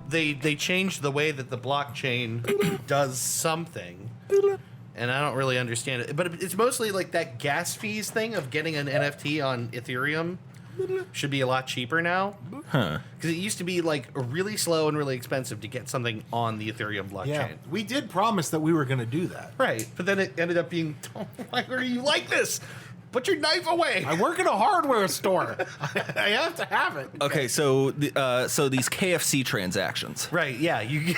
they changed the way that the blockchain does something, and I don't really understand it. But it's mostly like that gas fees thing of getting an NFT on Ethereum should be a lot cheaper now. Huh. Because it used to be like really slow and really expensive to get something on the Ethereum blockchain. Yeah, we did promise that we were going to do that. Right, but then it ended up being, oh, why are you like this? Put your knife away. I work in a hardware store. I have to have it. Okay, so so these KFC transactions. Right, yeah. You you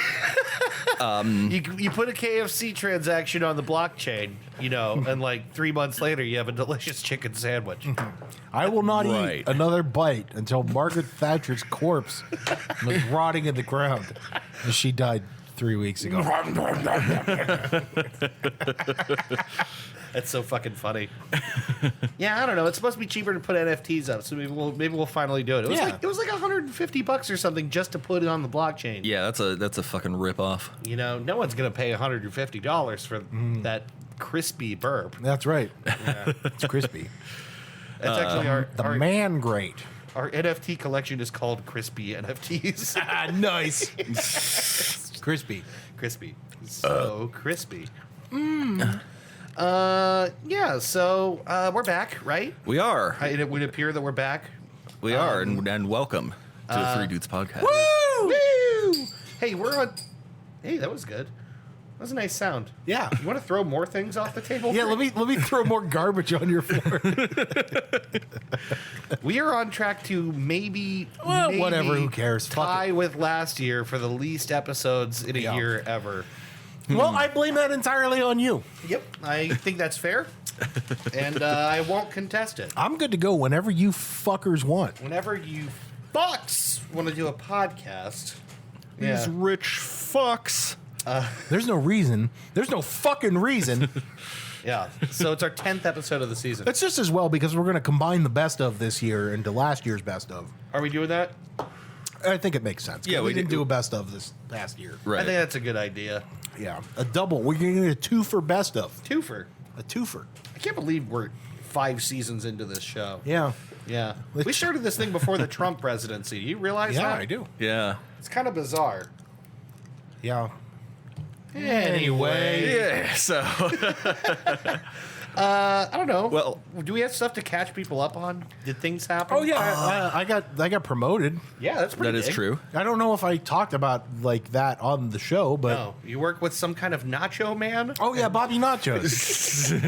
put a KFC transaction on the blockchain, and like 3 months later you have a delicious chicken sandwich. I will not Right. eat another bite until Margaret Thatcher's corpse was rotting in the ground. And she died 3 weeks ago. That's so fucking funny. Yeah, I don't know. It's supposed to be cheaper to put NFTs up, so maybe we'll finally do it. It was like $150 or something just to put it on the blockchain. Yeah, that's a fucking ripoff. No one's gonna pay $150 for that crispy burp. That's right. Yeah. It's crispy. That's actually The man grate. our NFT collection is called Crispy NFTs. Nice. Crispy. Crispy. So crispy. Yeah, so we're back, right? We are. It would appear that we're back. We are, and welcome to the Three Dudes Podcast. Woo! Woo! Hey, we're on. Hey, that was good. That was a nice sound. Yeah. You want to throw more things off the table? Yeah, let me throw more garbage on your floor. We are on track to maybe whatever, who cares? Fuck tie with last year for the least episodes in a year ever. Well, I blame that entirely on you. Yep, I think that's fair, and I won't contest it. I'm good to go whenever you fuckers want. Whenever you fucks want to do a podcast, These rich fucks. There's no reason. There's no fucking reason. yeah. So it's our 10th episode of the season. It's just as well because we're going to combine the best of this year into last year's best of. Are we doing that? I think it makes sense. Yeah, we didn't do a best of this past year. Right. I think that's a good idea. Yeah, a double. We're going to get a two for best of. Twofer. A twofer. I can't believe we're 5 seasons into this show. Yeah. Yeah. We started this thing before the Trump presidency. You realize Yeah, that? I do. Yeah. It's kind of bizarre. Yeah. Anyway. Yeah. So. I don't know. Well- do we have stuff to catch people up on? Did things happen? Oh yeah, I got promoted. Yeah, that's pretty That is big. true. I don't know if I talked about like that on the show, but No, you work with some kind of nacho man? oh yeah, Bobby Nachos.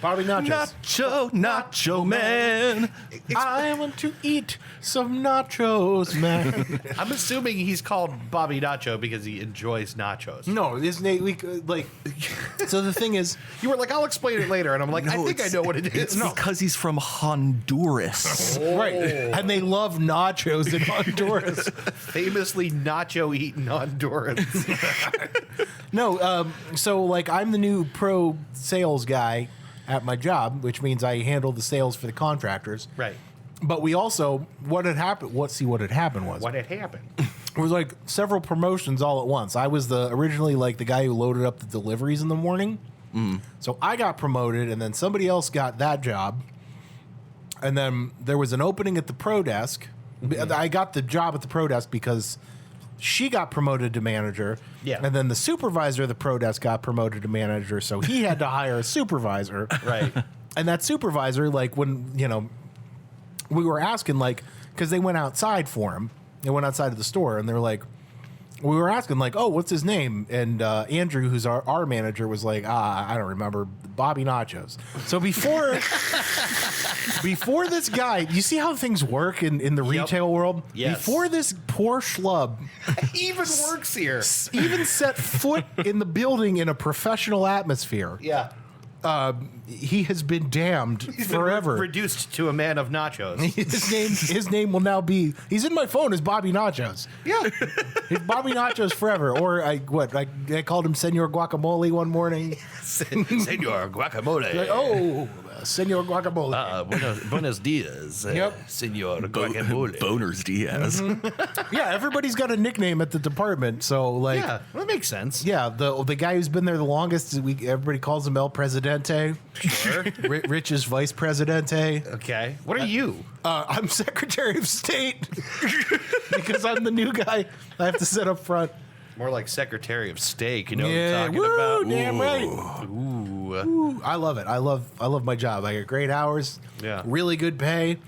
Bobby Nachos. Nacho man. I want to eat some nachos, man. I'm assuming he's called Bobby Nacho because he enjoys nachos. No, his name like. So the thing is, You were like, I'll explain it later, and I'm like, I think I know what it is. It's because he's from Honduras. right, and they love nachos in Honduras. Famously nacho eating Hondurans. No, so like I'm the new pro sales guy at my job, which means I handle the sales for the contractors. Right. But we also what had happened was What had happened? it was like several promotions all at once. I was originally like the guy who loaded up the deliveries in the morning. So I got promoted, and then somebody else got that job. And then there was an opening at the pro desk. I got the job at the pro desk because she got promoted to manager. Yeah. And then the supervisor of the pro desk got promoted to manager, so he had to hire a supervisor. Right. And that supervisor, like when, we were asking, like, because they went outside for him. They went outside of the store, and they're like, we were asking, like, oh, what's his name? And Andrew, who's our manager, was like, I don't remember, Bobby Nachos. So before this guy, you see how things work in the retail world? Yes. Before this poor schlub Even works here. even set foot in the building in a professional atmosphere, Yeah. he has been damned He's been forever. reduced to a man of nachos. His name will now be. He's in my phone as Bobby Nachos. Yeah. It's Bobby Nachos forever. Or I called him Senor Guacamole one morning. Senor Guacamole. Like, oh, Senor Guacamole. Buenos dias. Yep. Senor Guacamole. Boners Diaz. Yeah, everybody's got a nickname at the department. So like, Yeah, well, that makes sense. yeah, the guy who's been there the longest, everybody calls him El Presidente. Sure. Rich is Vice Presidente. Okay. What are you? I'm Secretary of State. because I'm the new guy. I have to sit up front. More like Secretary of State, you know Yeah, what I'm talking about? damn right. Ooh. Ooh, I love it. I love my job. I get great hours. Yeah. Really good pay.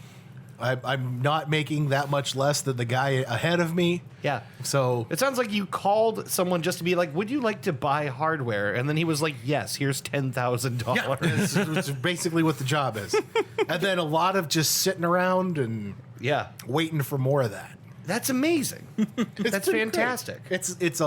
I'm not making that much less than the guy ahead of me. Yeah. So It sounds like you called someone just to be like, would you like to buy hardware? And then he was like, yes, here's $10,000. yeah, it's basically what the job is. And then a lot of just sitting around and Yeah. waiting for more of that. That's amazing. That's been fantastic. great. It's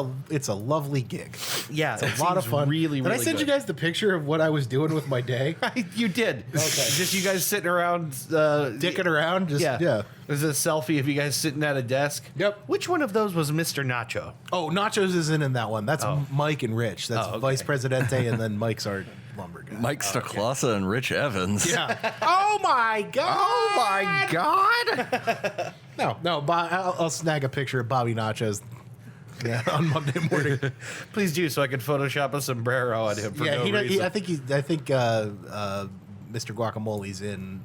a lovely gig. Yeah. It's a lot of fun. Really, Did really I send you good. guys the picture of what I was doing with my day? You did. Okay. Just you guys sitting around. Dicking around? Just, yeah. There's a selfie of you guys sitting at a desk. Yep. Which one of those was Mr. Nacho? Oh, Nachos isn't in that one. That's Oh. Mike and Rich. That's Oh, okay. Vice Presidente, and then Mike's our lumber guy. Mike Stacklasa and Rich Evans. Yeah. Oh my god. Oh my God! No. I'll snag a picture of Bobby Nachos. Yeah, on Monday morning. Please do, so I can Photoshop a sombrero on him for no reason. I think Mr. Guacamole's in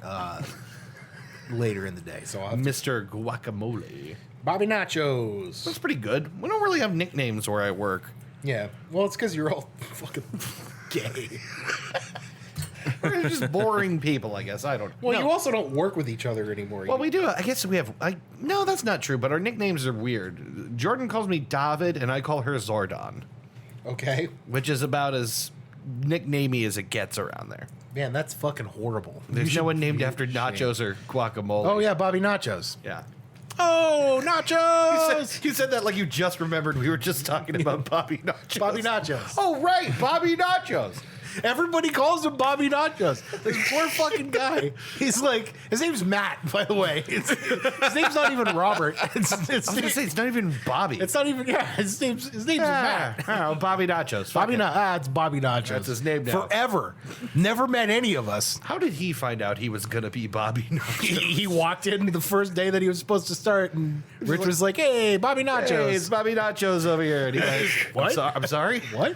later in the day. So I'll have to- Mr. Guacamole. Bobby Nachos. That's pretty good. We don't really have nicknames where I work. Yeah. Well, it's because you're all fucking gay. We're just boring people, I guess. I don't. Well, no. you also don't work with each other anymore. Well, we do. I guess we have. No, that's not true. But our nicknames are weird. Jordan calls me David, and I call her Zordon, Okay. which is about as nicknamey as it gets around there. Man, that's fucking horrible. There's You no one should named be after ashamed. nachos or guacamole. Oh, yeah, Bobby Nachos. Yeah. Oh, Nachos! You said that like you just remembered we were just talking about Bobby Nachos. Bobby Nachos. Oh, right. Bobby Nachos. Everybody calls him Bobby Nachos. This poor fucking guy. He's like, his name's Matt, by the way. His name's not even Robert. I was going to say, it's not even Bobby. It's not even, yeah, his name's Matt. Oh, Bobby Nachos. Fuck it. It's Bobby Nachos. That's his name now. Forever. Never met any of us. How did he find out he was going to be Bobby Nachos? He walked in the first day that he was supposed to start, and Rich was like, hey, Bobby Nachos. Hey, it's Bobby Nachos over here. And he's like, What? I'm sorry? What?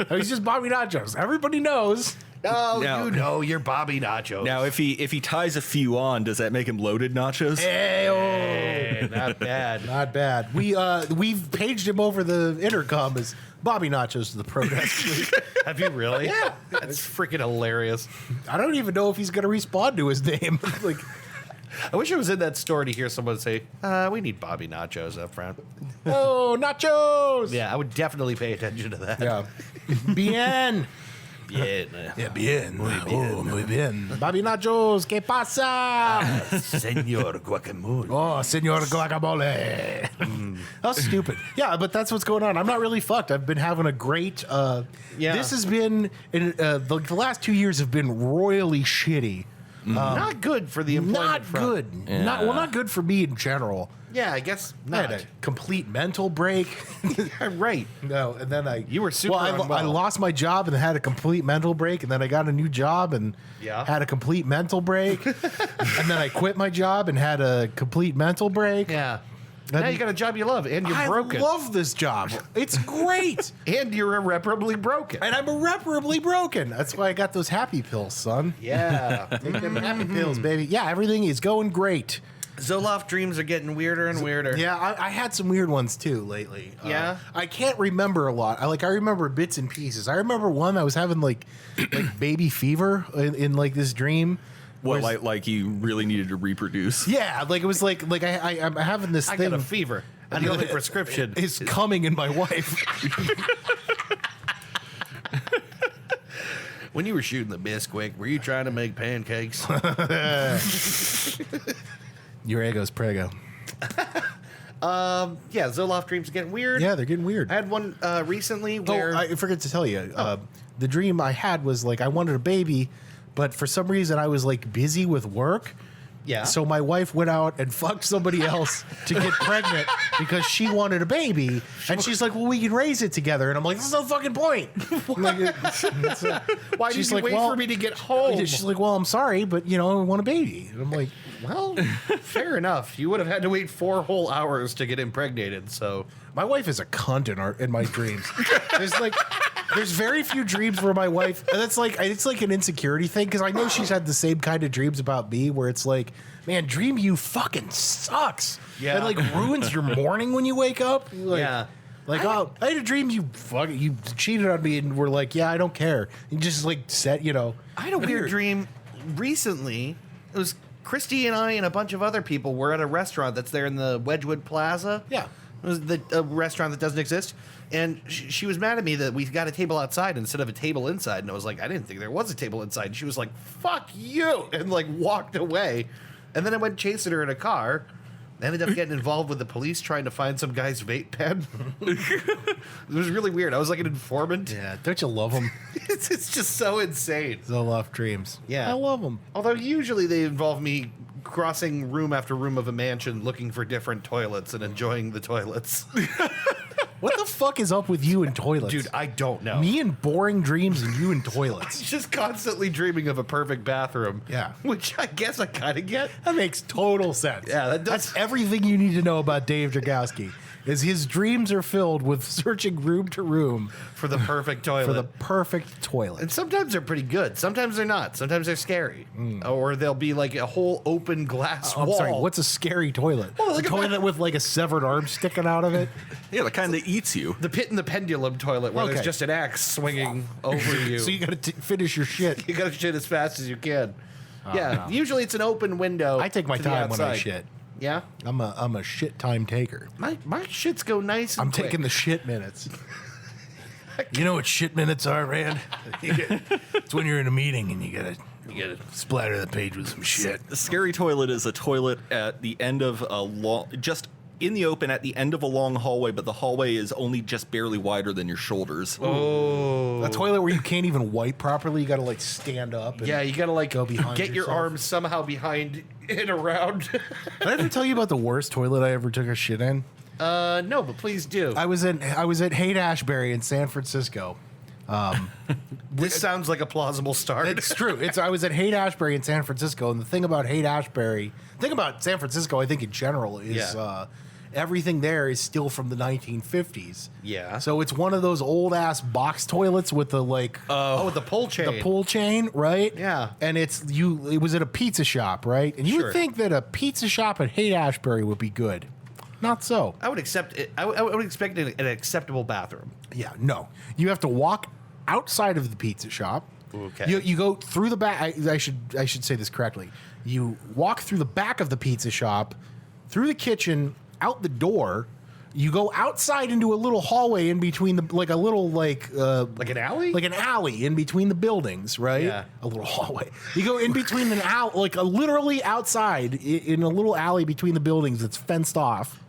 He's just Bobby Nachos. Everybody knows. Oh, Now- you know you're Bobby Nachos. Now, if he ties a few on, does that make him loaded nachos? Hey, not bad. Not bad. We've paged him over the intercom as Bobby Nachos to the Pro Desk League. Have you really? Yeah. That's freaking hilarious. I don't even know if he's going to respond to his name. Like, I wish I was in that store to hear someone say, we need Bobby Nachos up front. oh, Nachos. Yeah, I would definitely pay attention to that. Yeah. Bien. Bien. Yeah, bien. Oh, muy bien. Bobby Nachos, ¿qué pasa? Senor Guacamole. Oh, Senor Guacamole. How stupid. Yeah, but that's what's going on. I'm not really fucked. I've been having a great. Yeah. This has been the last 2 years have been royally shitty. Not good for the employment Not front. good. Yeah. Not good for me in general. Yeah, I guess I had not. a complete mental break. Right. No, and then You were super I unwell. lost my job and had a complete mental break, and then I got a new job and Yeah. had a complete mental break, and then I quit my job and had a complete mental break. Yeah. Now you got a job you love, and you're broken. I love this job. It's great. And you're irreparably broken. And I'm irreparably broken. That's why I got those happy pills, son. Yeah. Take them happy pills, baby. Yeah, everything is going great. Zoloft dreams are getting weirder and weirder. Yeah, I had some weird ones too lately. Yeah? I can't remember a lot. I remember bits and pieces. I remember one I was having like baby fever in like this dream. What, Whereas- like you really needed to reproduce? Yeah, like it was like I'm having this I thing. got a fever. And the only prescription is coming in my wife. When you were shooting the Bisquick, were you trying to make pancakes? Your ego's prego. Yeah, Zoloft dreams are getting weird. Yeah, they're getting weird. I had one recently where I forgot to tell you. The dream I had was like I wanted a baby, but for some reason I was like busy with work. yeah. So my wife went out and fucked somebody else to get pregnant because she wanted a baby, and she's like, "Well, we can raise it together." And I'm like, "There's no fucking point." Like, why did she's you like, wait well- for me to get home? she's like, "Well, I'm sorry, but I want a baby." And I'm like, Well, fair enough. You would have had to wait 4 whole hours to get impregnated. So "My wife is a cunt in my dreams." There's like, there's very few dreams where my wife, and it's like an insecurity thing because I know she's had the same kind of dreams about me where it's like, man, dream you fucking sucks. Yeah. It like ruins your morning when you wake up. Like, Yeah. Like, I had a dream you cheated on me, and we're like, yeah, I don't care. You just like said, I had a weird dream recently. It was Christy and I and a bunch of other people were at a restaurant that's there in the Wedgwood Plaza. Yeah. It was a restaurant that doesn't exist. And she was mad at me that we got a table outside instead of a table inside. And I was like, I didn't think there was a table inside. And she was like, fuck you. And like walked away. And then I went chasing her in a car. Ended up getting involved with the police trying to find some guy's vape pen. It was really weird. I was like an informant. Yeah, don't you love them? It's just so insane. The love dreams. Yeah. I love them. Although usually they involve me crossing room after room of a mansion looking for different toilets and enjoying the toilets. What the fuck is up with you and toilets? Dude, I don't know. Me and boring dreams and you and toilets. Just constantly dreaming of a perfect bathroom. Yeah. Which I guess I kind of get. That makes total sense. Yeah, that does. That's everything you need to know about Dave Dragowski. Is his dreams are filled with searching room to room For the perfect toilet. for the perfect toilet. And sometimes they're pretty good. Sometimes they're not. Sometimes they're scary. Or they'll be like a whole open glass I'm wall. sorry, what's a scary toilet? Oh, a look at toilet with like a severed arm sticking out of it? Yeah, the kind that eats you. The pit and the pendulum toilet where Okay. there's just an axe swinging over you. So you got to finish your shit. You gotta shit as fast as you can. no. Usually it's an open window. I take my to the time when I outside. shit. Yeah, I'm a shit time taker. my shits go nice. And I'm quick. taking the shit minutes. You know what shit minutes are, man? It's when you're in a meeting and you gotta splatter the page with some shit. The scary toilet is a toilet at the end of a long, just in the open at the end of a long hallway, but the hallway is only just barely wider than your shoulders. Oh, A toilet where you can't even wipe properly. You gotta like stand up. And yeah. You gotta like go behind get your yourself. arms somehow behind and around. Did I ever tell you about the worst toilet I ever took a shit in? No, but please do. I was at Haight-Ashbury in San Francisco. This sounds like a plausible start. It's true. I was at Haight-Ashbury in San Francisco, and the thing about San Francisco, I think in general, is everything there is still from the 1950s. Yeah. So it's one of those old ass box toilets with the like with the pull chain. the pull chain, right? Yeah. And it was at a pizza shop, right? And you Sure. would think that a pizza shop at Haight-Ashbury would be good. Not so. I would accept it. I would expect an acceptable bathroom. Yeah, no. You have to walk outside of the pizza shop. Okay. You go through the back. I should say this correctly. You walk through the back of the pizza shop, through the kitchen, out the door. You go outside into a little hallway in between Like an alley? like an alley in between the buildings, right? Yeah. A little hallway. You go in between an alley, literally outside in a little alley between the buildings that's fenced off.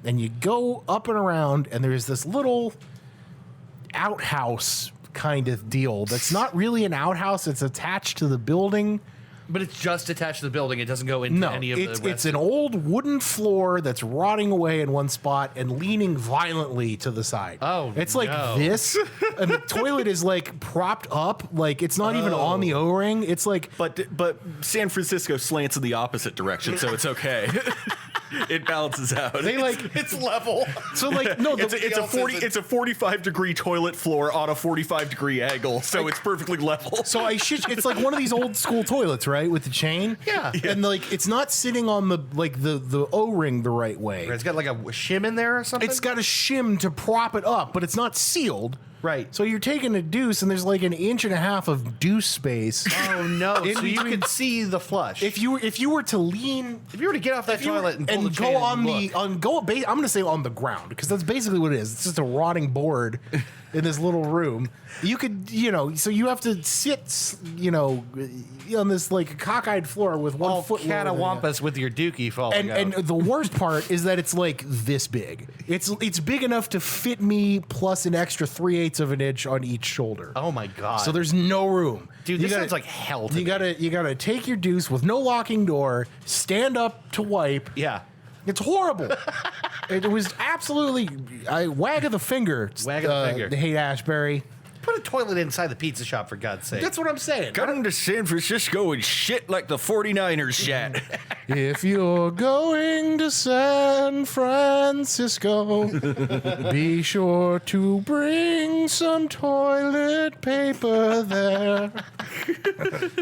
And you go up and around, and there's this little outhouse kind of deal that's not really an outhouse. It's attached to the building. But it's just attached to the building. It doesn't go into No, any of the rest. it's an old wooden floor that's rotting away in one spot and leaning violently to the side. Oh, it's like no. this, and the toilet is like propped up, like it's not even on the O-ring. It's like But San Francisco slants in the opposite direction, so it's okay. It balances out. they like It's level. so like no. It's a 45-degree toilet floor on a 45-degree angle, so it's perfectly level. So it's like one of these old school toilets, right, with the chain. Yeah. And like it's not sitting on the O-ring the right way. It's got like a shim in there or something. It's got a shim to prop it up, but it's not sealed. Right. So you're taking a deuce, and there's like an inch and a half of deuce space. Oh no! In So you between- can see the flush. If you were to lean If you were to get off that toilet and pull the and chain go on look. I'm going to say on the ground because that's basically what it is. It's just a rotting board in this little room. You could, so you have to sit, on this like cockeyed floor with one all foot lower than you. catawampus with your dookie falling And out. the worst part is that it's like this big. It's big enough to fit me plus an extra 3/8 of an inch on each shoulder. Oh my god! So there's no room. Dude, You this gotta- sounds like hell. To You me. gotta take your deuce with no locking door, stand up to wipe. Yeah. It's horrible. It was absolutely wag of the finger. Wag of the finger. The Haight-Ashbury. Put a toilet inside the pizza shop, for God's sake. That's what I'm saying. Come to San Francisco and shit like the 49ers shat. If you're going to San Francisco, be sure to bring some toilet paper there.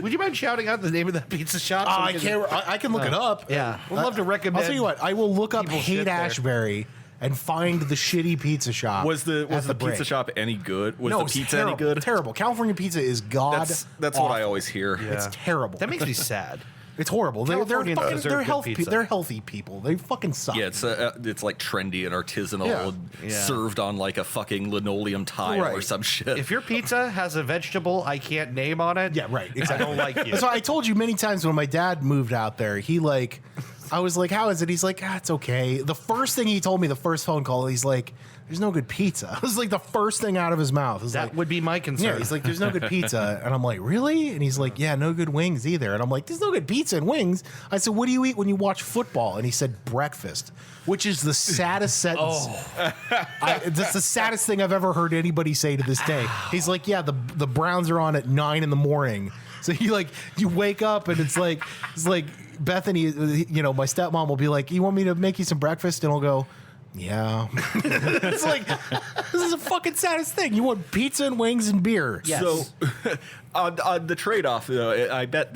Would you mind shouting out the name of that pizza shop? So we I can't. I can look it up. Yeah, we'd love to recommend. I'll tell you what. I will look up people shit Haight there. Ashbury and find the shitty pizza shop. Was the at pizza break. shop any good? Was No, the it's pizza terrible, any good? Terrible. California pizza is god. That's what I always hear. It's terrible. That makes me sad. It's horrible. They're Californians fucking. deserve They're good healthy. pizza. They're healthy people. They fucking suck. Yeah, it's like trendy and artisanal Yeah. and Yeah. served on like a fucking linoleum tile or Right. some shit. If your pizza has a vegetable I can't name on it, Yeah, right. I Exactly. don't like you. That's why I told you many times when my dad moved out there, I was like, how is it? He's like, it's okay. The first thing he told me, the first phone call, he's like, there's no good pizza. It was like the first thing out of his mouth. It was That like, would be my concern. yeah, he's like, there's no good pizza. And I'm like, really? And he's like, yeah, no good wings either. And I'm like, there's no good pizza and wings. I said, what do you eat when you watch football? And he said, breakfast, which is the saddest sentence. That's the saddest thing I've ever heard anybody say to this day. He's like, yeah, the Browns are on at 9 a.m. So you wake up and it's like Bethany, my stepmom will be like, you want me to make you some breakfast? And I'll go, yeah. It's like, this is the fucking saddest thing. You want pizza and wings and beer. Yes. So, on the trade-off, I bet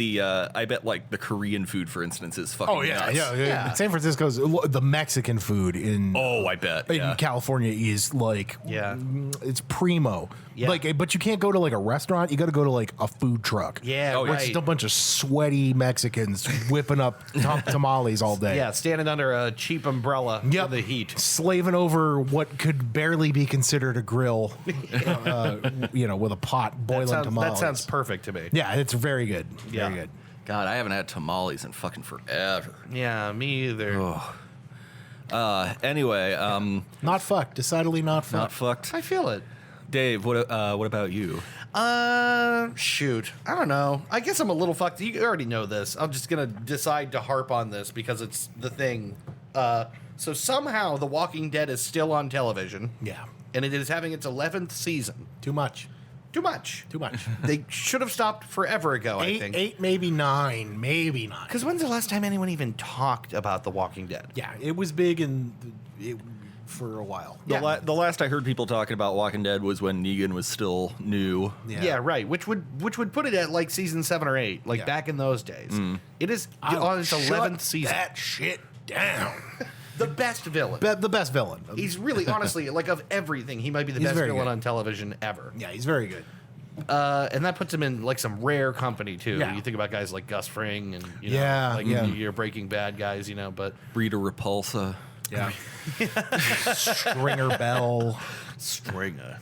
like the Korean food, for instance, is fucking nuts. Yeah. San Francisco's the Mexican food in Oh, I bet. in Yeah. California is like it's primo. Yeah. But you can't go to like a restaurant. You got to go to like a food truck. Yeah, Oh, where right. it's just a bunch of sweaty Mexicans whipping up tamales all day. Yeah, standing under a cheap umbrella in the heat. Slaving over what could barely be considered a grill, with a pot boiling tamales. That sounds perfect to me. Yeah, it's very good. Yeah. Very good. God, I haven't had tamales in fucking forever. Yeah, me either. Anyway, Not fucked. Decidedly not fucked. not fucked. I feel it. Dave, what about you? Shoot. I don't know. I guess I'm a little fucked. You already know this. I'm just going to decide to harp on this because it's the thing. So somehow The Walking Dead is still on television. Yeah. And it is having its 11th season. Too much. Too much. Too much. They should have stopped forever ago, I think. Eight, maybe nine. Because when's the last time anyone even talked about The Walking Dead? Yeah, it was big for a while. Yeah. The last I heard people talking about Walking Dead was when Negan was still new. Yeah, right. Which would put it at like season 7 or 8, like Yeah. back in those days. It is on its 11th season. That shit down. The best villain. The best villain. He's really, honestly, like of everything, he might be the He's best very villain good. on television ever. Yeah, he's very good. And that puts him in like some rare company too. Yeah. You think about guys like Gus Fring and Yeah, yeah. your Breaking Bad guys, but Rita Repulsa. Yeah. Stringer Bell. Stringer.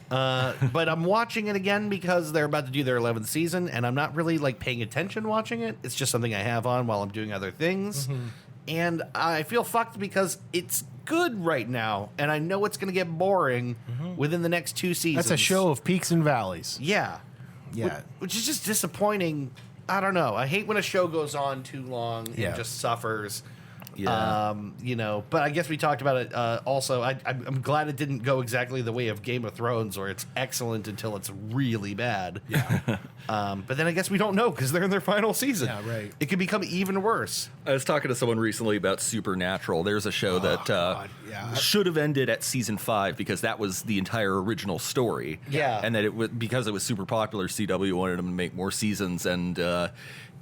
But I'm watching it again because they're about to do their 11th season, and I'm not really like paying attention watching it. It's just something I have on while I'm doing other things. And I feel fucked because it's good right now, and I know it's going to get boring within the next 2 seasons. that's a show of peaks and valleys. Yeah. Yeah. Which is just disappointing. I don't know. I hate when a show goes on too long Yeah. and just suffers. Yeah. But I guess we talked about it. Also, I'm glad it didn't go exactly the way of Game of Thrones, where it's excellent until it's really bad. Yeah. But then I guess we don't know because they're in their final season. Yeah, right. It could become even worse. I was talking to someone recently about Supernatural. There's a show that God, yeah. should have ended at season 5 because that was the entire original story. Yeah. And that because it was super popular, CW wanted them to make more seasons, and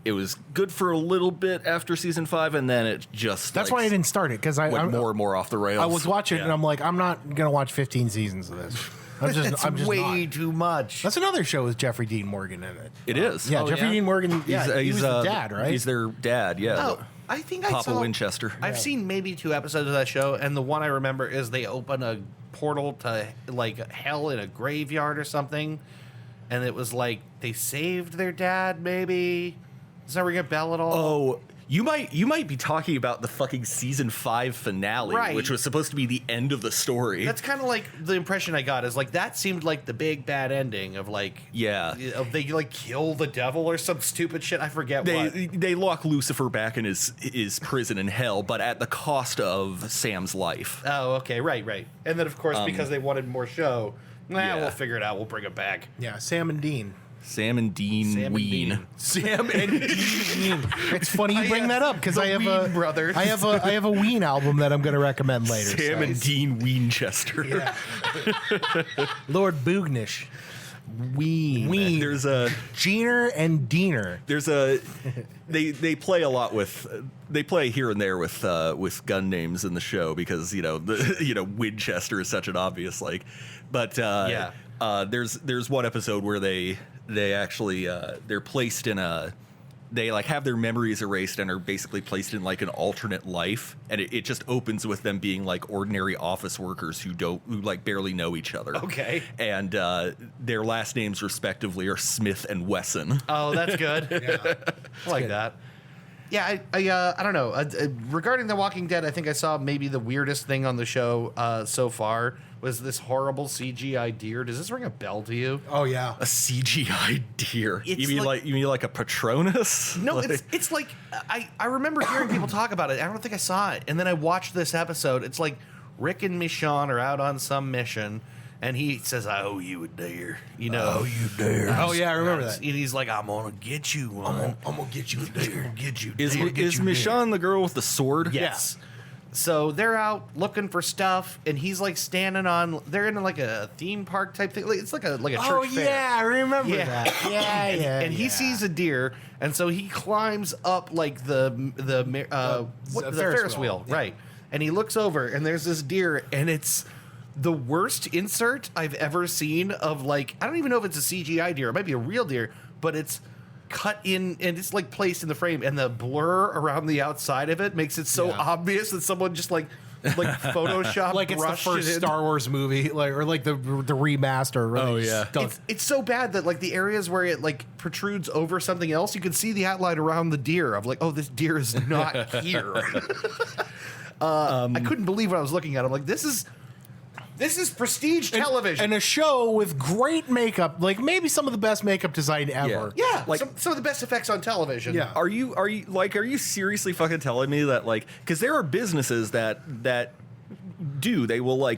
it was good for a little bit after season 5, and then it just That's why I didn't start it, because went I'm more and more off the rails. I was watching it and I'm like, I'm not gonna watch 15 seasons of this. I'm just way not. too much. That's another show with Jeffrey Dean Morgan in it. It is. Yeah, Oh, Jeffrey yeah? Dean Morgan. Yeah, he was the uh, dad, right? He's their dad. Yeah. Oh, I think I Papa saw Winchester. I've seen maybe 2 episodes of that show, and the one I remember is they open a portal to like hell in a graveyard or something, and it was like they saved their dad. Maybe does that ring a bell at all? Oh, you might be talking about the fucking season 5 finale, Right. which was supposed to be the end of the story. That's kind of like the impression I got. Is like that seemed like the big bad ending of like Yeah. of they like kill the devil or some stupid shit. I forget what. They lock Lucifer back in his prison in hell, but at the cost of Sam's life. Oh, okay, right. And then of course because they wanted more show, We'll figure it out. We'll bring it back. Yeah, Sam and Dean. Sam and Dean Ween. Sam and Dean. It's funny you bring that up because the I have Ween brothers. I have a Ween album that I'm going to recommend later. Sam and Dean Winchester. Yeah. Lord Boognish. Ween. There's a Jeaner and Diener. there's a they play a lot with they play here and there with gun names in the show because Winchester is such an obvious but there's one episode where they actually they're placed in they have their memories erased and are basically placed in an alternate life, and it just opens with them being ordinary office workers who barely know each other. Okay. And their last names respectively are Smith and Wesson. Oh, that's good. Yeah. I like that. Yeah, I don't know. Regarding The Walking Dead, I think I saw maybe the weirdest thing on the show so far was this horrible CGI deer. Does this ring a bell to you? Oh yeah. A CGI deer. It's You mean like a Patronus? No, it's like I remember hearing people talk about it. I don't think I saw it. And then I watched this episode. It's like Rick and Michonne are out on some mission, and he says, "I owe you a deer." Oh, you dare. Oh yeah, I remember that. And he's like, "I'm gonna get you one. I'm gonna get you a deer. I'm gonna get you. Is deer. is Michonne the girl with the sword? Yes. So they're out looking for stuff, and he's standing on. They're in a theme park type thing. It's like a church Oh fair. yeah, I remember Yeah. that. Yeah, And he sees a deer, and so he climbs up the Ferris wheel, Yeah. right? And he looks over, and there's this deer, and it's the worst insert I've ever seen of I don't even know if it's a CGI deer. It might be a real deer, but it's cut in and it's placed in the frame, and the blur around the outside of it makes it so obvious that someone just Photoshop it's the rushed first it in. Star Wars movie, or the remaster. Really Oh, yeah. It's so bad that the areas where it protrudes over something else, you can see the outline around the deer of oh, this deer is not here. I couldn't believe what I was looking at. I'm like, this is prestige television. and a show with great makeup, maybe some of the best makeup design ever. yeah, some of the best effects on television. Yeah. Are you seriously fucking telling me that because there are businesses that they will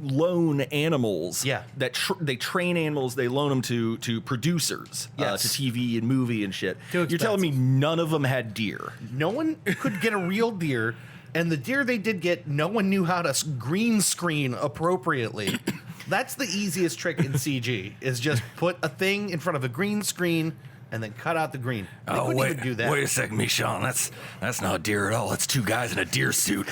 loan animals. Yeah. They train animals. They loan them to producers. Yes. To TV and movie and shit. Too You're telling me none of them had deer? No one could get a real deer, and the deer they did get, no one knew how to green screen appropriately. That's the easiest trick in CG, is just put a thing in front of a green screen and then cut out the green. They couldn't even do that. Wait a second, Michonne. That's not a deer at all. That's two guys in a deer suit.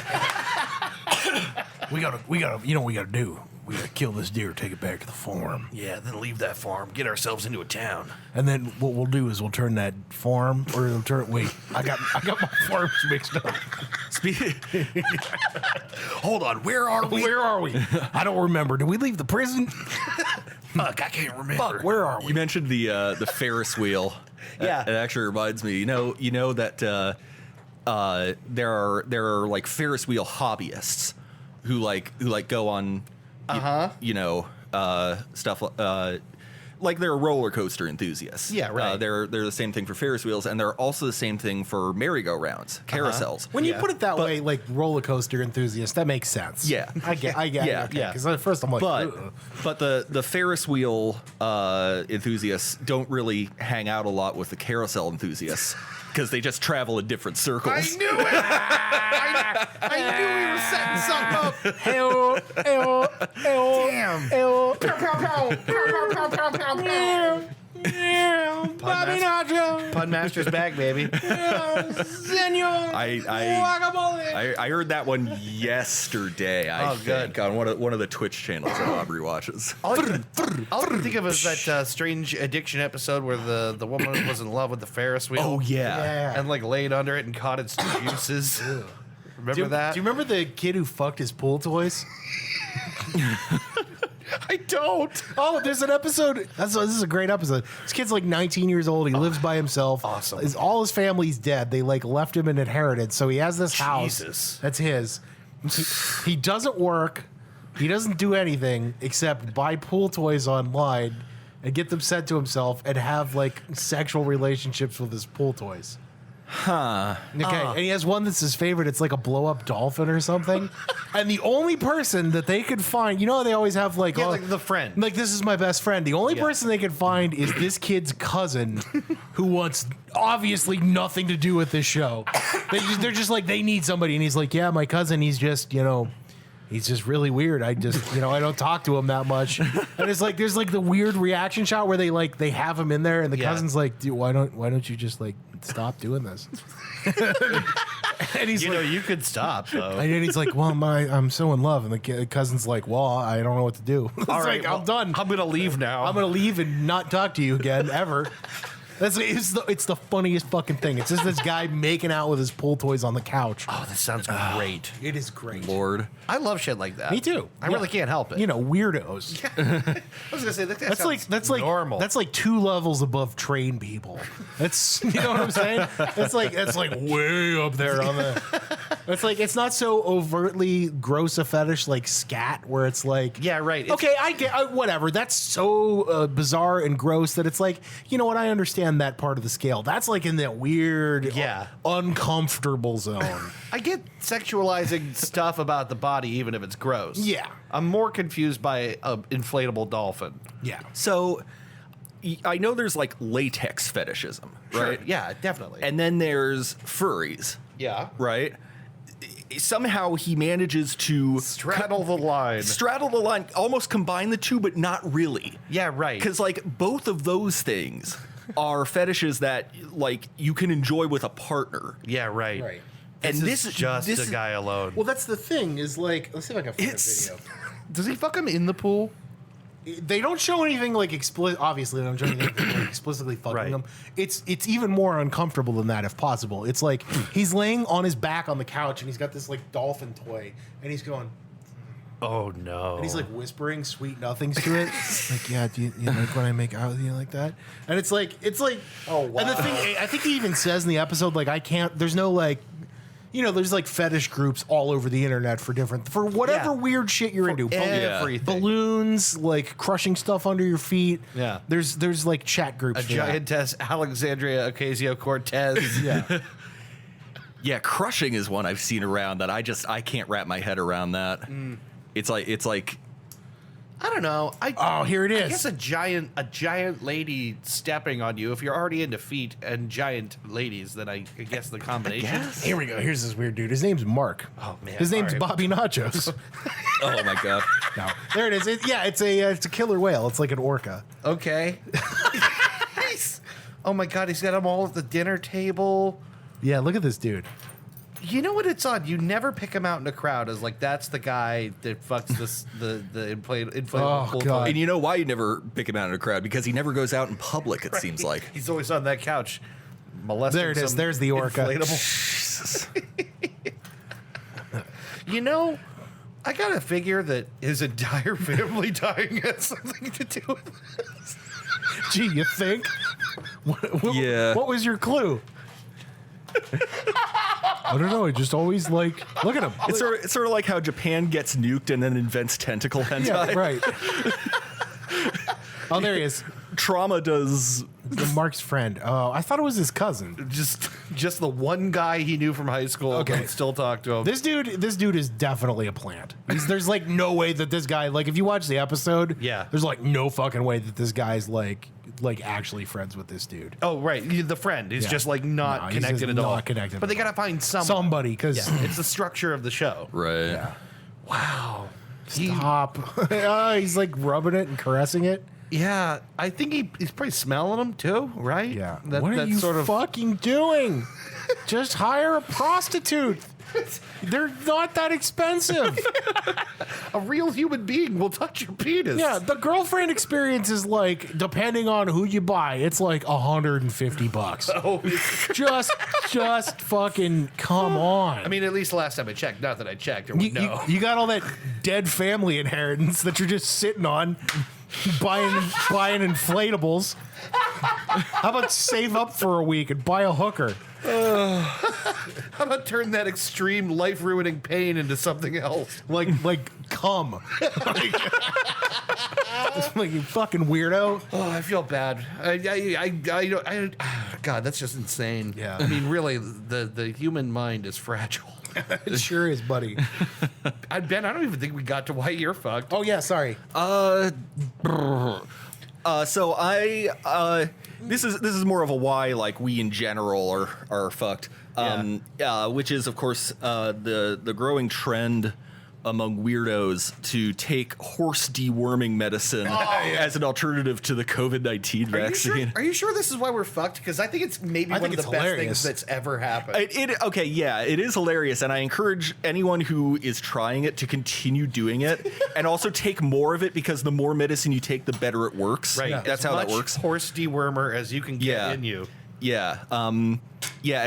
We gotta, you know what we gotta do? We gotta kill this deer, take it back to the farm. Yeah, then leave that farm, get ourselves into a town. And then what we'll do is we'll turn that farm, or we'll turn, wait, I got my farms mixed up. Hold on, where are we? Where are we? I don't remember. Did we leave the prison? Fuck, I can't remember. Fuck, where are we? You mentioned the Ferris wheel. Yeah. It actually reminds me. You know that there are Ferris wheel hobbyists who go on stuff they're roller coaster enthusiasts. Yeah, right. They're the same thing for Ferris wheels, and they're also the same thing for merry-go-rounds, carousels. When you Yeah. put it that way, roller coaster enthusiast, that makes sense. Yeah. I get Yeah. it. Yeah. Because at first I'm like, But the Ferris wheel enthusiasts don't really hang out a lot with the carousel enthusiasts because they just travel in different circles. I knew it! I knew we were setting something up. Damn. Bobby Nacho. Pun Master's back, baby. Senor. I heard that one yesterday. I think good. on one of the Twitch channels that Aubrey watches. All I can think of is that Strange Addiction episode where the woman was in love with the Ferris wheel. Oh yeah. And laid under it and caught its juices. Remember that? Do you remember the kid who fucked his pool toys? I don't. Oh, there's an episode. This is a great episode. This kid's 19 years old. He lives by himself. Awesome. All his family's dead. They left him an inheritance. So he has this house. Jesus. That's his. He doesn't work. He doesn't do anything except buy pool toys online and get them sent to himself and have sexual relationships with his pool toys. Okay, and he has one that's his favorite. It's like a blow-up dolphin or something. And the only person that they could find, they always have like the friend. Like, this is my best friend. The only person they could find is this kid's cousin, who wants obviously nothing to do with this show. They're just like, they need somebody, and he's like, yeah, my cousin. He's just he's just really weird. I just, I don't talk to him that much. And it's like, there's like the weird reaction shot where they have him in there, and the cousin's like, dude, why don't you just like stop doing this? And he's you could stop though. And he's like, well, I'm so in love. And the cousin's like, well, I don't know what to do. It's All right, I'm done. I'm going to leave now. I'm going to leave and not talk to you again, ever. It's the funniest fucking thing. It's just this guy making out with his pool toys on the couch. Oh, this sounds great. It is great. Lord. I love shit like that. Me too. I really can't help it. Weirdos. I was gonna say that's like normal. That's like 2 levels above train people. That's what I'm saying. That's like way up there on the. It's like, it's not so overtly gross a fetish like scat, where it's like, yeah, right. Okay, I get whatever. That's so bizarre and gross that it's like, you know what? I understand that part of the scale. That's like in that weird, uncomfortable zone. I get sexualizing stuff about the body, even if it's gross. Yeah. I'm more confused by an inflatable dolphin. Yeah. So I know there's like latex fetishism, right? Sure. Yeah, definitely. And then there's furries. Yeah. Right? Somehow he manages to straddle the line, almost combine the two, but not really. Yeah, right. Because like both of those things are fetishes that like you can enjoy with a partner. Yeah, right. Right. And this is just a guy alone. Well, that's the thing. Is like, let's see if I can find a video. Does he fuck him in the pool? They don't show anything like explicit. Obviously, they don't show anything like explicitly fucking them. It's even more uncomfortable than that, if possible. It's like he's laying on his back on the couch, and he's got this like dolphin toy, and he's going, oh no! And he's like whispering sweet nothings to it. Like, yeah, do you like when I make out with you like that? And it's like, oh wow. And the thing, I think he even says in the episode, like, I can't. There's no like. There's like fetish groups all over the internet for whatever weird shit you're into. Everything. Balloons, like crushing stuff under your feet. Yeah. There's like chat groups. A giantess Alexandria Ocasio-Cortez. Yeah. Yeah, crushing is one I've seen around that I can't wrap my head around that. It's like I don't know. Here it is. I guess a giant lady stepping on you. If you're already into feet and giant ladies, then I guess the combination. Here we go. Here's this weird dude. His name's Mark. Oh man. His name's right. Bobby Nachos. oh my god. No, there it is. It's a killer whale. It's like an orca. Okay. Oh my god, he's got them all at the dinner table. Yeah, look at this dude. You know what it's on? You never pick him out in a crowd as like, that's the guy that fucks the inflatable pool God. toy. And you know why you never pick him out in a crowd? Because he never goes out in public, it seems like. He's always on that couch molesting. There it is. some There's the orca. Jesus. I gotta figure that his entire family dying has something to do with this. Gee, you think? Yeah. What was your clue? I don't know. I just always like, look at him. It's sort of like how Japan gets nuked and then invents tentacle hentai. Yeah, right. Oh, there he is. Trauma does. Mark's friend. Oh, I thought it was his cousin. Just the one guy he knew from high school. Okay. Can still talk to him. This dude is definitely a plant. There's like no way that this guy, like, if you watch the episode, there's like no fucking way that this guy's like actually friends with this dude. Oh, right. The friend. He's just like not connected at all. Not connected. But they gotta find somebody because it's the structure of the show. Right. Yeah. Wow. Stop. He's like rubbing it and caressing it. Yeah, I think he's probably smelling them too, right? Yeah. What are you fucking doing? Just hire a prostitute. They're not that expensive. A real human being will touch your penis. Yeah, the girlfriend experience is like, depending on who you buy, it's like $150. Oh, just fucking come on. I mean, at least last time I checked. Not that I checked. Or you got all that dead family inheritance that you're just sitting on, buying inflatables. How about save up for a week and buy a hooker? How about turn that extreme life-ruining pain into something else? Like cum. Like, you fucking weirdo. Oh, I feel bad. God, that's just insane. Yeah. I mean, really, the human mind is fragile. It sure is, buddy. Ben, I don't even think we got to why you're fucked. Oh yeah, sorry. So this is more of a why, like, we in general are fucked. Which is, of course, the growing trend among weirdos to take horse deworming medicine as an alternative to the COVID-19 vaccine. Are you sure this is why we're fucked? Because I think it's maybe one of the best things that's ever happened. It is hilarious, and I encourage anyone who is trying it to continue doing it, and also take more of it, because the more medicine you take, the better it works. Right. That's how that works. Horse dewormer as you can get in you. Yeah. And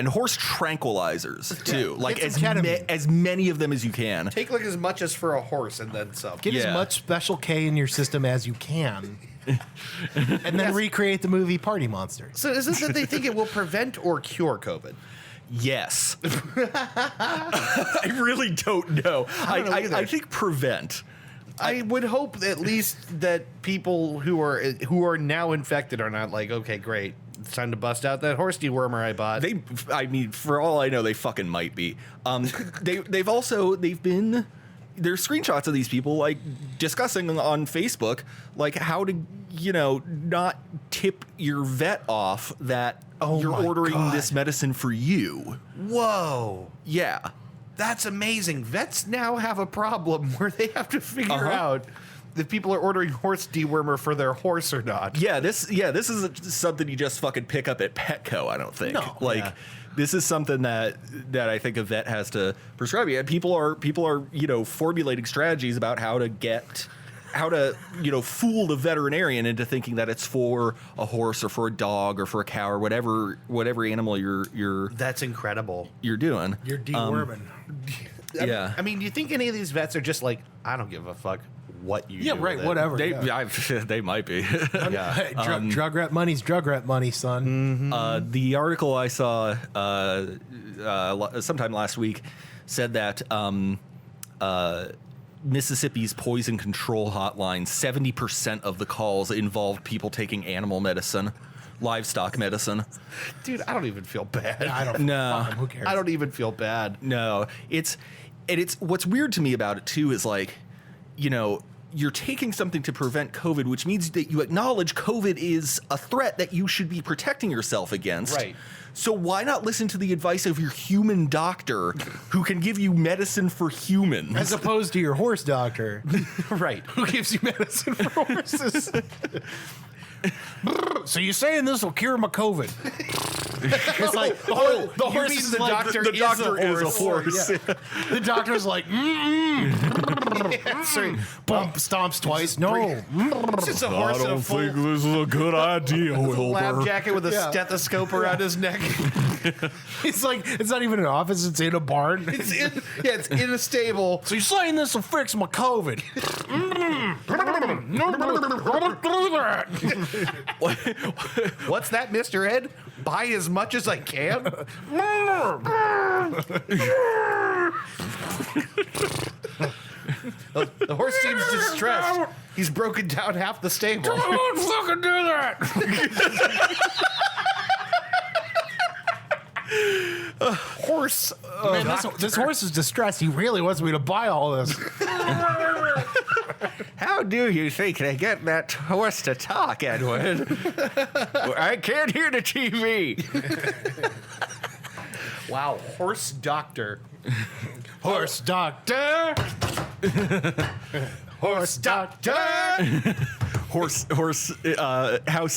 horse tranquilizers too. Like Get as many of them as you can. Take like as much as for a horse and then some. Get as much Special K in your system as you can. And then recreate the movie Party Monster. So is it that they think it will prevent or cure COVID? Yes. I really don't know. I think prevent. I would hope at least that people who are now infected are not like, okay, great, it's time to bust out that horse dewormer I bought. For all I know, they fucking might be. There's screenshots of these people like discussing on Facebook like how to, not tip your vet off that you're ordering this medicine for you. Whoa. Yeah. That's amazing. Vets now have a problem where they have to figure out if people are ordering horse dewormer for their horse or not. This is something you just fucking pick up at Petco, I don't think. No. This is something that I think a vet has to prescribe. Yeah, people are formulating strategies about how to fool the veterinarian into thinking that it's for a horse or for a dog or for a cow or whatever animal you're That's incredible. You're doing. You're deworming. Yeah. I mean, do you think any of these vets are just like, I don't give a fuck what you do right, with it. whatever. They might be. Hey, drug rep money's drug rep money, son. Mm-hmm. The article I saw sometime last week said that Mississippi's poison control hotline, 70% of the calls involved people taking animal medicine, livestock medicine. Dude, I don't even feel bad. I don't No. Who cares? I don't even feel bad. No, it's what's weird to me about it too is like, you're taking something to prevent COVID, which means that you acknowledge COVID is a threat that you should be protecting yourself against. Right. So why not listen to the advice of your human doctor who can give you medicine for humans? As opposed to your horse doctor. Right. Who gives you medicine for horses? So you're saying this will cure my COVID? It's like the horse mean is the like doctor the doctor is a horse. Yeah. The doctor's like, Sorry. bump, stomps twice. No, It's just a horse in a full this is a good idea, lab jacket with a stethoscope around his neck. it's like it's not even an office; it's in a barn. It's in a stable. So you're saying this will fix my COVID? What's that, Mr. Ed? Buy as much as I can? The horse seems distressed. He's broken down half the stable. Don't fucking do that! Horse. Man, this horse is distressed. He really wants me to buy all this. How do you think they get that horse to talk, Edward? I can't hear the TV. Wow, horse doctor. Horse doctor. Horse doctor. Horse house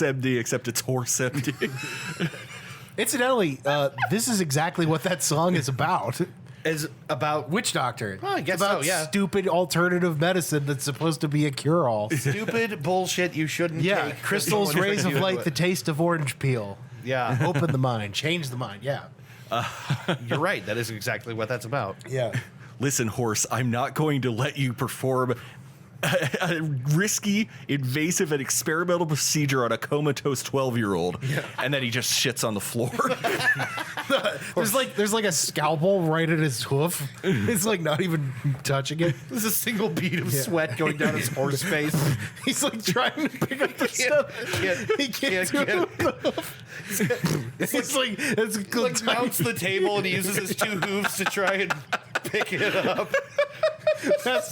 MD, except it's horse MD. Incidentally, this is exactly what that song is about. Is about Witch doctor. Oh, I guess it's about so, yeah. stupid alternative medicine that's supposed to be a cure-all. stupid bullshit you shouldn't Yeah, take. crystals, rays of light, the taste of orange peel. Yeah. Open the mind, change the mind. Yeah, You're right. That is exactly what that's about. yeah. Listen, horse, I'm not going to let you perform a risky, invasive, and experimental procedure on a comatose 12-year-old. Yeah. And then he just shits on the floor. There's like a scalpel right at his hoof. It's like not even touching it. There's a single bead of sweat going down his horse face. He's like trying to pick up the stuff. He can't do get it. It's mounts the table and he uses his 2 hooves to try and pick it up. That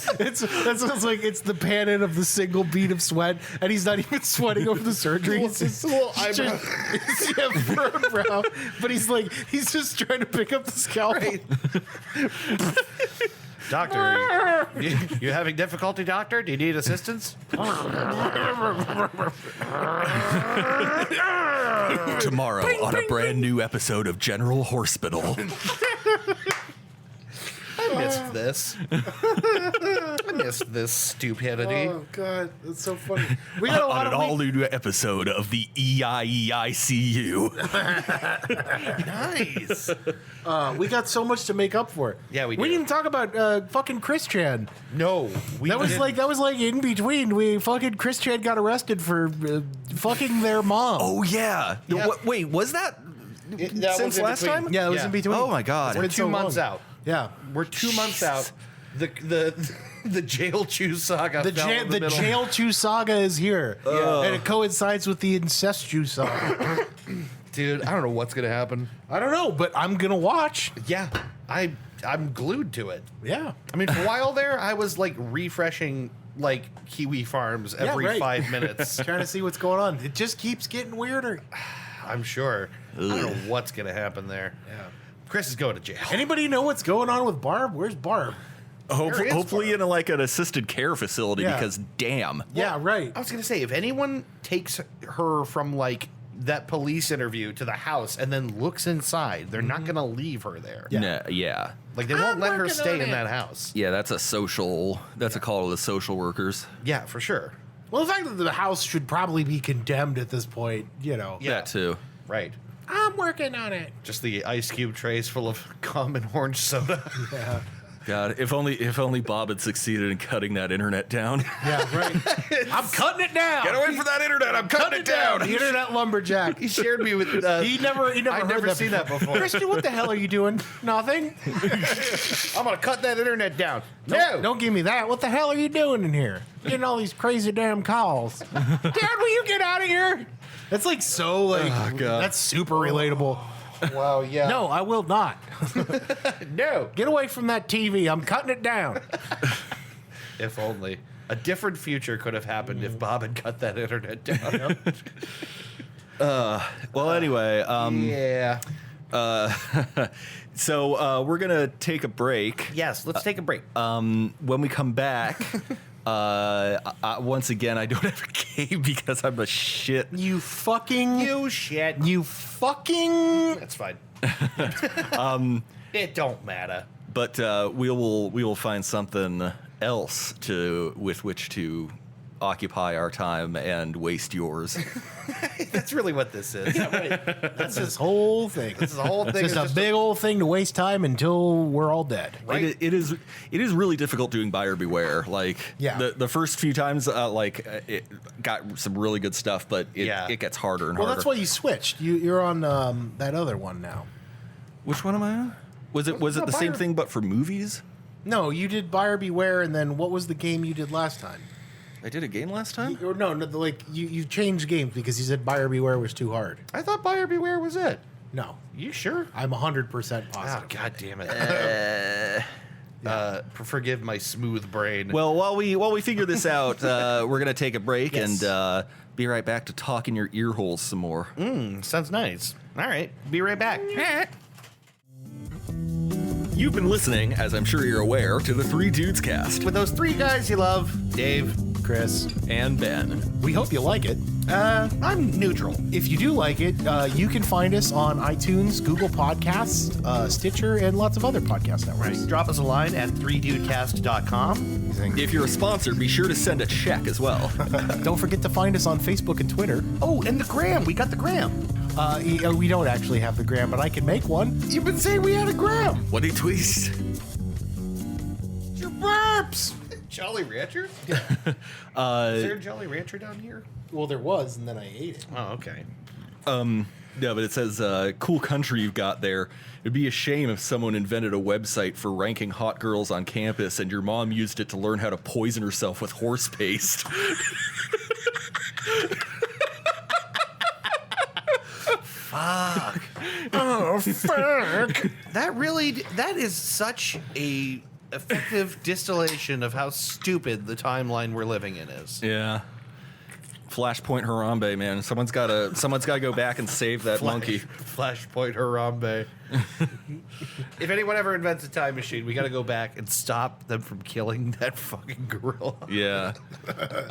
sounds like it's the pan-in of the single bead of sweat, and he's not even sweating over the surgery. It's just little eyebrow. brow, but he's just trying to pick up the scalpel. Right. Doctor, you having difficulty, doctor? Do you need assistance? Tomorrow on a brand new episode of General Hospital. I missed this. I missed this stupidity. Oh God, that's so funny. We got a lot on an all-new episode of the EIEICU. Nice. we got so much to make up for. Yeah, we We do. didn't talk about fucking Chris Chan. No, That was like in between. We fucking Chris Chan got arrested for fucking their mom. Oh yeah. Yeah. Wait, was that that since was in last between. time? Yeah, it was Yeah. in between. Oh my God. We're been 2 so months long. out. Yeah. We're 2 months out. The jail chew saga. The fell in the middle. jail chew saga is here, and it coincides with the incest chew saga. Dude, I don't know what's gonna happen. I don't know, but I'm gonna watch. Yeah, I'm glued to it. Yeah, I mean, for a while there, I was like refreshing like Kiwi Farms every right. 5 minutes. trying to see what's going on. It just keeps getting weirder. I'm sure. I don't know what's gonna happen there. Yeah. Chris is going to jail. Anybody know what's going on with Barb? Where's Barb? Hopefully, is hopefully in an assisted care facility Yeah. because damn. Yeah, right. I was gonna say, if anyone takes her from like that police interview to the house and then looks inside, they're not gonna leave her there. Yeah. Yeah. Like they won't let her working stay on in it. that house. Yeah, that's a call to the social workers. Yeah, for sure. Well, the fact that the house should probably be condemned at this point, Yeah. That too. Right. I'm working on it. Just the ice cube trays full of gum and orange soda. Yeah. God, if only Bob had succeeded in cutting that internet down. Yeah, right. I'm cutting it down. Get away from that internet! I'm cutting it down. The internet lumberjack. He shared me with. He never I'd heard never that seen that before. Christian, what the hell are you doing? Nothing. I'm gonna cut that internet down. No, Don't give me that. What the hell are you doing in here? Getting all these crazy damn calls. Dad, will you get out of here? That's like so like God. that's super relatable. Wow, yeah. No, I will not. No. Get away from that TV. I'm cutting it down. If only. A different future could have happened if Bob had cut that internet down. Well, anyway, Yeah. so we're gonna take a break. Yes, let's take a break. When we come back, once again, I don't have a game because I'm a shit. You fucking you shit. You fucking That's fine. It don't matter. But we will find something else with which to occupy our time and waste yours. That's really what this is. That's this whole thing. This is the whole thing. It's is just a big old thing to waste time until we're all dead. Right. It is really difficult doing buyer beware. Like Yeah. the first few times, it got some really good stuff, but it gets harder and Well, harder. that's why you switched. You're on that other one now. Which one am I on? Was it not the same buyer- thing but for movies? No, you did Buyer Beware, and then what was the game you did last time? I did a game last time. Or no, like you changed games because you said Buyer Beware was too hard. I thought Buyer Beware was it. No, You sure? I'm 100% Oh, positive. God damn it. Forgive my smooth brain. Well, while we figure this out, we're gonna take a break Yes. and be right back to talk in your ear holes some more. Sounds nice. All right. Be right back. You've been listening, as I'm sure you're aware, to the Three Dudes Cast With those 3 guys you love, Dave, Chris, and Ben. we hope you like it. I'm neutral. If you do like it, you can find us on iTunes, Google Podcasts, Stitcher, and lots of other podcast networks. Drop us a line at 3dudecast.com. If you're a sponsor, be sure to send a check as well. Don't forget to find us on Facebook and Twitter. Oh, and the gram. We got the gram. We don't actually have the gram, but I can make one. You've been saying we had a gram. What a twist! Your burps! Jolly Rancher? Is there a Jolly Rancher down here? Well, there was, and then I ate it. Oh, okay. Yeah, but it says, cool country you've got there. It'd be a shame if someone invented a website for ranking hot girls on campus and your mom used it to learn how to poison herself with horse paste. fuck. Oh, fuck. That is such a effective distillation of how stupid the timeline we're living in is. Yeah. Flashpoint Harambe, man. Someone's got to go back and save that monkey. Flashpoint Harambe. If anyone ever invents a time machine, we got to go back and stop them from killing that fucking gorilla. Yeah.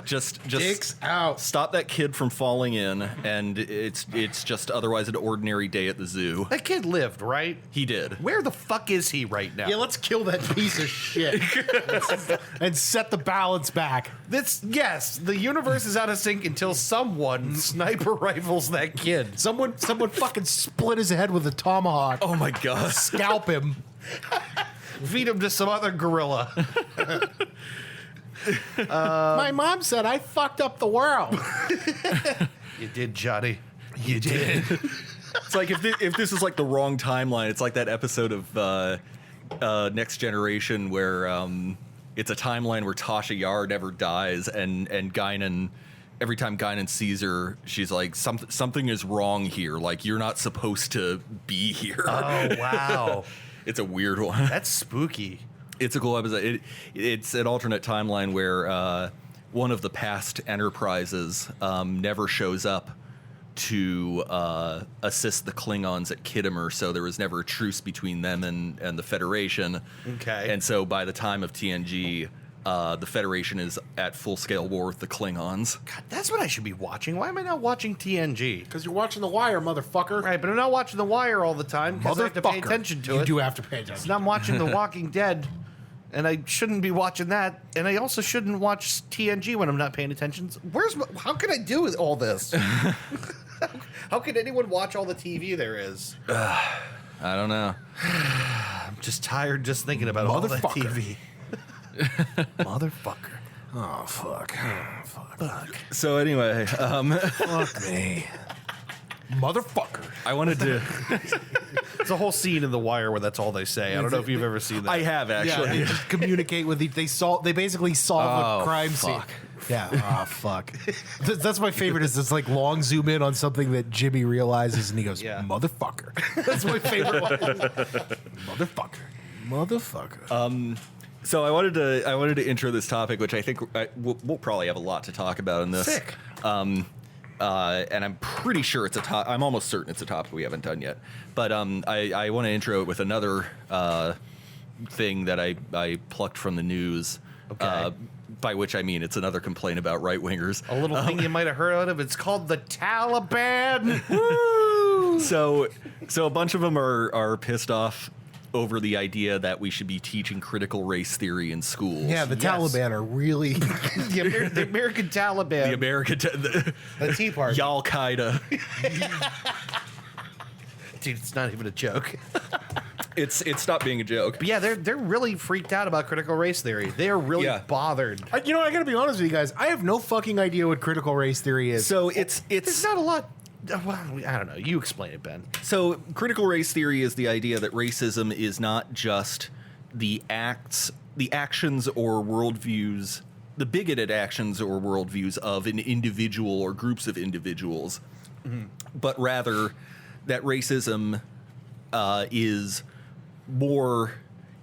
Just Dicks out. stop that kid from falling in, and it's just otherwise an ordinary day at the zoo. That kid lived, right? He did. Where the fuck is he right now? Yeah, let's kill that piece of shit and set the balance back. Yes, the universe is out of sync until someone sniper rifles that kid. Someone fucking split his head with a tomahawk. Oh my god. Scalp him. Feed him to some other gorilla. My mom said I fucked up the world. You did, Johnny. You did. It's like if this is like the wrong timeline, it's like that episode of Next Generation where it's a timeline where Tasha Yar never dies, and Guinan, every time Guinan sees her, she's like, something is wrong here. Like, you're not supposed to be here. Oh, wow. It's a weird one. That's spooky. It's a cool episode. It's an alternate timeline where one of the past Enterprises never shows up to assist the Klingons at Khitomer, so there was never a truce between them and the Federation. Okay. And so by the time of TNG, the Federation is at full-scale war with the Klingons. God, that's what I should be watching. Why am I not watching TNG? Because you're watching The Wire, motherfucker. Right, but I'm not watching The Wire all the time because I have to pay attention to it. You do have to pay attention. And I'm watching The Walking Dead, and I shouldn't be watching that. And I also shouldn't watch TNG when I'm not paying attention. How can I do all this? How can anyone watch all the TV there is? I don't know. I'm just tired just thinking about all that TV. Motherfucker. Oh, fuck. Fuck. So anyway, Fuck me. Motherfucker. I wanted to... It's a whole scene in The Wire where that's all they say. I don't know if you've ever seen that. I have, Yeah, actually. they just communicate with each. They basically solve a crime fuck. scene. Yeah. Oh, fuck. That's my favorite. Is this like long zoom in on something that Jimmy realizes and he goes, Yeah. "Motherfucker." That's my favorite one. Motherfucker. So I wanted to intro this topic, which I think we'll probably have a lot to talk about in this. Sick. And I'm pretty sure it's I'm almost certain it's a topic we haven't done yet. But I want to intro it with another thing that I plucked from the news. Okay. By which I mean it's another complaint about right-wingers. A little thing you might have heard of. It's called the Taliban. Woo! So a bunch of them are pissed off over the idea that we should be teaching critical race theory in schools. Yeah, the Yes. Taliban are really the American Taliban. The American, the Tea Party. Al Qaeda. Dude, it's not even a joke. It's stopped being a joke. But yeah, they're really freaked out about critical race theory. They are really bothered. I gotta be honest with you guys. I have no fucking idea what critical race theory is. So it's There's not a lot. Well, I don't know. You explain it, Ben. so critical race theory is the idea that racism is not just the actions or worldviews, the bigoted actions or worldviews of an individual or groups of individuals, but rather that racism is more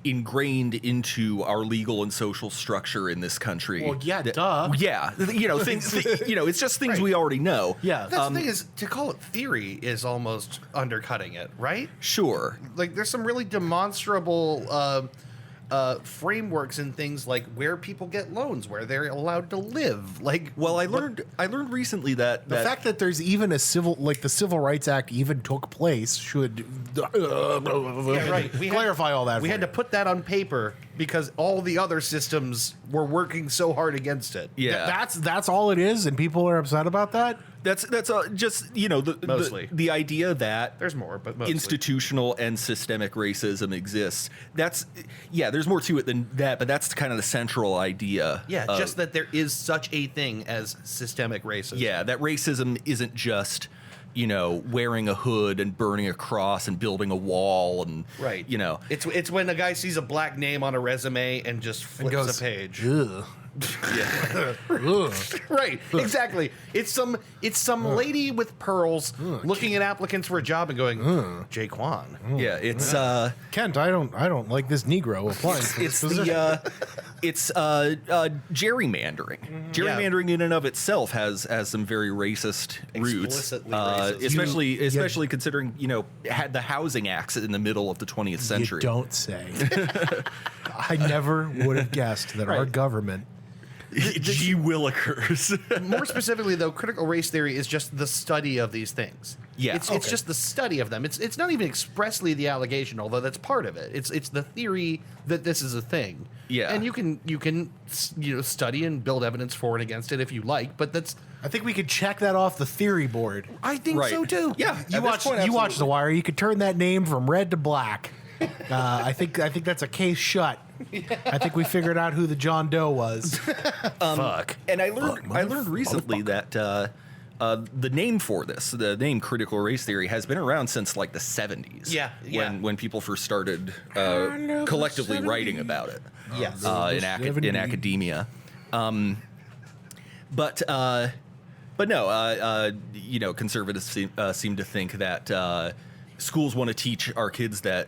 ingrained into our legal and social structure in this country. Well, yeah, duh. Yeah, things. It's just things we already know. Yeah. That's the thing is, to call it theory is almost undercutting it, right? Sure. Like, there's some really demonstrable frameworks and things like where people get loans, where they're allowed to live. Like, Well, I learned recently that The fact that there's even the Civil Rights Act even took place should right. clarify all that. We for had you. to put that on paper because all the other systems were working so hard against it. yeah, That's all it is, and people are upset about that. that's just Mostly. the idea that There's more, but mostly. institutional and systemic racism exists. There's more to it than that, but that's kind of the central idea. Yeah, just that there is such a thing as systemic racism. Yeah, that racism isn't just wearing a hood and burning a cross and building a wall and It's when a guy sees a black name on a resume and just flips a page. Ugh. Yeah. Right, exactly. It's some lady with pearls looking at applicants for a job and going, Jaquan. Yeah, it's Kent, I don't like this Negro applying for this position. it's gerrymandering. Gerrymandering in and of itself has some very racist roots, Explicitly racist. especially considering had the housing acts in the middle of the 20th century. You don't say. I never would have guessed that our government. Gee willikers. More specifically, though, critical race theory is just the study of these things. Yeah, it's just the study of them. It's not even expressly the allegation, although that's part of it. It's the theory that this is a thing. Yeah, and you can study and build evidence for and against it if you like, but that's. I think we could check that off the theory board. I think so too. Yeah, You watch The Wire. You could turn that name from red to black. I think that's a case shut. I think we figured out who the John Doe was. Fuck. And I learned recently that the name for this, the name critical race theory, has been around since like the 70s. Yeah. When people first started collectively writing about it. Yes. In academia. But no, conservatives seem to think that schools want to teach our kids that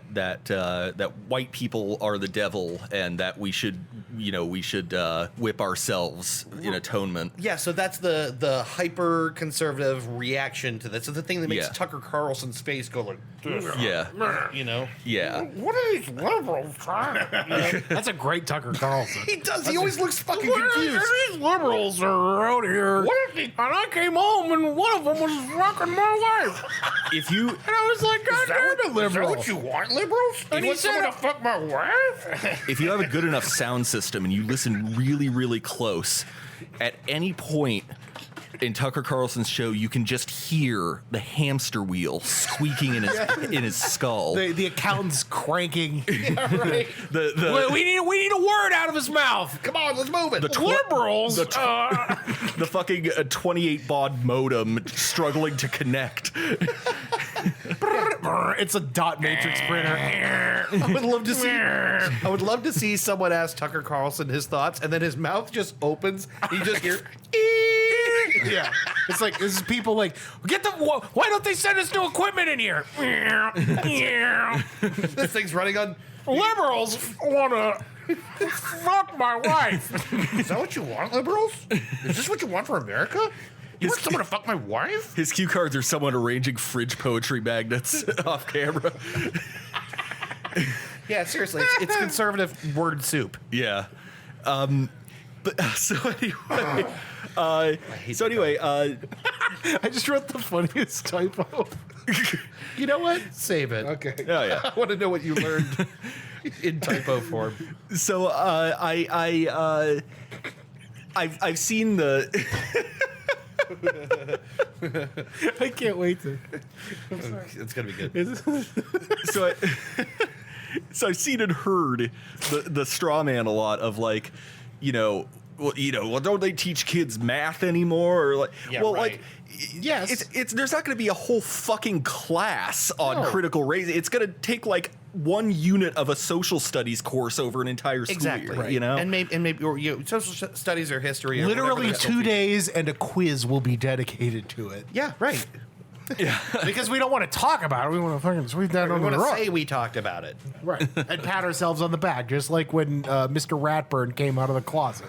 white people are the devil and that we should whip ourselves in atonement. Yeah, so that's the hyper conservative reaction to this. It's the thing that makes Yeah. Tucker Carlson's face go like this. Yeah. Yeah. What are these liberals trying to That's a great Tucker Carlson. He does. He always looks fucking confused. These liberals are out here. And I came home and one of them was fucking my wife. If you And I was like, God damn it, liberal. Is that what you want, liberals? And You he want someone said- to fuck my wife? if you have a good enough sound system and you listen really, really close, at any point in Tucker Carlson's show, you can just hear the hamster wheel squeaking in his skull. The accountant's cranking. Yeah, right. we need a word out of his mouth. Come on, let's move it. Liberals. The fucking 28 baud modem struggling to connect. It's a dot matrix printer. I would love to see someone ask Tucker Carlson his thoughts, and then his mouth just opens. You just hear. Yeah, it's like this is people like why don't they send us new equipment in here? This thing's running on. Liberals want to fuck my wife. Is that what you want, liberals? Is this what you want for America? You want someone to fuck my wife? His cue cards are someone arranging fridge poetry magnets off camera. Yeah, seriously, it's conservative word soup. Yeah. But so anyway, I just wrote the funniest typo. You know what? Save it. Okay. Oh yeah. I want to know what you learned in typo form. So I've seen the. I can't wait to. It's gonna be good. So I've seen and heard the straw man a lot of like, well, don't they teach kids math anymore? Or like, Yeah, well, right. like, yes, it's there's not going to be a whole fucking class on critical race. It's going to take like one unit of a social studies course over an entire school Exactly. year, And maybe or, social studies or history. Or Literally whatever 2 days and a quiz will be dedicated to it. Yeah, right. Because we don't want to talk about it. We want to fucking sweep that We under want the to rug. say we talked about it. Right. And pat ourselves on the back, just like when Mr. Ratburn came out of the closet.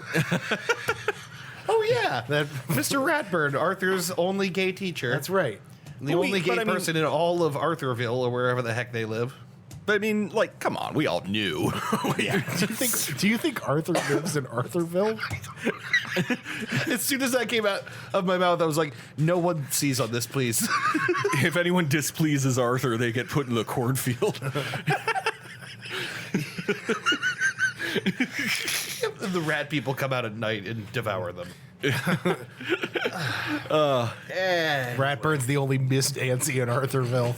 Oh yeah, that Mr. Ratburn, Arthur's only gay teacher. That's right. The only gay person in all of Arthurville or wherever the heck they live. But I mean, like, come on, we all knew. Do you think Arthur lives in Arthurville? As soon as that came out of my mouth, I was like, no one sees on this, please. If anyone displeases Arthur, they get put in the cornfield. The rat people come out at night and devour them. Ratburn's the only Miss Nancy in Arthurville.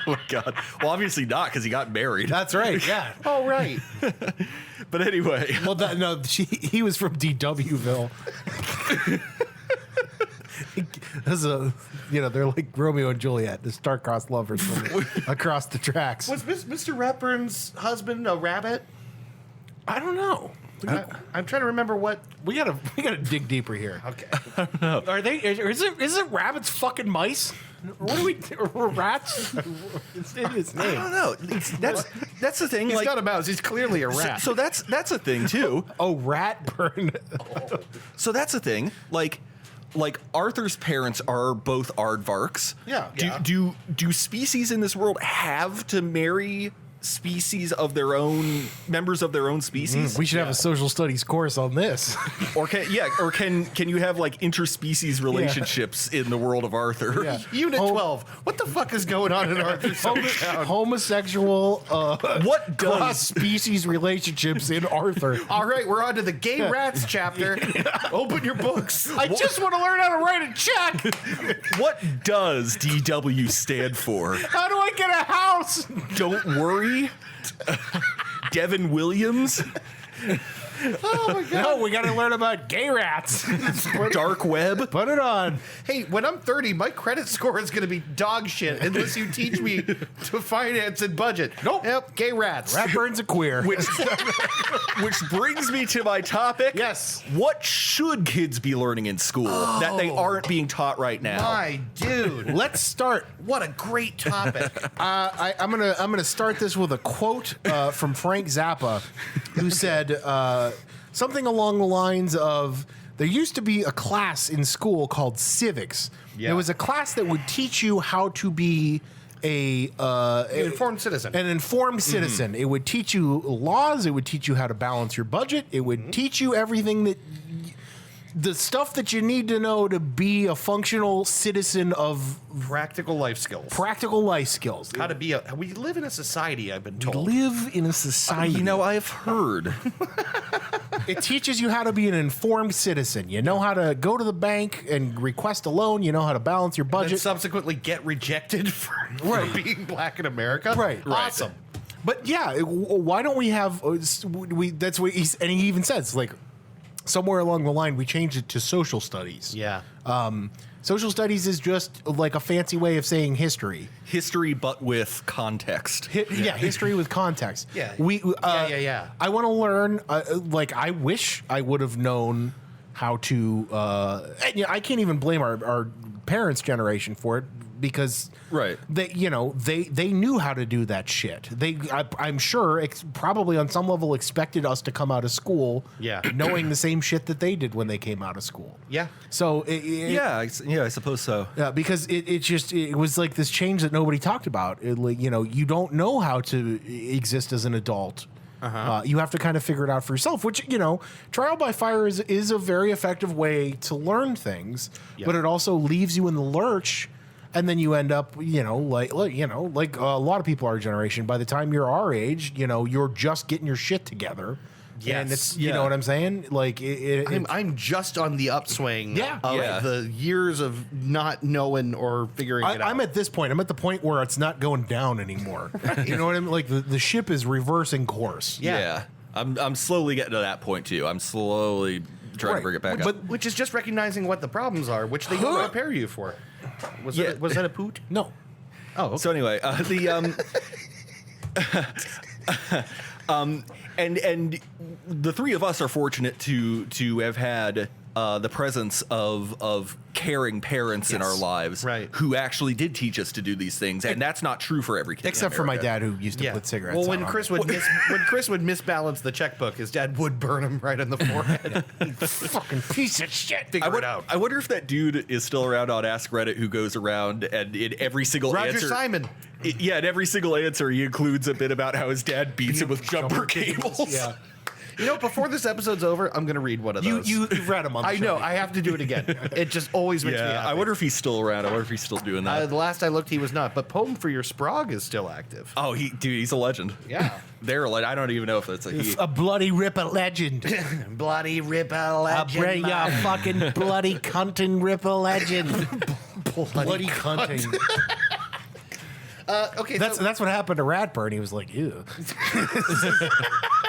Oh my God. Well, obviously not, because he got married. That's right, yeah. Oh, right. But anyway. Well, he was from DWville. they're like Romeo and Juliet, the star-crossed lovers across the tracks. Was Mr. Ratburn's husband a rabbit? I don't know. I'm trying to remember what. We gotta dig deeper here. Okay. Are they? Is it rabbits fucking mice? What are we? Or rats? It's in his name. I don't know. That's the thing. He's like, not a mouse. He's clearly a rat. So that's a thing too. Oh, Ratburn. So that's a thing. Like Arthur's parents are both aardvarks. Yeah. Do species in this world have to marry species of their own, members of their own species? We should have a social studies course on this. Or can you have like interspecies relationships in the world of Arthur? Yeah. Unit 12. What the fuck is going on in Arthur's hometown? Homosexual What does cross-species relationships in Arthur. All right, we're on to the gay rats chapter. Open your books. I just want to learn how to write a check. what does DW stand for? How do I get a house? Don't worry. Devin Williams. Oh my god! No, we got to learn about gay rats. Dark web. Put it on. Hey, when I'm 30, my credit score is going to be dog shit unless you teach me to finance and budget. Nope. Yep, gay rats. Ratburn's a queer. Which brings me to my topic. Yes. What should kids be learning in school that they aren't being taught right now? My dude. Let's start. What a great topic. I'm gonna start this with a quote from Frank Zappa, who said something along the lines of, there used to be a class in school called civics. Yeah. It was a class that would teach you how to be an informed citizen. An informed citizen. It would teach you laws. It would teach you how to balance your budget. It would teach you everything that the stuff that you need to know to be a functional citizen of Practical life skills. practical life skills. How to be a. We live in a society, I've been We told. live in a society. You know, I've heard. It teaches you how to be an informed citizen. You know how to go to the bank and request a loan. You know how to balance your And budget. subsequently get rejected for being black in America. Right. Awesome. But yeah, why don't we have? That's what he's, and he even says, like, somewhere along the line we changed it to social studies. Yeah. Social studies is just like a fancy way of saying history. History, but with context. Yeah, history with context. Yeah. Yeah. I want to learn. Like, I wish I would have known how to. And, I can't even blame our parents' generation for it, because Right. they knew how to do that shit. I'm sure probably on some level expected us to come out of school knowing the same shit that they did when they came out of school. Yeah. So I suppose so. yeah, because it was like this change that nobody talked about. You don't know how to exist as an adult. You have to kind of figure it out for yourself, which, trial by fire is a very effective way to learn things, but it also leaves you in the lurch. And then you end up, like a lot of people our generation, by the time you're our age, you're just getting your shit together. Yes. And it's, you know what I'm saying? Like, I'm just on the upswing Yeah. of the years of not knowing or figuring it out. I'm at this point. I'm at the point where it's not going down anymore. You know what I mean? Like, the ship is reversing course. Yeah. I'm slowly getting to that point too. I'm slowly trying to bring it back up. Which is just recognizing what the problems are, which they don't prepare you for. Was that a poot? No. Oh, okay. So anyway, and the three of us are fortunate to have had the presence of caring parents in our lives, right, who actually did teach us to do these things, and that's not true for every kid. Except for my dad, who used to put cigarettes. Well, when on Chris would when Chris would misbalance the checkbook, his dad would burn him right on the forehead. fucking piece of shit. Figure it out. I wonder if that dude is still around on Ask Reddit, who goes around and in every single Roger answer, Simon. In every single answer, he includes a bit about how his dad beats him with jumper cables. Yeah. Before this episode's over, I'm going to read one of those. You've read them on the I show. know. I have to do it again. It just always makes me happy. I wonder if he's still around. I wonder if he's still doing that. The last I looked, he was not. But Poem for Your Sprague is still active. Oh, he's a legend. Yeah. They're like, I don't even know if that's a he. A bloody ripper legend. Bloody Ripper legend. A fucking bloody cunting ripper legend. bloody cunting. Okay, That's what happened to Ratburn. He was like, ew.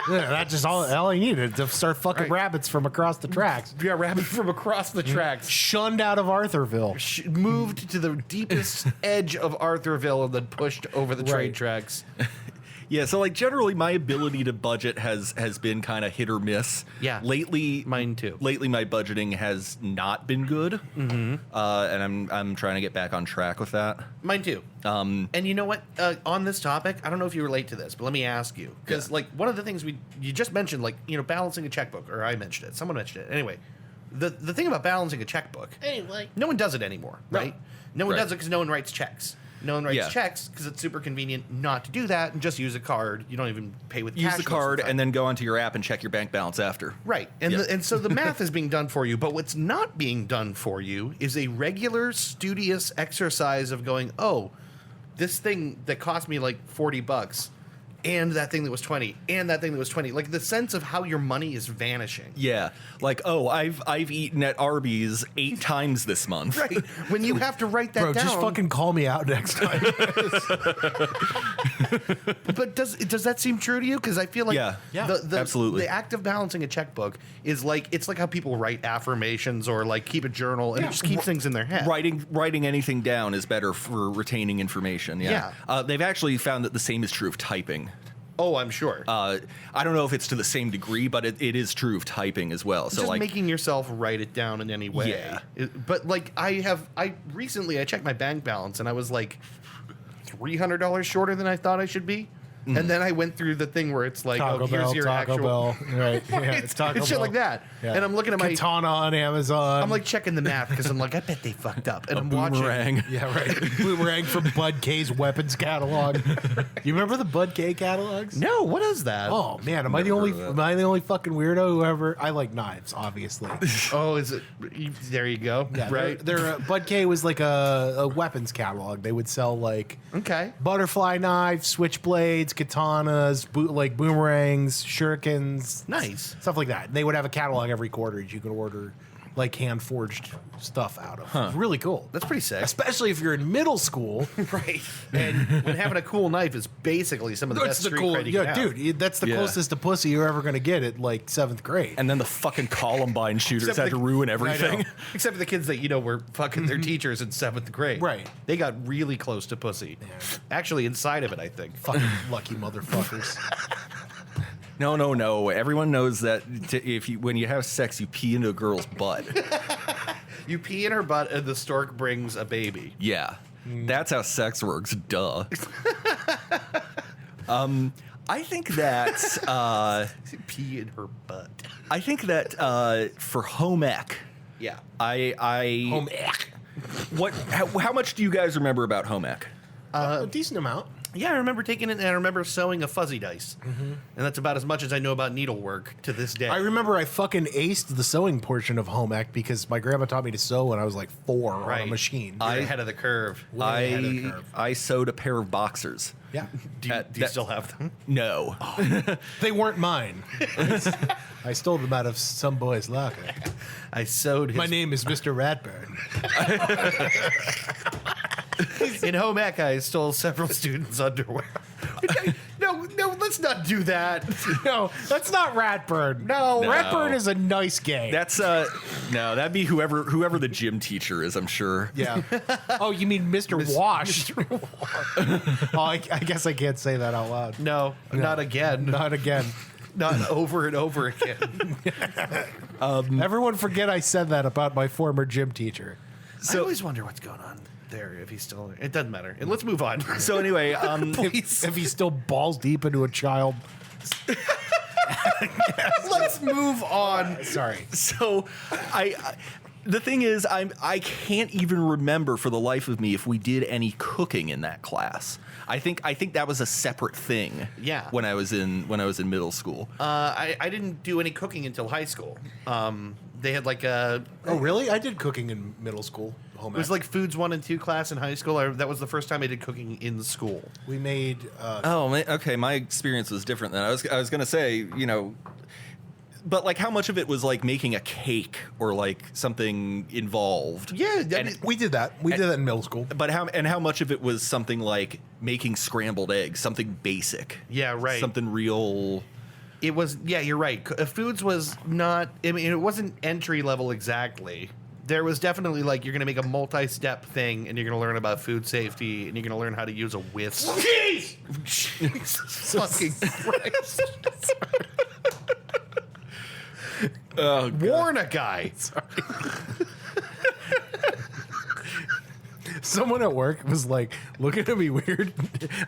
Yeah, that's just all he needed to start fucking rabbits from across the tracks. Yeah, rabbit from across the tracks. Shunned out of Arthurville. Moved to the deepest edge of Arthurville and then pushed over the train tracks. Yeah, so like generally my ability to budget has been kind of hit or miss. Yeah. Lately, mine too. Lately my budgeting has not been good. Mm-hmm. And I'm trying to get back on track with that. Mine too. And you know what? On this topic, I don't know if you relate to this, but let me ask you. Because like one of the things you just mentioned, like, you know, balancing a checkbook, or I mentioned it. Someone mentioned it. Anyway, the thing about balancing a checkbook, no one does it anymore, right? No one does it because no one writes checks. No one writes checks because it's super convenient not to do that and just use a card. You don't even pay with cash. Use the card and then go onto your app and check your bank balance after. Right. And and so the math is being done for you, but what's not being done for you is a regular studious exercise of going, oh, this thing that cost me like $40 and that thing that was 20 and that thing that was 20, like the sense of how your money is vanishing. Yeah. Like, oh, I've eaten at Arby's 8 times this month. Right. When you have to write that down. Bro, just fucking call me out next time. But does that seem true to you? Because I feel like absolutely. The act of balancing a checkbook is like, it's like how people write affirmations or like keep a journal and just keep things in their head. Writing anything down is better for retaining information. Yeah. They've actually found that the same is true of typing. Oh, I'm sure. I don't know if it's to the same degree, but it is true of typing as well. So just like making yourself write it down in any way. Yeah. But like I recently checked my bank balance and I was like $300 shorter than I thought I should be. And then I went through the thing where it's like, here's your Taco actual Bell. Right. Yeah, it's Taco it's shit Bell. like that. Yeah. And I'm looking at my Katana on Amazon. I'm like checking the math because I'm like, I bet they fucked up. And I'm boomerang. watching. Yeah, right. Boomerang from Bud K's weapons catalog. You remember the Bud K catalogs? No, what is that? Oh man, am I the only fucking weirdo who ever? I like knives, obviously. Oh, is it? There you go. Yeah, right. They're Bud K was like a weapons catalog. They would sell like butterfly knives, switchblades, katanas, like boomerangs, shurikens, nice stuff like that. And they would have a catalog every quarter that you could order like hand forged stuff out of. It's really cool. That's pretty sick. Especially if you're in middle school. Right. And when having a cool knife is basically some of the best street cred you can have. Dude, that's the closest to pussy you're ever going to get at like 7th grade. And then the fucking Columbine shooters had to ruin everything. Except for the kids that, you know, were fucking their teachers in 7th grade. Right. They got really close to pussy. Yeah. Actually, inside of it, I think. Fucking lucky motherfuckers. No. Everyone knows that when you have sex, you pee into a girl's butt. You pee in her butt and the stork brings a baby. Yeah. That's how sex works. Duh. I think that pee in her butt. I think that for home ec. Yeah. Home ec. How much do you guys remember about home ec? A decent amount. Yeah, I remember taking it and I remember sewing a fuzzy dice. And that's about as much as I know about needlework to this day. I remember I fucking aced the sewing portion of home ec because my grandma taught me to sew when I was like 4 on a machine. You're ahead of the curve. I sewed a pair of boxers. Yeah. Do you still have them? No. They weren't mine. I stole them out of some boy's locker. I sewed his... My name is Mr. Ratburn. In home ec, I stole several students' underwear. No, let's not do that. No, that's not Ratburn. No, Ratburn is a nice gay. That's no, that'd be whoever the gym teacher is, I'm sure. Yeah. Oh, you mean Mr. Wash? Mr. Wash. Oh, I guess I can't say that out loud. No, not again. Not again. Not over and over again. Everyone forget I said that about my former gym teacher. I always wonder what's going on there, if he's still... It doesn't matter. And let's move on. So anyway, if he's still balls deep into a child... Let's move on. Sorry. So the thing is, I can't even remember for the life of me if we did any cooking in that class. I think that was a separate thing. Yeah. When I was in middle school. I didn't do any cooking until high school. They had like a... Oh, really? I did cooking in middle school. It was like Foods 1 and 2 class in high school. That was the first time I did cooking in school. We made... okay. My experience was different then. I was going to say, you know... But like, how much of it was like making a cake or like something involved? Yeah, we did that. We did that in middle school. But how much of it was something like making scrambled eggs, something basic? Yeah, right. Something real. It was, yeah, you're right. Foods was not, I mean, it wasn't entry level exactly. There was definitely like, you're going to make a multi-step thing and you're going to learn about food safety and you're going to learn how to use a whisk. Jeez! Jesus fucking Christ. Oh, Warn a guy. Sorry. Someone at work was like looking at me weird,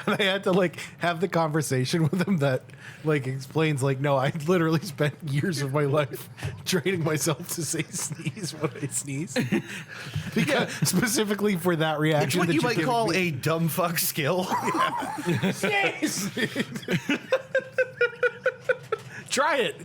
and I had to like have the conversation with him that like explains like, no, I literally spent years of my life training myself to say sneeze when I sneeze, because specifically for that reaction. It's what that you you're might giving call me. a dumb fuck skill. Sneeze! Try it.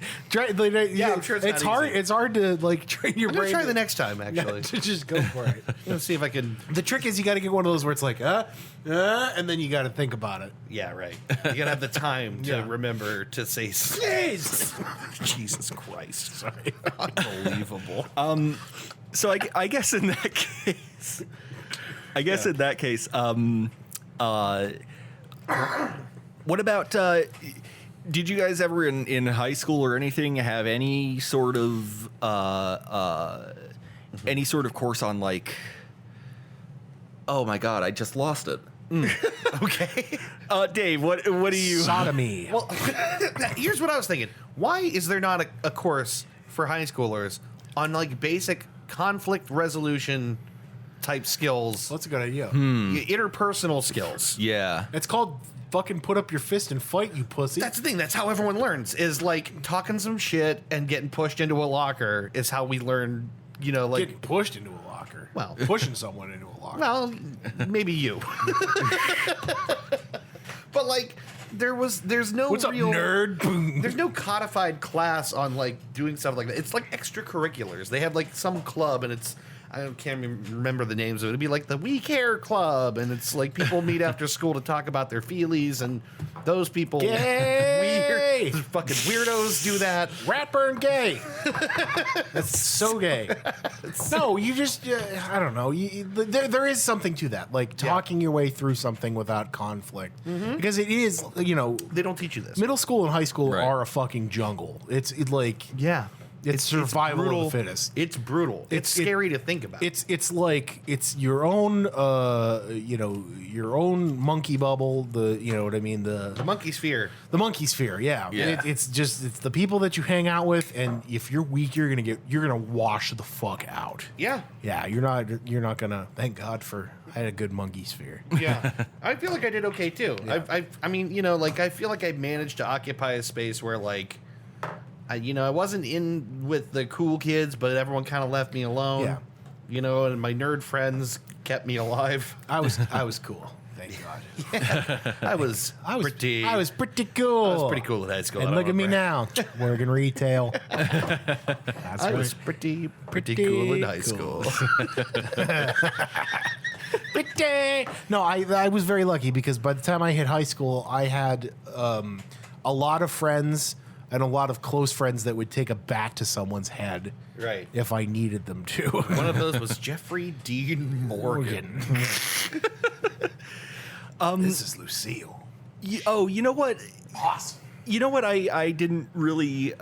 Yeah, I'm sure it's it's not hard. easy. It's hard to like train your I'm going brain. to try the next time, actually. to just go for it. Let's see if I can. The trick is you got to get one of those where it's like, and then you got to think about it. Yeah, right. You got to have the time to Yeah. remember to say sneeze. Jesus Christ. Sorry. Unbelievable. So I guess in that case, what about? Did you guys ever in high school or anything have any sort of course on like? Oh my God, I just lost it. Okay. Dave, what do you? Sodomy. Well, here's what I was thinking. Why is there not a course for high schoolers on like basic conflict resolution type skills, That's a good idea. interpersonal skills? Yeah. It's called fucking put up your fist and fight, you pussy. That's the thing. That's how everyone learns. Is like talking some shit and getting pushed into a locker is how we learn. You know, like getting pushed into a locker. Well. pushing someone into a locker. well, maybe you. But like, there's no What's up, real nerd? Boom. There's no codified class on like doing stuff like that. It's like extracurriculars. They have like some club, and it's can't remember the names of it. It'd be like the We Care Club, and it's like people meet after school to talk about their feelies, and those people Gay! fucking weirdos do that. Ratburn gay. That's so gay. No, you just, I don't know. There is something to that, like talking your way through something without conflict, because it is, They don't teach you this. middle school and high school Right. are a fucking jungle. It's like, Yeah. it's survival brutal. of the fittest. It's brutal. It's scary to think about. It's like it's your own your own monkey bubble, you know what I mean, the monkey sphere. the monkey sphere, yeah. Yeah. It's the people that you hang out with, and if you're weak, you're gonna wash the fuck out. Yeah. Yeah, you're not gonna. Thank God I had a good monkey sphere. Yeah. I feel like I did okay too. Yeah. I mean, like I feel like I managed to occupy a space where like I wasn't in with the cool kids, but everyone kind of left me alone. Yeah. And my nerd friends kept me alive. I was cool. Thank God. I was pretty cool. I was pretty cool at high school. And I look at me remember. now, working retail. That's I right. was pretty cool in high cool. school. No, I was very lucky because by the time I hit high school, I had a lot of friends and a lot of close friends that would take a bat to someone's head Right. if I needed them to. One of those was Jeffrey Dean Morgan. This is Lucille. You know what? Awesome. You know what I didn't really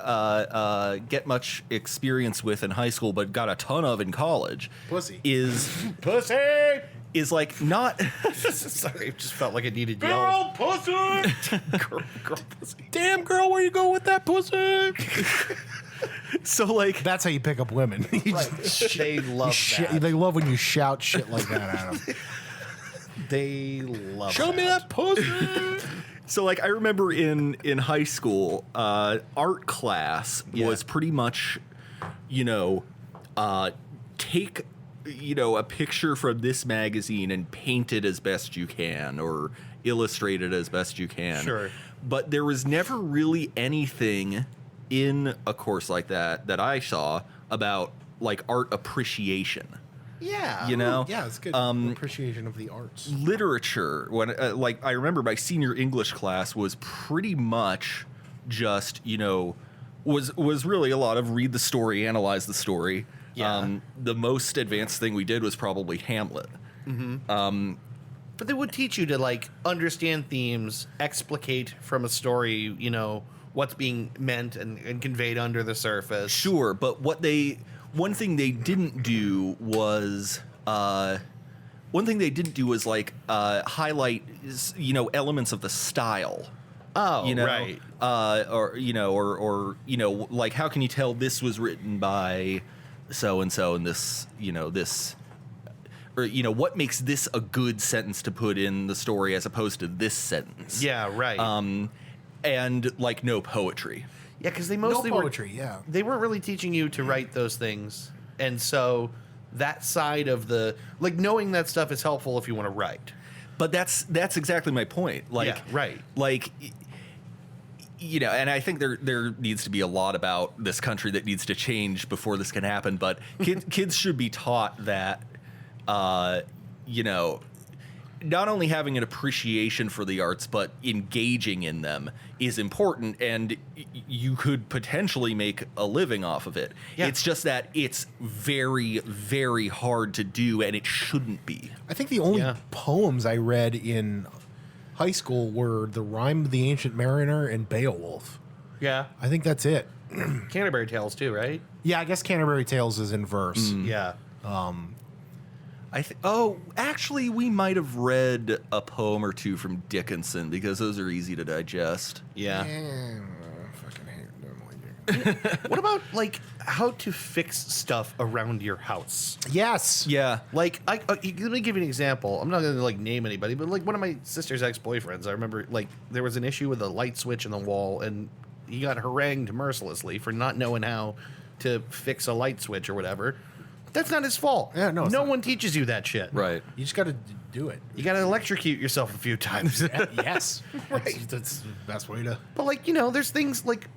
get much experience with in high school, but got a ton of in college. Pussy. Pussy. Is like not. Sorry, it just felt like it needed yell. pussy. Girl pussy. Damn girl, where you go with that pussy? So like That's how you pick up women. You just- They love that. They love when you shout shit like that at them. They love Show me that pussy. So, like, I remember in high school, art class was pretty much, take, a picture from this magazine and paint it as best you can or illustrate it as best you can. Sure. But there was never really anything in a course like that I saw about, like, art appreciation. Yeah. Yeah, it's good. Appreciation of the arts. Literature, when I remember my senior English class was pretty much just was really a lot of read the story, analyze the story. Yeah. The most advanced thing we did was probably Hamlet. But they would teach you to like understand themes, explicate from a story, what's being meant and conveyed under the surface. Sure, but one thing they didn't do was like highlight elements of the style. Oh, right. Or like how can you tell this was written by so and so and this this. Or, what makes this a good sentence to put in the story as opposed to this sentence? Yeah, right. And, like, no poetry. Yeah, because they mostly they weren't really teaching you to write those things. And so that side of knowing that stuff is helpful if you want to write. But that's exactly my point. Like, yeah, right. Like, and I think there needs to be a lot about this country that needs to change before this can happen. But kids should be taught that, not only having an appreciation for the arts, but engaging in them is important, and you could potentially make a living off of it. Yeah. It's just that it's very, very hard to do, and it shouldn't be. I think the only poems I read in high school were The Rime of the Ancient Mariner and Beowulf. Yeah. I think that's it. Canterbury Tales, too, right? Yeah, I guess Canterbury Tales is in verse. Yeah. Actually, we might have read a poem or two from Dickinson because those are easy to digest. Yeah. Fucking hate them. What about like how to fix stuff around your house? Yes. Yeah. Like, let me give you an example. I'm not going to like name anybody, but like one of my sister's ex-boyfriends, I remember like there was an issue with a light switch in the wall, and he got harangued mercilessly for not knowing how to fix a light switch or whatever. That's not his fault. Yeah, no one teaches you that shit. Right. You just got to do it. You got to electrocute yourself a few times. Yes. Right. That's the best way to. But like, there's things like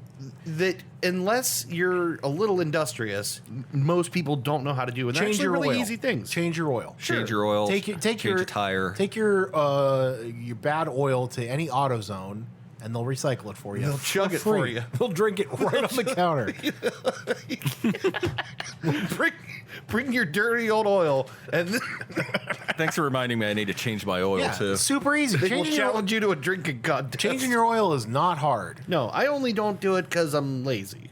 that unless you're a little industrious, most people don't know how to do. And they're Change actually your really oil. easy things. Change your oil. Change your oil. Take your tire. Take your bad oil to any AutoZone, and they'll recycle it for you. They'll chug it for you. They'll drink it right on the counter. Bring your dirty old oil, and Thanks for reminding me I need to change my oil too. Super easy. they will challenge you to a drinking contest. Changing your oil is not hard. No, I only don't do it because I'm lazy.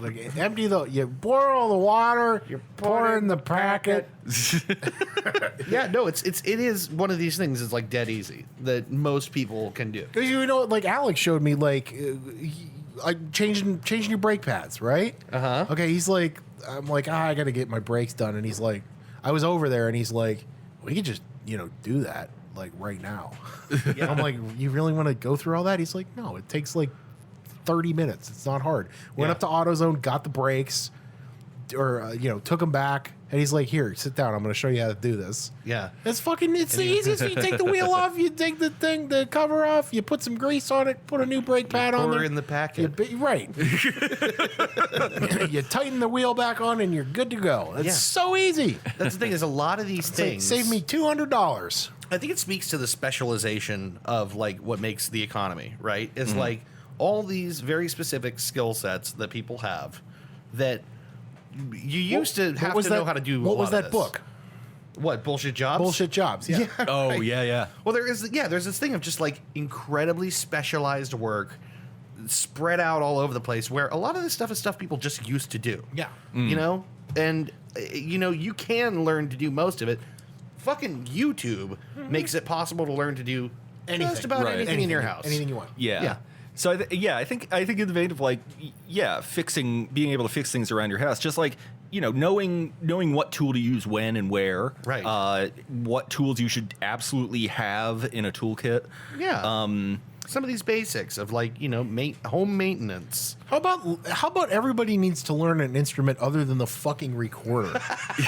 Like, empty you pour all the water, you pour in the packet. Yeah, no, it is one of these things. It's like dead easy that most people can do. Because like Alex showed me, like changing your brake pads, right? Okay, he's like, I'm like, I got to get my brakes done, and he's like, I was over there, and he's like, we could just do that like right now. Yeah. I'm like, you really want to go through all that? He's like, no, it takes like 30 minutes. It's not hard. Went up to AutoZone, got the brakes, or took them back. And he's like, here, sit down. I'm going to show you how to do this. Yeah. It's the easiest. You take the wheel off, you take the cover off, you put some grease on it, put a new brake pad on there. Pour in the packet. Right. You tighten the wheel back on and you're good to go. It's so easy. That's the thing, is a lot of these things. Save me $200. I think it speaks to the specialization of like what makes the economy, right? It's like all these very specific skill sets that people have that you used to have to know how to do. What was that this. book? What, Bullshit Jobs? Bullshit Jobs. Yeah. Oh, right. yeah. Well, there's this thing of just like incredibly specialized work spread out all over the place, where a lot of this stuff is stuff people just used to do. Yeah. And you can learn to do most of it. Fucking YouTube makes it possible to learn to do just about anything in your house. Anything you want. Yeah. So I think in the vein of like, being able to fix things around your house, just like, knowing what tool to use when and where, right? What tools you should absolutely have in a toolkit. Yeah. Some of these basics of like, home maintenance. How about everybody needs to learn an instrument other than the fucking recorder?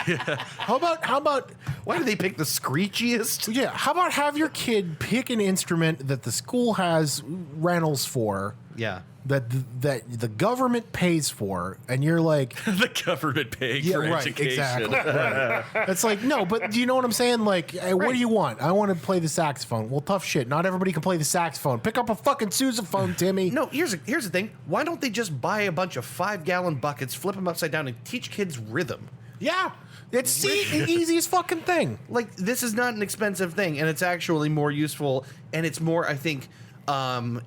Yeah. How about why do they pick the screechiest? Yeah. How about have your kid pick an instrument that the school has rentals for, Yeah. that the government pays for, and you're like, The government paying for education. exactly. Right. It's like, no, but do you know what I'm saying? Like, hey, what do you want? I want to play the saxophone. Well, tough shit. Not everybody can play the saxophone. Pick up a fucking sousaphone, Timmy. No, here's the thing. Why don't they just buy a bunch of 5-gallon buckets, flip them upside down, and teach kids rhythm? Yeah. It's the easiest fucking thing. Like, this is not an expensive thing, and it's actually more useful, and it's more, I think,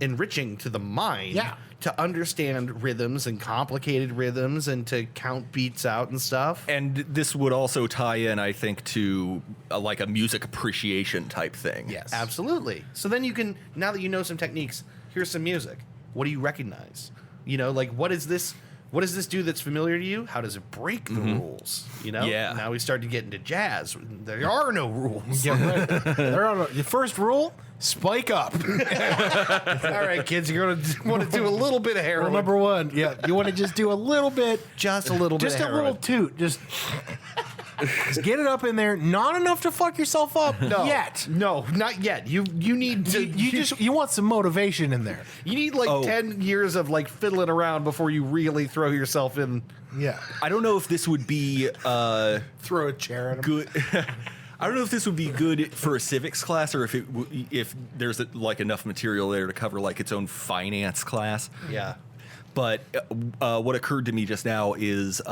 enriching to the mind. Yeah. To understand rhythms and complicated rhythms and to count beats out and stuff. And this would also tie in, I think, to like a music appreciation type thing. Yes. Absolutely. So then you can, now that you know some techniques, here's some music. What do you recognize? You know, like, what does this do that's familiar to you? How does it break the rules? You know? Yeah. Now we start to get into jazz. There are no rules. Yeah, they're on the first rule, spike up. All right, kids, you're going to want to do a little bit of heroin. Number one. Yeah. You want to just do a little bit. Just a little bit Just of a heroin. little toot. Just get it up in there. Not enough to fuck yourself up yet. No, not yet. You need to. You want some motivation in there. You need like 10 years of like fiddling around before you really throw yourself in. Yeah. I don't know if this would be Throw a chair at him. good. I don't know if this would be good for a civics class or if there's like enough material there to cover like its own finance class. Yeah. But what occurred to me just now is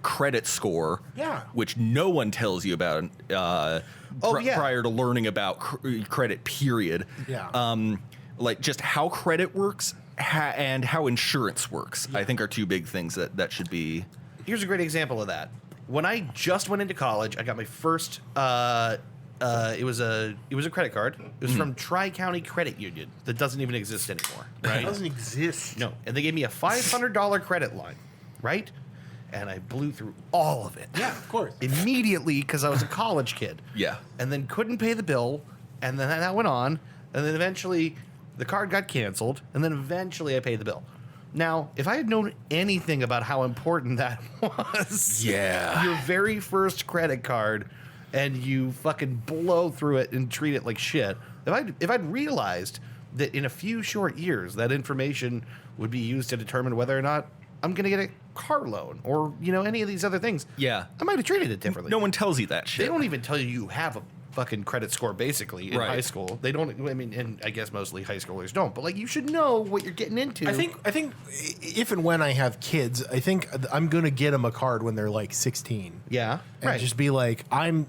credit score, Yeah. which no one tells you about prior to learning about credit, period. Yeah. Like just how credit works and how insurance works, I think are two big things that should be. Here's a great example of that. When I just went into college, I got my first. It was a credit card. It was from Tri-County Credit Union that doesn't even exist anymore. Right? It doesn't exist. No, and they gave me a $500 credit line, right? And I blew through all of it. Yeah, of course. Immediately because I was a college kid. Yeah. And then couldn't pay the bill, and then that went on, and then eventually the card got canceled, and then eventually I paid the bill. Now, if I had known anything about how important that was, Yeah. your very first credit card, and you fucking blow through it and treat it like shit. If I'd realized that in a few short years that information would be used to determine whether or not I'm going to get a car loan or, you know, any of these other things, Yeah. I might have treated it differently. No one tells you that shit. They don't even tell you have a fucking credit score basically in Right. high school. They don't. I mean, and I guess mostly high schoolers don't. But like, you should know what you're getting into. I think if and when I have kids, I think I'm gonna get them a card when they're like 16. Yeah. And Right. just be like, I'm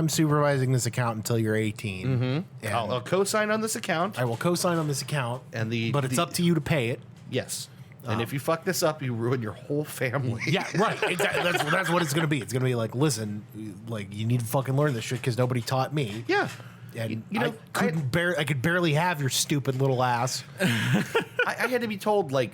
supervising this account until you're 18. Mm-hmm. And I'll co-sign on this account. I will co-sign on this account, But it's up to you to pay it. Yes. And if you fuck this up, you ruin your whole family. Yeah, right. Exactly. That's what it's gonna be. It's gonna be like, listen, like you need to fucking learn this shit because nobody taught me. Yeah. And You know, I could barely have your stupid little ass. I had to be told, like,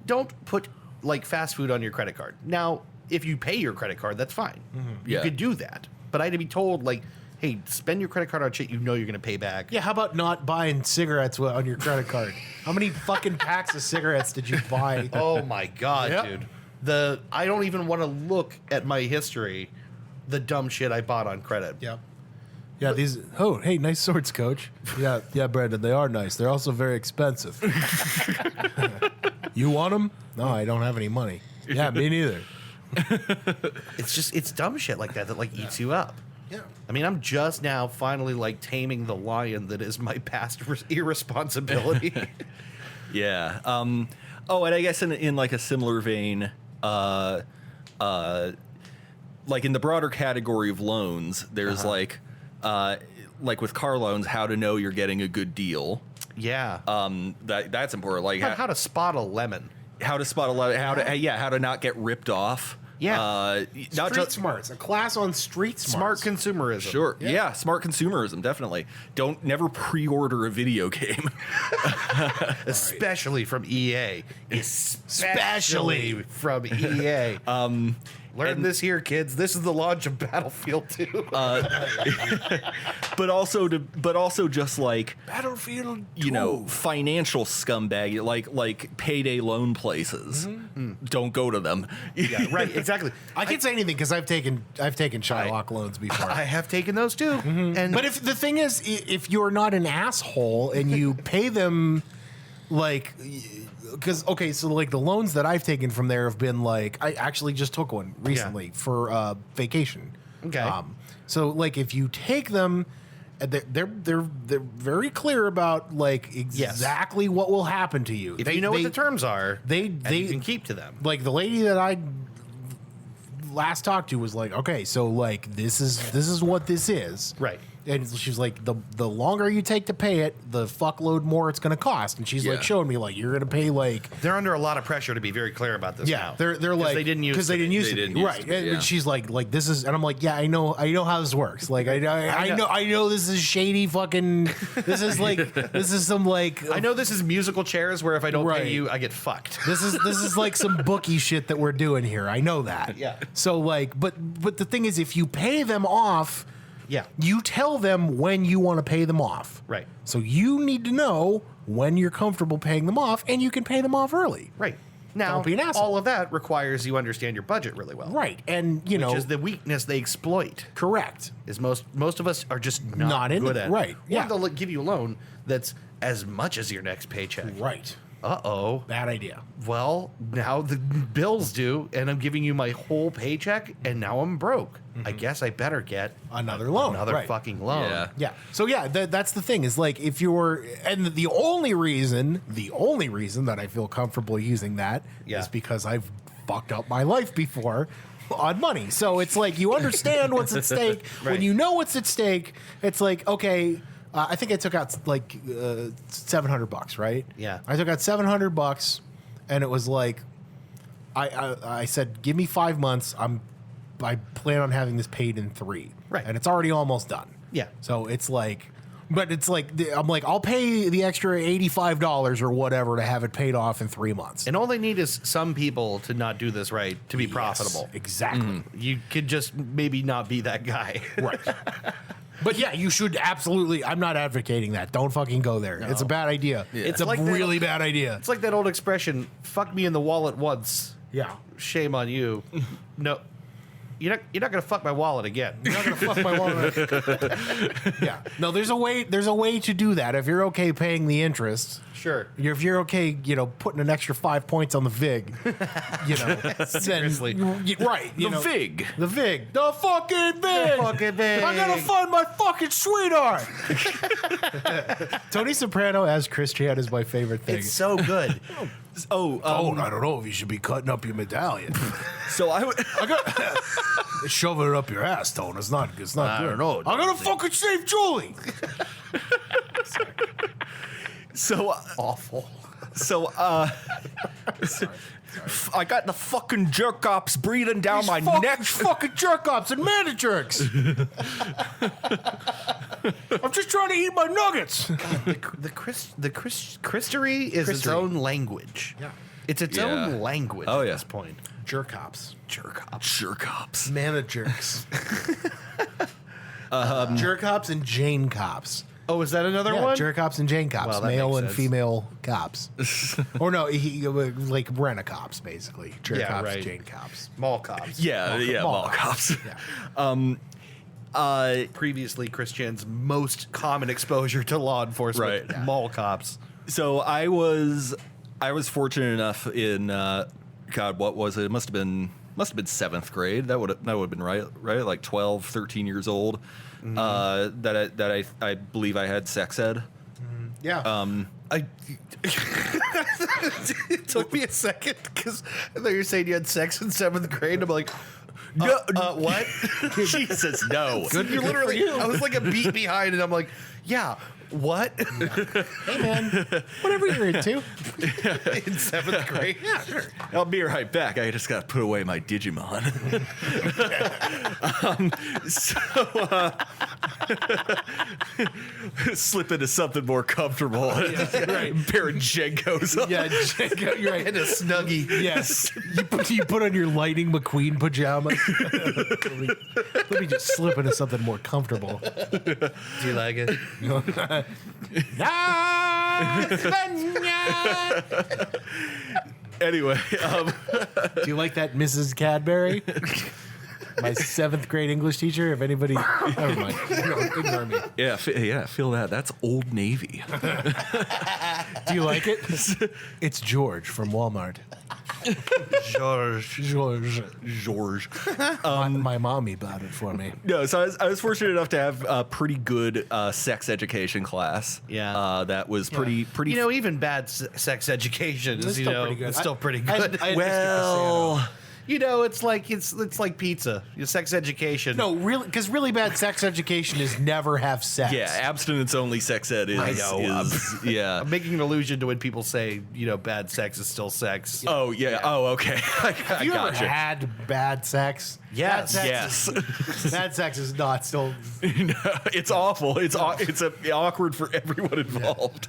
don't put like fast food on your credit card. Now, if you pay your credit card, that's fine. You Yeah. could do that. But I had to be told, like, hey, spend your credit card on shit you know you're going to pay back. Yeah, how about not buying cigarettes on your credit card? How many fucking packs of cigarettes did you buy? Oh my god, Yep. dude. I don't even want to look at my history, the dumb shit I bought on credit. Yep. Yeah, these. Oh, hey, nice swords, Coach. Yeah, Brandon, they are nice. They're also very expensive. You want them? No, I don't have any money. Yeah, me neither. It's dumb shit like that like eats you up. Yeah. I mean, I'm just now finally like taming the lion that is my past irresponsibility. Yeah. Oh, and I guess in like a similar vein, like in the broader category of loans, there's like with car loans, how to know you're getting a good deal. Yeah. That's important. Like how to spot a lemon. how to spot a lemon, how to not get ripped off. Yeah. Not Street just smarts. A class on street Smart smarts. consumerism. Sure. Yeah. Smart consumerism, definitely. Don't never pre-order a video game. Especially from EA. Especially from EA. Learn this here, kids. This is the launch of Battlefield 2. but also just like Battlefield. financial scumbag like payday loan places. Don't go to them. Yeah, right, exactly. I can't say anything because I've taken Shylock loans before. I have taken those too. And But if the thing is, if you're not an asshole and you pay them like, because okay, so like the loans that I've taken from there have been like, I actually just took one recently for vacation. Okay. So like if you take them, they're very clear about like exactly what will happen to you. If you know what the terms are, they you can keep to them. Like the lady that I last talked to was like, okay, so like this is what this is, Right. And she's like, the longer you take to pay it, the fuckload more it's going to cost. And she's like showing me like you're going to pay like they're under a lot of pressure to be very clear about this. Yeah, now. they're like they didn't use it right. And she's like this is, and I'm like, yeah, I know how this works. Like I know this is shady fucking. This is like this is some like I know this is musical chairs where if I don't pay you, I get fucked. This is like some bookie shit that we're doing here. I know that. Yeah. So like, but the thing is, if you pay them off. Yeah. You tell them when you want to pay them off. Right. So you need to know when you're comfortable paying them off, and you can pay them off early. Right. Now, Don't be an asshole. all of that requires you understand your budget really well. Right. And, you know. Which is the weakness they exploit. Correct. Is most of us are just not in good it. at it. Right. Yeah. Or they'll give you a loan that's as much as your next paycheck. Right. Uh-oh. Bad idea. Well, now the bills due, and I'm giving you my whole paycheck, and now I'm broke. I guess I better get another loan. Another fucking loan. Yeah. Yeah. So yeah, that's the thing is like if you're, and the only reason that I feel comfortable using that is because I've fucked up my life before on money. So it's like you understand what's at stake. Right. When you know what's at stake, it's like, okay, I think I took out like $700, right? Yeah. I took out $700, and it was like, I said, give me 5 months. I plan on having this paid in 3. Right. And it's already almost done. Yeah. So it's like, but it's like, I'm like, I'll pay the extra $85 or whatever to have it paid off in 3 months. And all they need is some people to not do this right to be profitable. Exactly. You could just maybe not be that guy. Right. But yeah, you should absolutely. I'm not advocating that. Don't fucking go there. No. It's a bad idea. Yeah. It's a really bad idea. It's like that old expression, fuck me in the wallet once. Yeah. Shame on you. No. You're not gonna fuck my wallet again. You're not gonna fuck my wallet. Yeah. No, there's a way to do that. If you're okay paying the interest. Sure. If you're okay, putting an extra 5 points on the VIG, Seriously. Right. The VIG. The VIG. The fucking VIG. The fucking VIG. I gotta find my fucking sweetheart. Tony Soprano as Chris Chan is my favorite thing. It's so good. I don't know if you should be cutting up your medallion. So I got shoving it up your ass, Tone. It's not good. I don't know. I gotta fucking save Julie. So awful. So I got the fucking jerk ops breathing down my neck. Fucking jerk ops and mana jerks. I'm just trying to eat my nuggets. The Christery is its own language. Yeah. It's its own language at this point. Jerk ops. Jerk ops. Mana jerks. Jerk ops and Jane cops. Oh, is that another one? Jerk cops and Jane cops, Well, that male makes and sense. female cops. Or no, like Brenna cops, basically. Jerk cops, right. Jane cops. Mall cops. Mall cops. Yeah. Previously, Chris Chan's most common exposure to law enforcement. Right. Mall cops. So I was fortunate enough in what was it? It must have been 7th grade. That would have been right? Like 12, 13 years old. Mm-hmm. That I believe I had sex ed. Yeah. It took me a second because I thought you were saying you had sex in 7th grade. I'm like, No, what? Jesus, no. Good, you literally. I was like a beat behind, and I'm like, yeah, what? Hey, man. Whatever you're into. In 7th grade? Yeah, sure. I'll be right back. I just got to put away my Digimon. Slip into something more comfortable. Right. Pair of Jenkos. Yeah, you're right. And a Snuggie. Yes. You put on your Lightning McQueen pajamas. Let me just slip into something more comfortable. Do you like it? Anyway, Do you like that Mrs. Cadbury? my 7th grade English teacher. If anybody, never mind. Ignore me. Yeah, feel that. That's Old Navy. Do you like it? It's George from Walmart. George. My mommy bought it for me. No, so I was fortunate enough to have a pretty good sex education class. Yeah. That was pretty. Even bad sex education is, pretty good. it's still pretty good. Well, it's like pizza. Your sex education. No, really, because really bad sex education is never have sex. yeah, abstinence only sex ed is. I know. Yeah. I'm making an allusion to when people say, bad sex is still sex. Oh yeah. Oh okay. Have you ever had bad sex? Yes. Bad sex is not still. No, it's awful. It's awkward for everyone involved.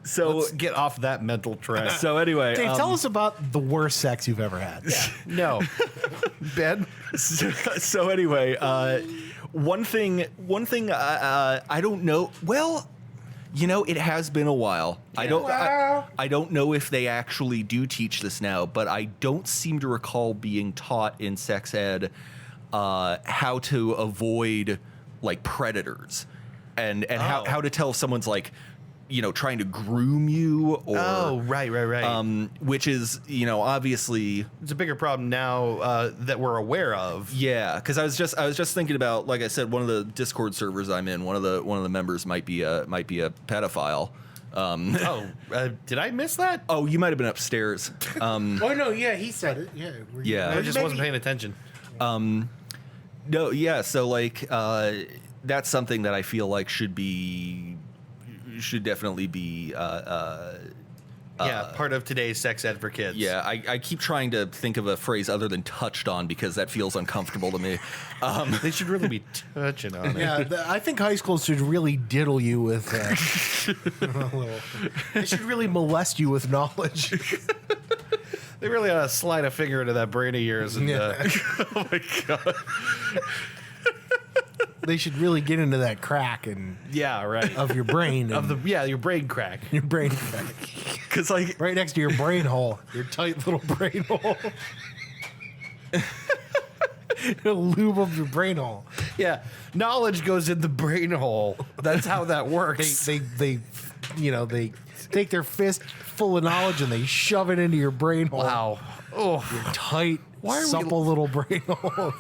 So Let's get off that mental track. So anyway, Dave, tell us about the worst sex you've ever had. No. Ben? So anyway, one thing I don't know. Well, it has been a while. I don't know if they actually do teach this now, but I don't seem to recall being taught in sex ed how to avoid like predators and how to tell if someone's like trying to groom you or right. which is obviously It's a bigger problem now that we're aware of. yeah, because I was just thinking about, like I said, one of the Discord servers I'm in, one of the members might be a pedophile. Did I miss that? Oh, you might have been upstairs. Oh no, yeah, he said it. Yeah, Yeah. I just wasn't paying attention. No, yeah. So like, that's something that I feel like should definitely be. Part of today's sex ed for kids. Yeah, I keep trying to think of a phrase other than touched on because that feels uncomfortable to me. They should really be touching on it. Yeah, I think high school should really diddle you with. They should really molest you with knowledge. They really ought to slide a finger into that brain of yours. And, Oh my god. They should really get into that crack and right. of your brain. Your brain crack. Your brain crack. Because like Right next to your brain hole. Your tight little brain hole. It'll lube up your brain hole. Yeah, knowledge goes in the brain hole. That's how that works. They take their fist full of knowledge and they shove it into your brain hole. Wow. Oh, Your tight, Why are we- supple little brain hole.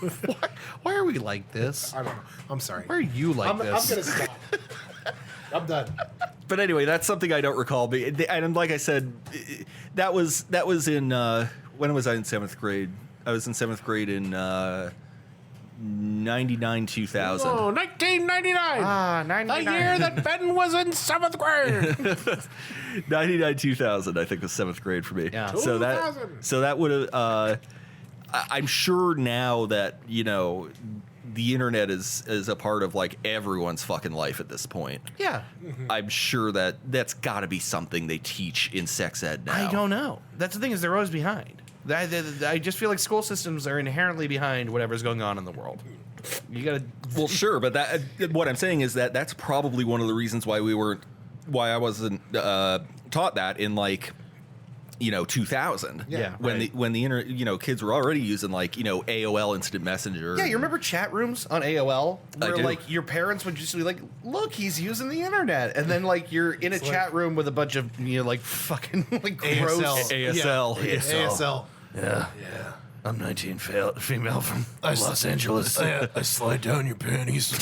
why are we like this? I don't know. I'm sorry. Why are you like I'm this? gonna stop. I'm done. But anyway, that's something I don't recall. And like I said, that was in when was I in 7th grade? I was in 7th grade in 99 2000. Oh, 1999. 99. The year that Ben was in 7th grade. 99 2000 I think was 7th grade for me. Yeah. So 2000. that would have I'm sure now that the internet is a part of like everyone's fucking life at this point. Yeah. I'm sure that's got to be something they teach in sex ed now. I don't know. That's the thing, is they're always behind. I just feel like school systems are inherently behind whatever's going on in the world. You gotta. Well, sure, but what I'm saying is that's probably one of the reasons why I wasn't taught that in like 2000. Yeah, when right. the internet, kids were already using like AOL Instant Messenger. Yeah, you remember chat rooms on AOL I where do. like your parents would just be like, "Look, he's using the internet," and then like you're in a chat room with a bunch of like fucking like gross ASL. Yeah. ASL. Yeah. I'm 19, female from Los Angeles. I slide down your panties.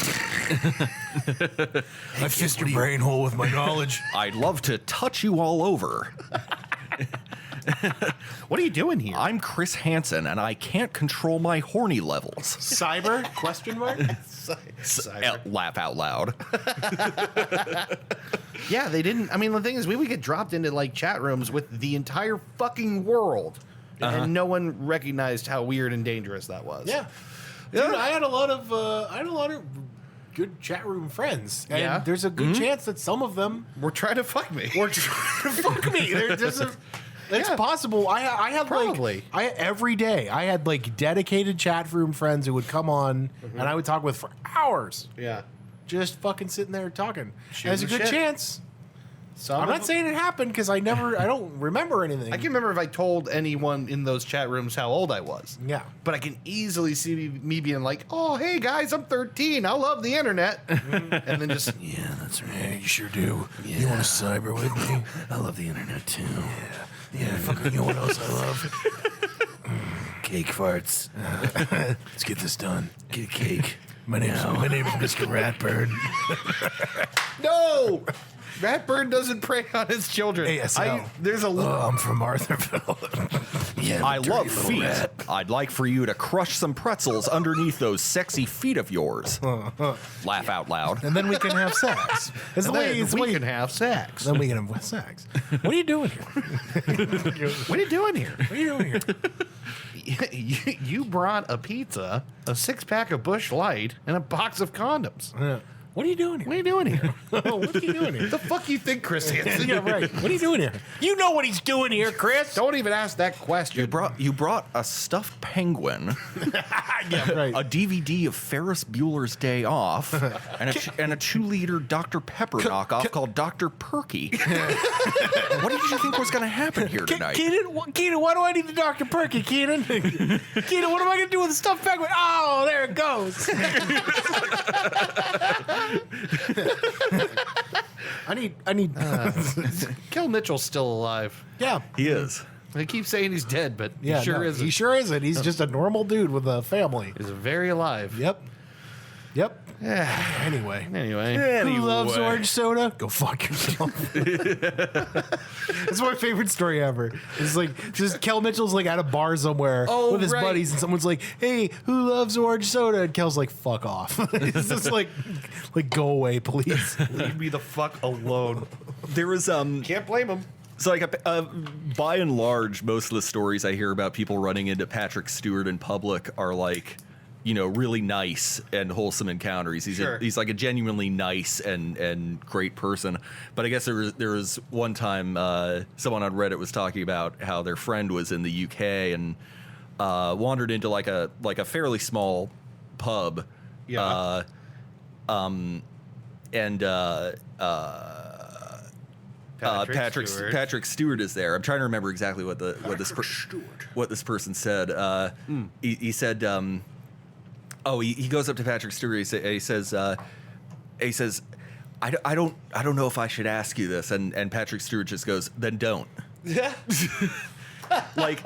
I kissed your brain hole with my knowledge. I'd love to touch you all over. What are you doing here? I'm Chris Hansen, and I can't control my horny levels. Cyber? Question mark? Laugh out loud. Yeah, they didn't. I mean, the thing is, we would get dropped into like chat rooms with the entire fucking world, and no one recognized how weird and dangerous that was. Yeah. Dude, I had a lot of good chat room friends. And Yeah? there's a good chance that some of them We're trying to fuck me. were trying to fuck me. It's Yeah. possible. I had Probably. every day I had like dedicated chat room friends who would come on and I would talk with for hours. Yeah. Just fucking sitting there talking. Shooting There's a the good shit. chance I'm not saying it happened because I don't remember anything. I can remember if I told anyone in those chat rooms how old I was. Yeah. But I can easily see me being like, oh, hey, guys, I'm 13. I love the internet. And then just, yeah, that's right. You sure do. Yeah. You want to cyber with me? I love the internet, too. Yeah, fucking, you know what else I love? Cake farts. Let's get this done. Get a cake. My name's Mr. Ratbird. No! Ratbird doesn't prey on his children. ASL. I'm from Arthurville. Yeah, I love feet. Rat. I'd like for you to crush some pretzels underneath those sexy feet of yours. Laugh out loud. And then we can have sex. Then we can have sex. Then we can have sex. What are you doing here? What are you doing here? What are you doing here? You brought a pizza, a 6-pack of Busch Light, and a box of condoms. What are you doing here? What are you doing here? What are you doing here? The fuck you think Chris Hansen? Yeah, right. What are you doing here? You know what he's doing here, Chris. Don't even ask that question. You brought a stuffed penguin, yeah, right. a DVD of Ferris Bueller's Day Off, and a 2-liter Dr. Pepper knockoff called Dr. Perky. What did you think was going to happen here tonight? Keenan, why do I need the Dr. Perky, Keenan? Keenan, what am I going to do with the stuffed penguin? Oh, there it goes. I need. Kel Mitchell's still alive. Yeah, He is. They keep saying he's dead, but yeah, he sure isn't. He sure isn't. He's just a normal dude with a family. He's very alive. Yep. Anyway. Anyway. Who loves orange soda? Go fuck yourself. That's my favorite story ever. It's like just Kel Mitchell's like at a bar somewhere with his buddies, and someone's like, "Hey, who loves orange soda?" And Kel's like, "Fuck off." It's just like go away, please. Leave me the fuck alone. There was Can't blame him. So like by and large, most of the stories I hear about people running into Patrick Stewart in public are like, you know, really nice and wholesome encounters. He's like a genuinely nice and great person. But I guess there was one time someone on Reddit was talking about how their friend was in the UK and wandered into like a fairly small pub. Yeah. Patrick Stewart is there. I'm trying to remember exactly what this person said. He said. He goes up to Patrick Stewart. He says, I don't know if I should ask you this. And Patrick Stewart just goes, then don't. Yeah. Like,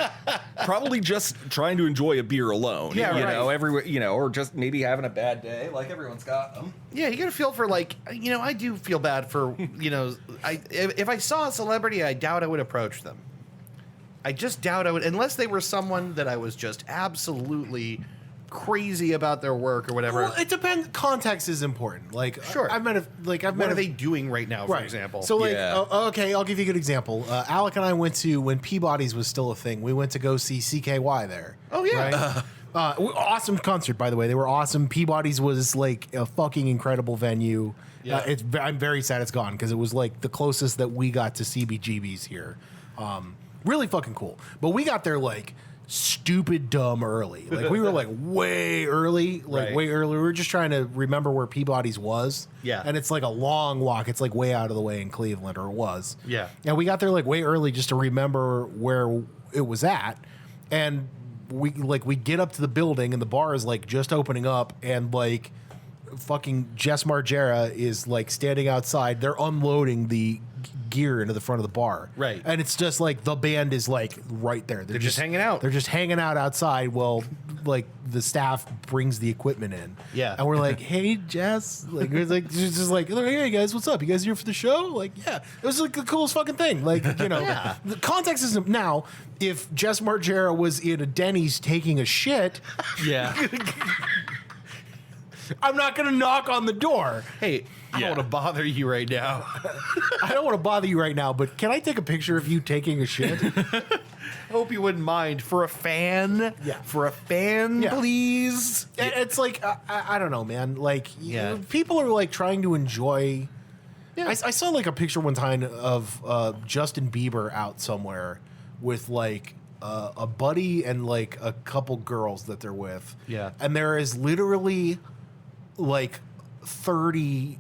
probably just trying to enjoy a beer alone. Yeah, know, everywhere, or just maybe having a bad day. Like everyone's got them. Yeah, you gotta feel for I do feel bad for if I saw a celebrity, I doubt I would approach them. I just doubt I would, unless they were someone that I was just absolutely crazy about their work or whatever. Well, it depends. Context is important. Like, sure. What are they doing right now, for example? So, okay, I'll give you a good example. Alec and I went to, when Peabody's was still a thing, we went to go see CKY there. Oh, yeah. Right? Awesome concert, by the way. They were awesome. Peabody's was like a fucking incredible venue. Yeah. I'm very sad it's gone because it was like the closest that we got to CBGB's here. Really fucking cool. But we got there like stupid dumb early. Like we were like way early. We were just trying to remember where Peabody's was. Yeah. And it's like a long walk. It's like way out of the way in Cleveland, or it was. Yeah. And we got there like way early just to remember where it was at. And we get up to the building and the bar is like just opening up, and like fucking Jess Margera is like standing outside. They're unloading the gear into the front of the bar. Right. And it's just like the band is like right there. They're just hanging out. They're just hanging out outside while like the staff brings the equipment in. Yeah. And we're like, hey, Jess. Like, it's like, just like, hey guys, what's up? You guys here for the show? Like, yeah. It was like the coolest fucking thing. Like, Yeah. The context isn't now. If Jess Margera was in a Denny's taking a shit, Yeah. I'm not going to knock on the door. Hey, I don't want to bother you right now. I don't want to bother you right now, but can I take a picture of you taking a shit? I hope you wouldn't mind. For a fan? Yeah. For a fan, please? It's like, I don't know, man. Like, people are like trying to enjoy. Yeah. I saw like a picture one time of Justin Bieber out somewhere with like a buddy and like a couple girls that they're with. Yeah. And there is literally like 30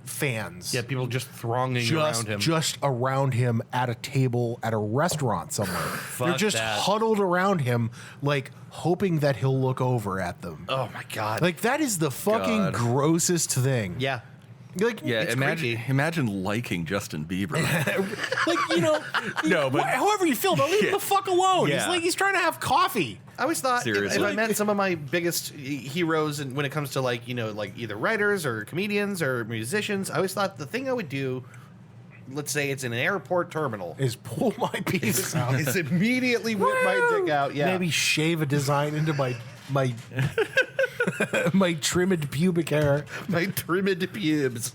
fans. Yeah, people just thronging around him. Just around him at a table at a restaurant somewhere. They're just huddled around him, like hoping that he'll look over at them. Oh my God. Like that is the fucking grossest thing. Yeah. Like, Yeah, it's imagine liking Justin Bieber. like, No, but however you feel, but leave him the fuck alone. Yeah. He's trying to have coffee. I always thought Seriously. if I met some of my biggest heroes, and when it comes to like either writers or comedians or musicians, I always thought the thing I would do, let's say it's in an airport terminal, Is pull my penis out. is immediately whip my dick out. Yeah, Maybe shave a design into my my trimmed pubic hair. my trimmed pubes.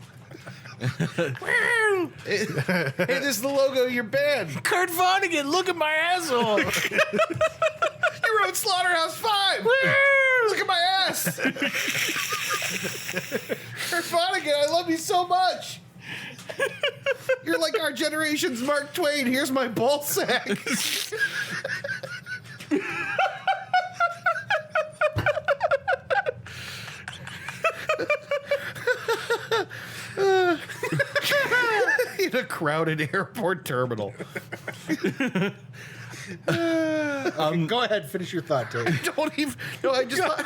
Hey, this is the logo of your band. Kurt Vonnegut, look at my asshole. You wrote Slaughterhouse 5. Look at my ass. Kurt Vonnegut, I love you so much. You're like our generation's Mark Twain. Here's my ball sack. In a crowded airport terminal. Go ahead, finish your thought, Dave. Don't even. No, I just thought.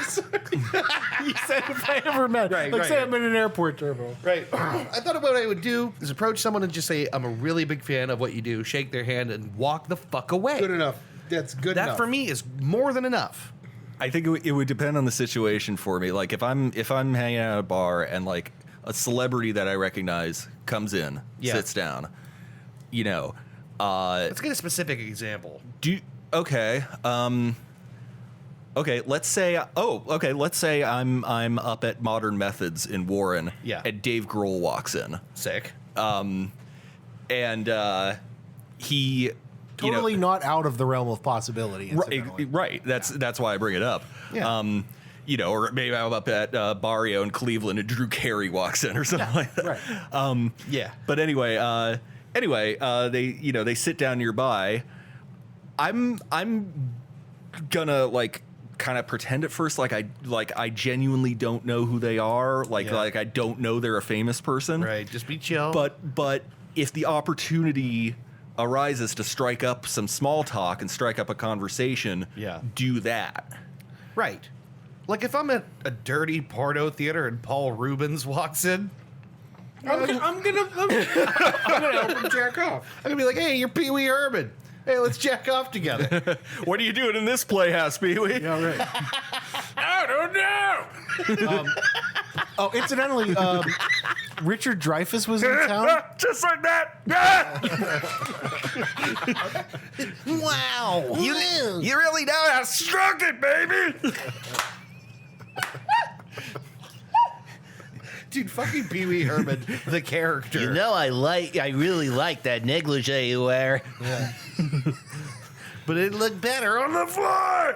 You said if I ever met, Right, like right. say I'm in an airport terminal. Right. I thought what I would do is approach someone and just say, I'm a really big fan of what you do, shake their hand, and walk the fuck away. Good enough. That's good That enough. for me is more than enough. I think it would depend on the situation for me. Like if I'm hanging out at a bar and like a celebrity that I recognize comes in, Yeah. sits down, you know, Let's get a specific example. okay, let's say I'm up at Modern Methods in Warren, Yeah. and Dave Grohl walks in, Sick. and he Totally not out of the realm of possibility. incidentally. Right. That's why I bring it up. Yeah. Or maybe I'm up at Barrio in Cleveland and Drew Carey walks in or something like that. Right. Yeah. But anyway, they sit down nearby. I'm gonna like kind of pretend at first like I genuinely don't know who they are. Like I don't know they're a famous person. Right. Just be chill. But if the opportunity arises to strike up some small talk and strike up a conversation, do that. Right. Like if I'm at a dirty porno theater and Paul Rubens walks in, I'm gonna help him jack off. I'm gonna be like, hey, you're Pee Wee Herman. Hey, let's jack off together. What are you doing in this playhouse, Pee-wee? Yeah, right. I don't know. Oh, incidentally, Richard Dreyfuss was in town. Just like that. Wow. You really know how to stroke it, baby. Dude, fucking Pee Wee Herman, the character. You know, I really like that negligee you wear. Yeah. But it looked better on the floor.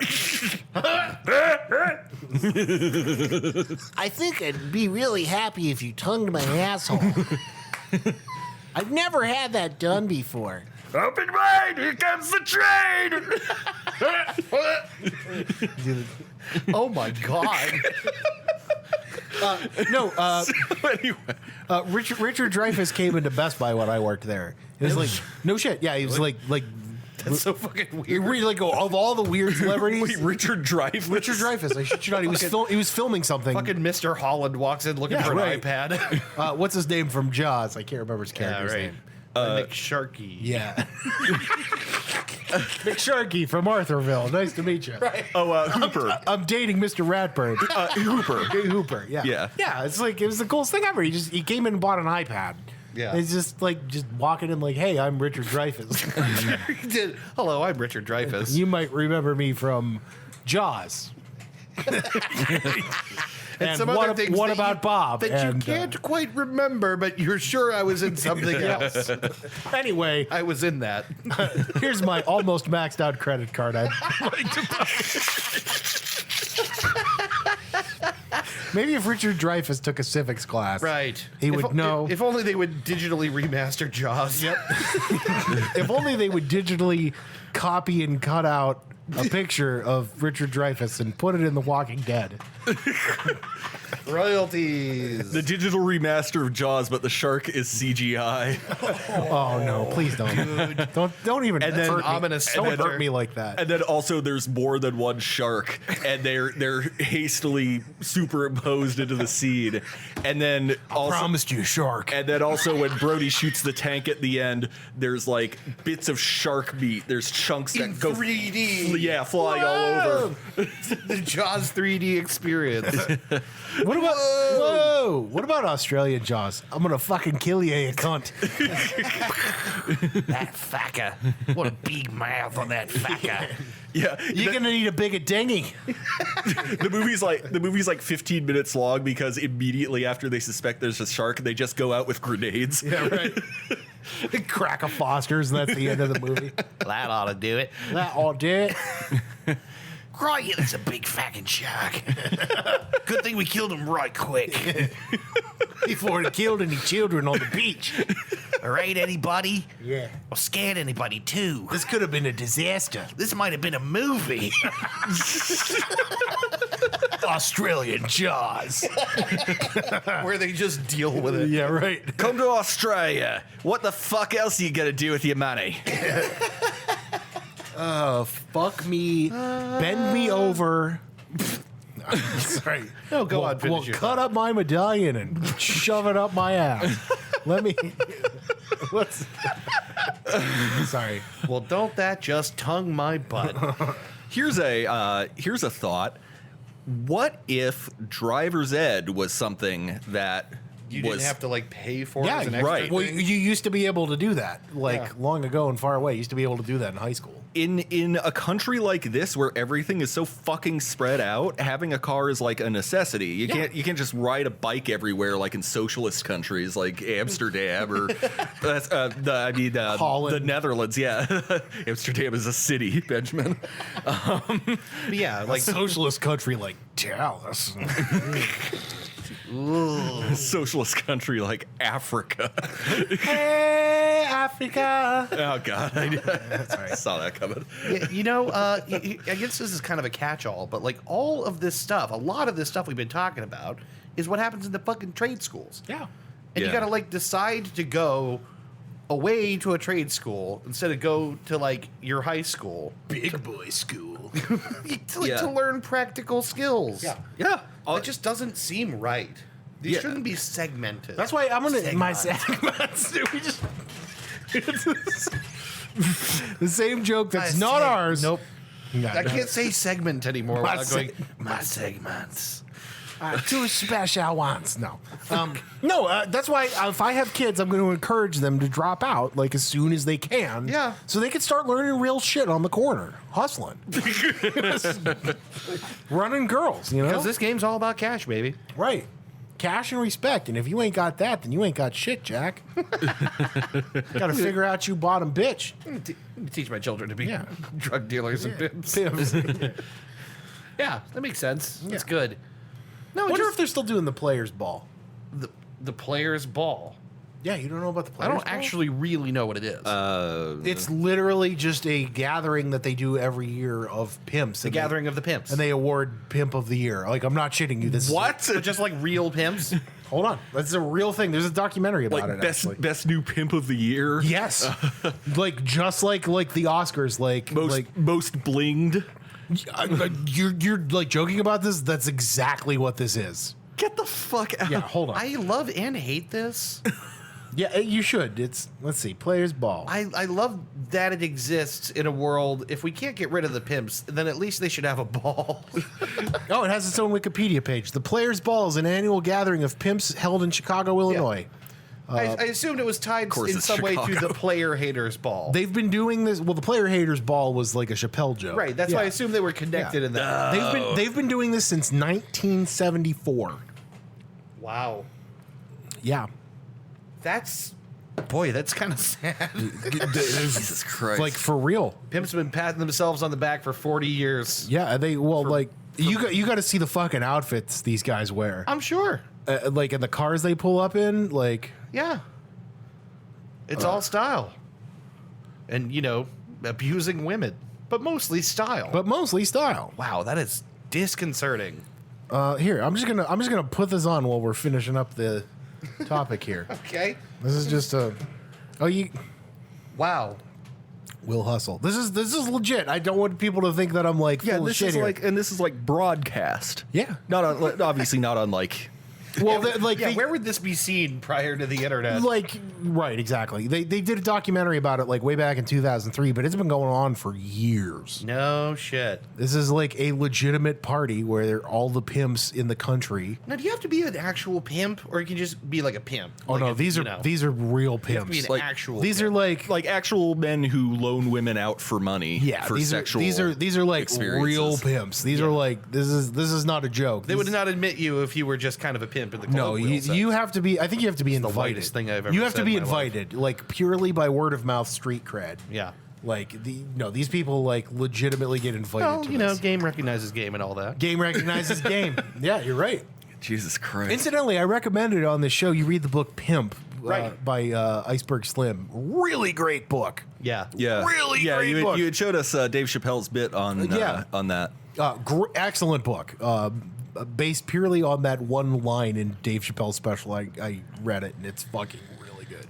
I think I'd be really happy if you tongued my asshole. I've never had that done before. Open wide, here comes the train. Oh my God. Anyway. Richard Dreyfuss came into Best Buy when I worked there. It was like, no shit. Yeah, he was like That's so fucking you weird. really like of all the weird celebrities. Wait, Richard Dreyfuss? Richard Dreyfuss, I shit you not. He was filming something. Fucking Mr. Holland walks in looking for an right. iPad. What's his name from Jaws? I can't remember his character's name. Nick Sharkey. Yeah. Nick Sharkey from Arthurville. Nice to meet you. Right. Hooper. I'm dating Mr. Ratbird. Hooper. Hooper. Yeah. Yeah. Yeah. It's like it was the coolest thing ever. He came in and bought an iPad. Yeah. It's just walking in like, hey, I'm Richard Dreyfuss. He did. Hello, I'm Richard Dreyfuss. You might remember me from Jaws. And some what, other things what that about you- Bob? That and, you can't quite remember, but you're sure I was in something else. Anyway, I was in that. here's my almost maxed out credit card. I'd like to buy. Maybe if Richard Dreyfuss took a civics class, Right. he would know. If only they would digitally remaster Jaws. Yep. If only they would digitally copy and cut out a picture of Richard Dreyfuss and put it in The Walking Dead. Royalties. The digital remaster of Jaws, but the shark is CGI. Oh no! Please don't. Don't even. And then hurt me. ominous Don't center. hurt me like that. And then also there's more than one shark, and they're hastily superimposed into the scene. And then also Promised you, shark. And then also when Brody shoots the tank at the end, there's like bits of shark meat. There's chunks that In go 3D. Yeah, flying all over. The Jaws 3D experience. What about whoa? What about Australian Jaws? I'm gonna fucking kill you, you cunt. That fucker. What a big mouth on that fucker. Yeah, You're gonna need a bigger dinghy. the movie's like 15 minutes long because immediately after they suspect there's a shark, they just go out with grenades. Yeah, right. Crack of Foster's, and that's the end of the movie. That ought to do it. That all did. Right, that's a big fucking shark. Good thing we killed him right quick. Before it killed any children on the beach. All right, anybody? Yeah. Or scared anybody, too. This could have been a disaster. This might have been a movie. Australian Jaws. Where they just deal with it. Yeah, right. Come to Australia. What the fuck else are you gonna do with your money? Fuck me. Bend me over. Sorry. No, go on, finish Well, your cut up my medallion and shove it up my ass. Let me. What's. Sorry. Well, don't that just tongue my butt? Here's a thought. What if driver's ed was something that You didn't was have to like pay for it Yeah, as an extra right. Well, thing? you used to be able to do that, like Yeah. long ago and far away. You used to be able to do that in high school. in a country like this where everything is so fucking spread out, having a car is like a necessity. You can't just ride a bike everywhere like in socialist countries like Amsterdam or Holland. the Netherlands. Yeah, Amsterdam is a city, Benjamin. Yeah, Like like socialist country, like Dallas. Socialist country like Africa. Hey, Africa. Oh God, I saw that coming. you know, I guess this is kind of a catch-all, but like all of this stuff, a lot of this stuff we've been talking about is what happens in the fucking trade schools. Yeah. And you Yeah. got to like decide to go away to a trade school instead of go to like your high school Big boy school. to learn practical skills. Yeah. Yeah, That just doesn't seem right. These Yeah. shouldn't be segmented. That's why I'm gonna my Segments. segments. We just the same joke that's My not seg- ours. Nope. Yeah, I can't say segment anymore My without going, seg- my segments. Two special ones. No, no. That's why if I have kids, I'm going to encourage them to drop out like as soon as they can. Yeah. so they can start learning real shit on the corner, hustling, running girls. You know, Because this game's all about cash, baby. right? Cash and respect, and if you ain't got that, then you ain't got shit, Jack. Got to figure out you bottom bitch. Teach my children to be Yeah. drug dealers and pimps. Pimps. Yeah, that makes sense. That's good. No, Wonder just if they're still doing the players' ball. the player's ball. Yeah, you don't know about the I players' don't ball? actually really know what it is. It's literally just a gathering that they do every year of pimps. the gathering of the pimps. And they award Pimp of the Year. Like, I'm not shitting you. This what? But just like real pimps. Hold on. That's a real thing. There's a documentary about Like it. best actually. best new pimp of the year. Yes. Like, just like the Oscars. Like, Most blinged. you're like joking about this? That's exactly what this is. Get the fuck out. Yeah, hold on. I love and hate this. Yeah, you should. It's, let's see, Players Ball. I love that it exists in a world. If we can't get rid of the pimps, then at least they should have a ball. Oh, it has its own Wikipedia page. The Players Ball is an annual gathering of pimps held in Chicago, Illinois. I assumed it was tied course in it's some way to Chicago. the player haters ball. They've been doing this. Well, the Player Haters Ball was like a Chappelle joke. Right. That's why I assumed they were connected in that. They've been doing this since 1974. Wow. Yeah. That's kind of sad. Jesus Christ. Like for real. Pimps have been patting themselves on the back for 40 years. Yeah, you got to see the fucking outfits these guys wear. I'm sure. Like in the cars they pull up in, like Yeah. It's all style. And, abusing women. but mostly style. Wow, that is disconcerting. Here, I'm just gonna put this on while we're finishing up the topic here. Okay. This is just a. Oh, you. Wow. Will Hustle. This is legit. I don't want people to think that I'm like full of shit here. This is like broadcast. Yeah. Not on, obviously not on like. Well, where would this be seen prior to the internet? Like, right, exactly. They did a documentary about it like way back in 2003, but it's been going on for years. No shit. This is like a legitimate party where they're all the pimps in the country. Now, do you have to be an actual pimp, or you can just be like a pimp? Oh, no, these are real pimps. You have to be an Like, actual these pimp. are like actual men who loan women out for money. yeah, for sexual. these are like experiences. real pimps. These are like this is not a joke. They would not admit you if you were just kind of a pimp in the No, colloquial sense. you have to be. I think you have to be the invited. whitest thing I've ever You have said to be in my life. invited, like purely by word of mouth, street cred. Yeah. Like these people like legitimately get invited. Well, to you know, this. game recognizes game and all that. Game recognizes game. Yeah, you're right. Jesus Christ. Incidentally, I recommended on this show you read the book Pimp Right. by Iceberg Slim. Really great book. Yeah. Yeah. Really yeah, great book. you had showed us Dave Chappelle's bit on that. Excellent book. Based purely on that one line in Dave Chappelle's special. I read it and it's fucking really good.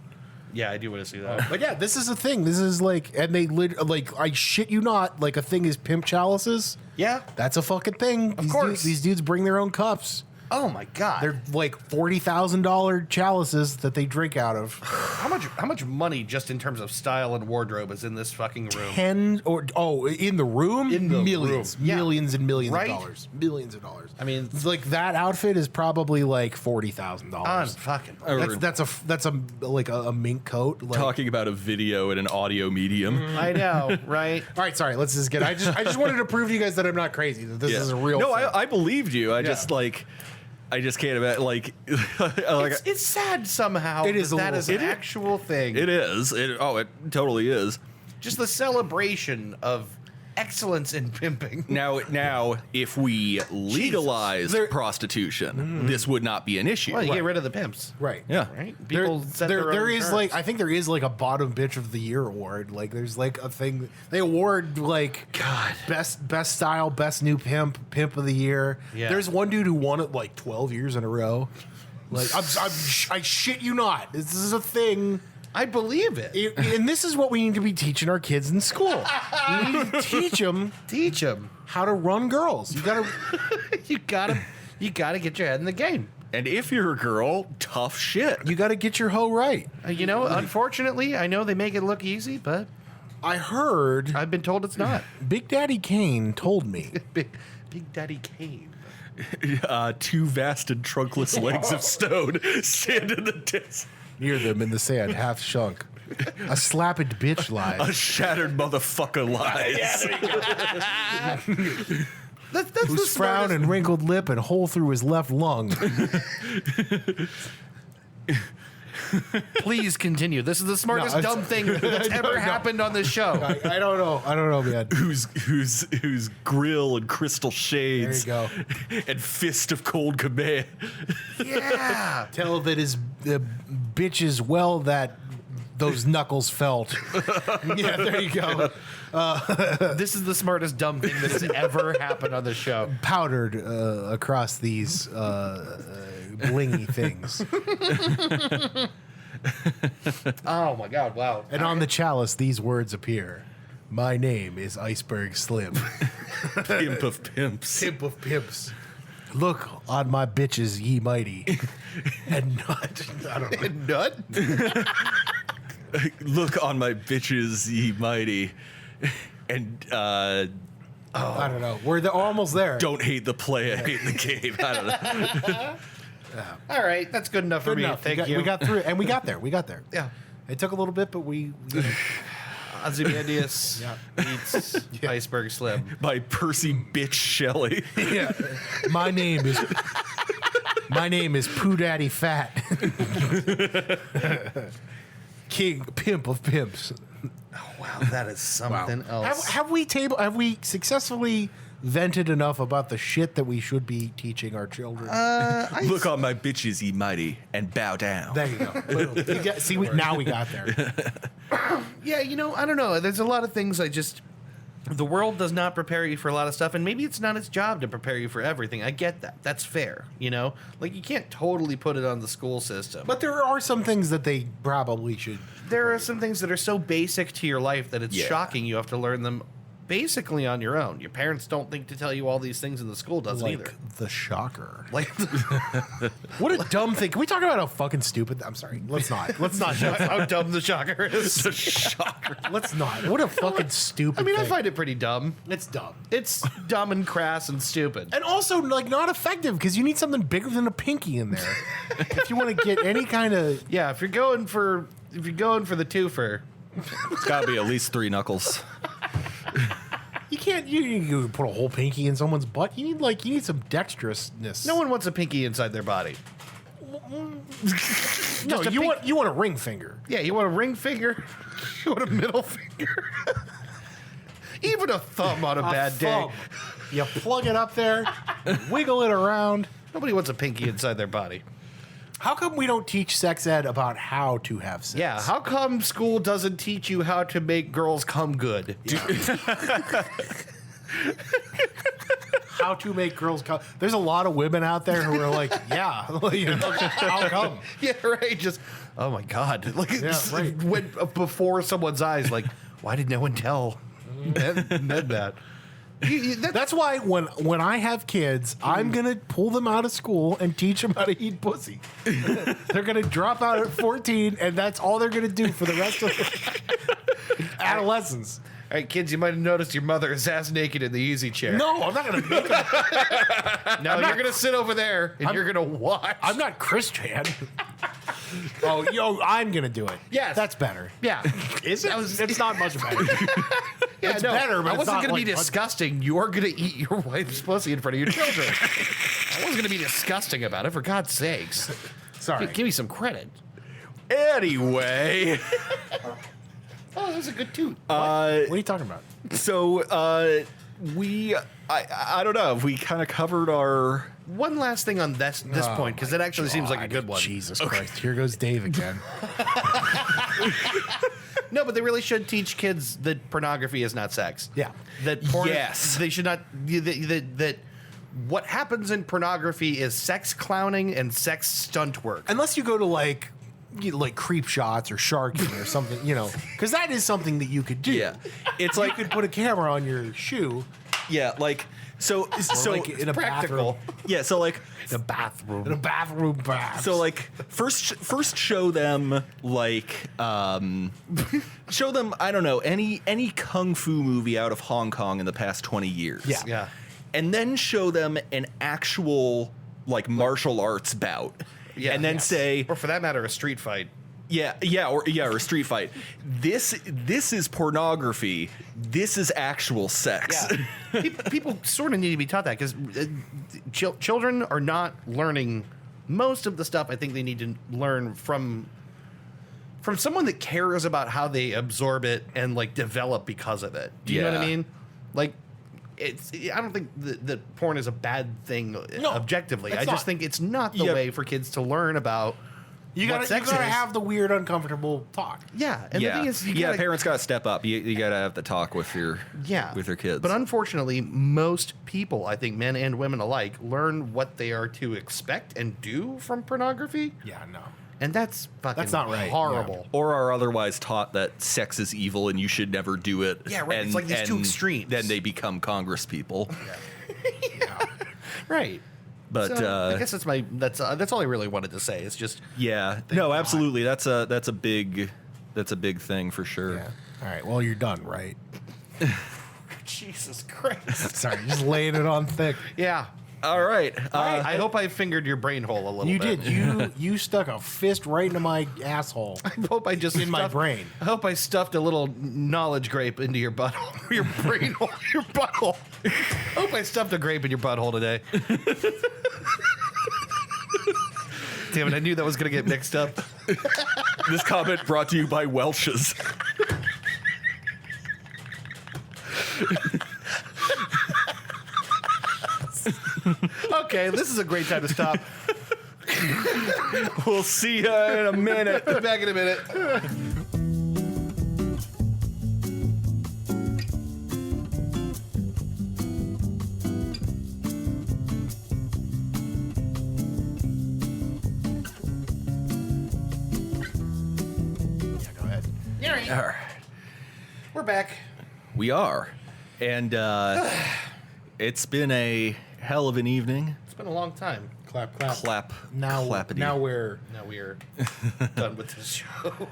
Yeah, I do want to see that. But yeah, this is a thing. This is like, and they like, I shit you not, like a thing is pimp chalices. Yeah. That's a fucking thing. Of course. These dudes bring their own cups. Oh my god. They're like $40,000 chalices that they drink out of. How much money just in terms of style and wardrobe is in this fucking room? In the room? In the millions. room. Yeah. Millions and millions Right? of dollars. Millions of dollars. I mean, Like that outfit is probably like $40,000. fucking. That's a mink coat. Like, Talking about a video in an audio medium. I know, right? All right, sorry. Let's just get. I just wanted to prove to you guys that I'm not crazy. That this is a real. No, thing. I believed you. I just can't imagine. It's sad somehow. It is a that little is an sad. actual thing. It is. It totally is. Just the celebration excellence in pimping. Now, if we legalize prostitution, this would not be an issue. Well, you get rid of the pimps. Right. Yeah. Right? People set their there own is terms. like I think there is like a bottom bitch of the year award. Like there's like a thing they award like best style, best new pimp of the year. Yeah. There's one dude who won it like 12 years in a row. Like I shit you not. This is a thing. I believe it. And this is what we need to be teaching our kids in school. We need to teach them Teach them. how to run girls. You gotta. You gotta get your head in the game. And if you're a girl, tough shit. You got to get your hoe right. You know, unfortunately, I know they make it look easy, but I heard I've been told it's not. Big Daddy Kane told me. Big Daddy Kane. Two vast and trunkless legs of stone stand in the distance. Near them in the sand, half shunk. A slapped bitch A lies. shattered motherfucker lies. That's the Whose frown smartest. and wrinkled lip and hole through his left lung. Please continue. This is the smartest No, dumb thing that's ever happened on this show. I don't know, man. whose grill and crystal shades. There And fist of cold command. Yeah. Tell that his bitches well that those knuckles felt. Yeah, there you go. This is the smartest dumb thing that has ever happened on this show. Powdered across these blingy things. Oh my god, wow. And on the chalice, these words appear. My name is Iceberg Slim. Pimp of pimps. Pimp of pimps. Look on my bitches, ye mighty. And not. I don't know. Nut? Look on my bitches, ye mighty. And I don't know. We're almost there. don't hate the play, hate the game. I don't know. All right, that's good enough for Good me. enough. Thank you. We got through it, and we got there. Yeah. It took a little bit, but we Ozymandias meets Iceberg Slim. By Percy Bitch Shelley. yeah. My name is Pooh Daddy Fat. King pimp of pimps. Wow, that is something else. Have we successfully vented enough about the shit that we should be teaching our children? Look on my bitches, ye mighty, and bow down. There you go. Now we got there. Yeah, you know, I don't know. There's a lot of things I just the world does not prepare you for a lot of stuff, and maybe it's not its job to prepare you for everything. I get that. That's fair, you know? Like, you can't totally put it on the school system. But there are some things that they probably should. There are some things that are so basic to your life that it's shocking you have to learn them basically on your own. Your parents don't think to tell you all these things, and the school doesn't Like either. the shocker. Like, What a dumb thing. Can we talk about how fucking stupid? I'm sorry. Let's not. Let's not. how dumb the shocker is. The shocker. Let's not. What a fucking stupid I mean, I thing. find it pretty dumb. It's dumb. It's dumb and crass and stupid. And also, like, not effective because you need something bigger than a pinky in there if you want to get any kind of. Yeah, if you're going for the twofer, It's got to be at least 3 knuckles. You can't. You put a whole pinky in someone's butt. You need some dexterousness. no one wants a pinky inside their body. No, a you pink- want a ring finger. Yeah, you want a ring finger? You want a middle finger? Even a thumb on a bad day. Thumb. You plug it up there, wiggle it around. Nobody wants a pinky inside their body. How come we don't teach sex ed about how to have sex? Yeah, how come school doesn't teach you how to make girls come good? How to make girls come. There's a lot of women out there who are like, yeah, how come? Yeah, right. Just, oh my God. Like, Yeah, right. went before someone's eyes, like, why did no one tell Ned that? That's why when I have kids, I'm gonna pull them out of school and teach them how to eat pussy. They're gonna drop out at 14, and that's all they're gonna do for the rest of their adolescence. All right, kids, you might have noticed your mother is ass naked in the easy chair. No, I'm not gonna make them. No, you're going to sit over there and you're going to watch. I'm not Christian. I'm gonna do it. Yes. That's better. Yeah. Is it? It's not much better. Yeah, It's no, better, but I it's wasn't not going to be like- disgusting. You're going to eat your wife's pussy in front of your children. I wasn't going to be disgusting about it, for God's sakes. Sorry. Give me some credit. Anyway, Oh, that was a good toot. What are you talking about? so I don't know if we kind of covered our. One last thing on this Oh point, because it actually seems like a good one. Jesus Christ. Here goes Dave again. No, but they really should teach kids that pornography is not sex. Yeah. That porn, Yes. They should not. That what happens in pornography is sex clowning and sex stunt work. Unless you go to like creep shots or sharking or something, because that is something that you could do. Yeah, it's You like could put a camera on your shoe. like so Like in a practical. bathroom. yeah, so like In a bathroom. In a bathroom bath. so like first show them show them I don't know any kung fu movie out of Hong Kong in the past 20 years. Yeah. Yeah. And then show them an actual martial arts bout. Yeah. And then Yes. say Or for that matter, a street fight. or a street fight. This is pornography. This is actual sex. Yeah. People sort of need to be taught that because children are not learning most of the stuff I think they need to learn from someone that cares about how they absorb it and develop because of it. Do you know what I Yeah. mean? I don't think that porn is a bad thing objectively. I it's just not. think it's not the Yeah. way for kids to learn about you what gotta sex is. have the weird, uncomfortable talk. Yeah. And the thing is, you gotta, parents got to step up. You got to have the talk with your kids. But unfortunately, most people, I think men and women alike, learn what they are to expect and do from pornography. Yeah, no. And that's fucking That's not right. horrible. or are otherwise taught that sex is evil and you should never do it. Yeah, right. It's like these two extremes. Then they become Congress people. Right. But So, I guess that's all I really wanted to say. It's just no, absolutely. That's a big thing for sure. Yeah. All right. Well, you're done, right? Jesus Christ. Sorry, just laying it on thick. Yeah. All right. I hope I fingered your brain hole a little You bit. did. You stuck a fist right into my asshole. I hope I just In my brain. I hope I stuffed a little knowledge grape into your butthole, your brain hole, your butthole. I hope I stuffed a grape in your butthole today. Damn it! I knew that was gonna get mixed up. This comment brought to you by Welch's. Okay, this is a great time to stop. We'll see you in a minute. Back in a minute. All right. We're back. We are. And it's been a hell of an evening. It's been a long time. Clap, clap. Clap. Now, clappity. now we're Done with this show.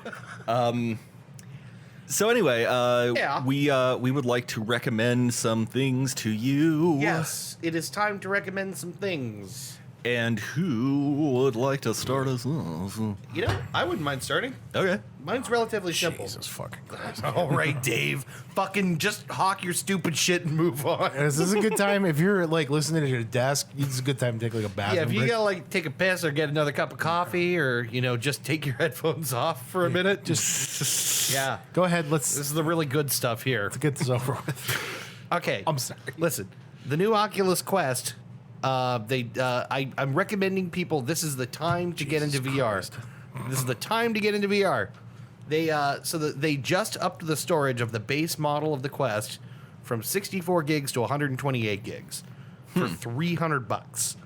So anyway, Yeah. we would like to recommend some things to you. Yes, it is time to recommend some things. And who would like to start us off? You know, I wouldn't mind starting. Okay. Mine's relatively simple. Jesus fucking Christ. All right, Dave. Fucking just hawk your stupid shit and move on. Is this a good time? If you're like listening at your desk, it's a good time to take like a bathroom Yeah, if you break. gotta like take a piss or get another cup of coffee or, you know, just take your headphones off for a minute. Just yeah. Go ahead. Let's This is the really good stuff here. get this over with. Okay. I'm sorry. Listen, the new Oculus Quest, I'm recommending people, this is the time to get into VR. This is the time to get into VR. They just upped the storage of the base model of the Quest from 64 gigs to 128 gigs for $300.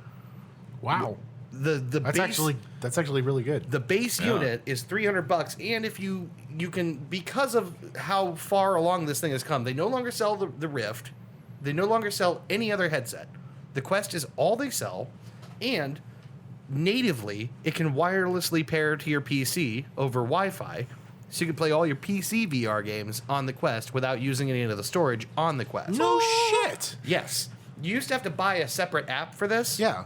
Wow. The That's base, actually really good. the base unit is $300, and if you can, because of how far along this thing has come, they no longer sell the Rift, they no longer sell any other headset. The Quest is all they sell, and natively it can wirelessly pair to your PC over Wi-Fi, so you can play all your PC VR games on the Quest without using any of the storage on the Quest. No shit. Yes, you used to have to buy a separate app for this. Yeah.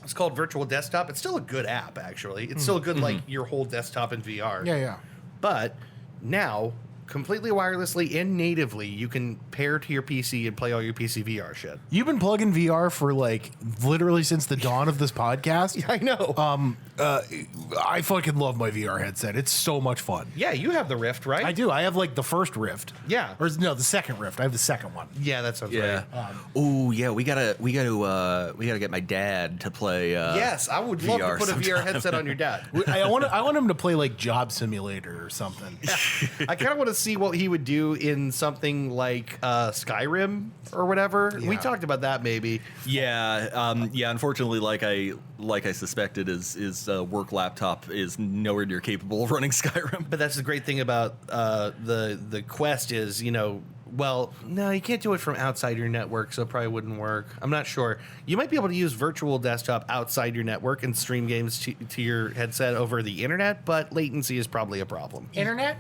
It's called Virtual Desktop. It's still a good app, actually. It's still a good, like, your whole desktop in VR. Yeah, yeah. But now, completely wirelessly and natively, you can pair to your PC and play all your PC VR shit. You've been plugging VR for like literally since the dawn of this podcast. I know. I fucking love my VR headset. It's so much fun. Yeah, you have the Rift, right? I do. I have like the first Rift. Yeah. Or no, the second Rift. I have the second one. Yeah, that sounds Yeah. right. Oh yeah, we gotta get my dad to play. Yes, I would love to VR put a VR sometime. headset on your dad. I want him to play like Job Simulator or something. I kind of want to see what he would do in something like Skyrim or whatever. We Yeah. talked about that maybe. Yeah, yeah. Unfortunately, like I suspected, his work laptop is nowhere near capable of running Skyrim. But that's the great thing about the Quest is, you know, well, no, you can't do it from outside your network, so it probably wouldn't work. I'm not sure. You might be able to use Virtual Desktop outside your network and stream games to your headset over the internet, but latency is probably a problem. Internet?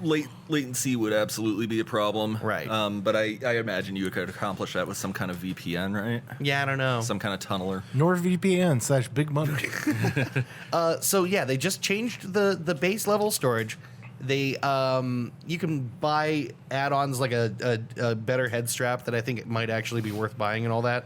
Latency would absolutely be a problem, Right. But I imagine you could accomplish that with some kind of VPN, right? Yeah, I don't know. Some kind of tunneler. NordVPN/big money. So yeah, they just changed the base level storage. They you can buy add-ons like a better head strap that I think it might actually be worth buying and all that.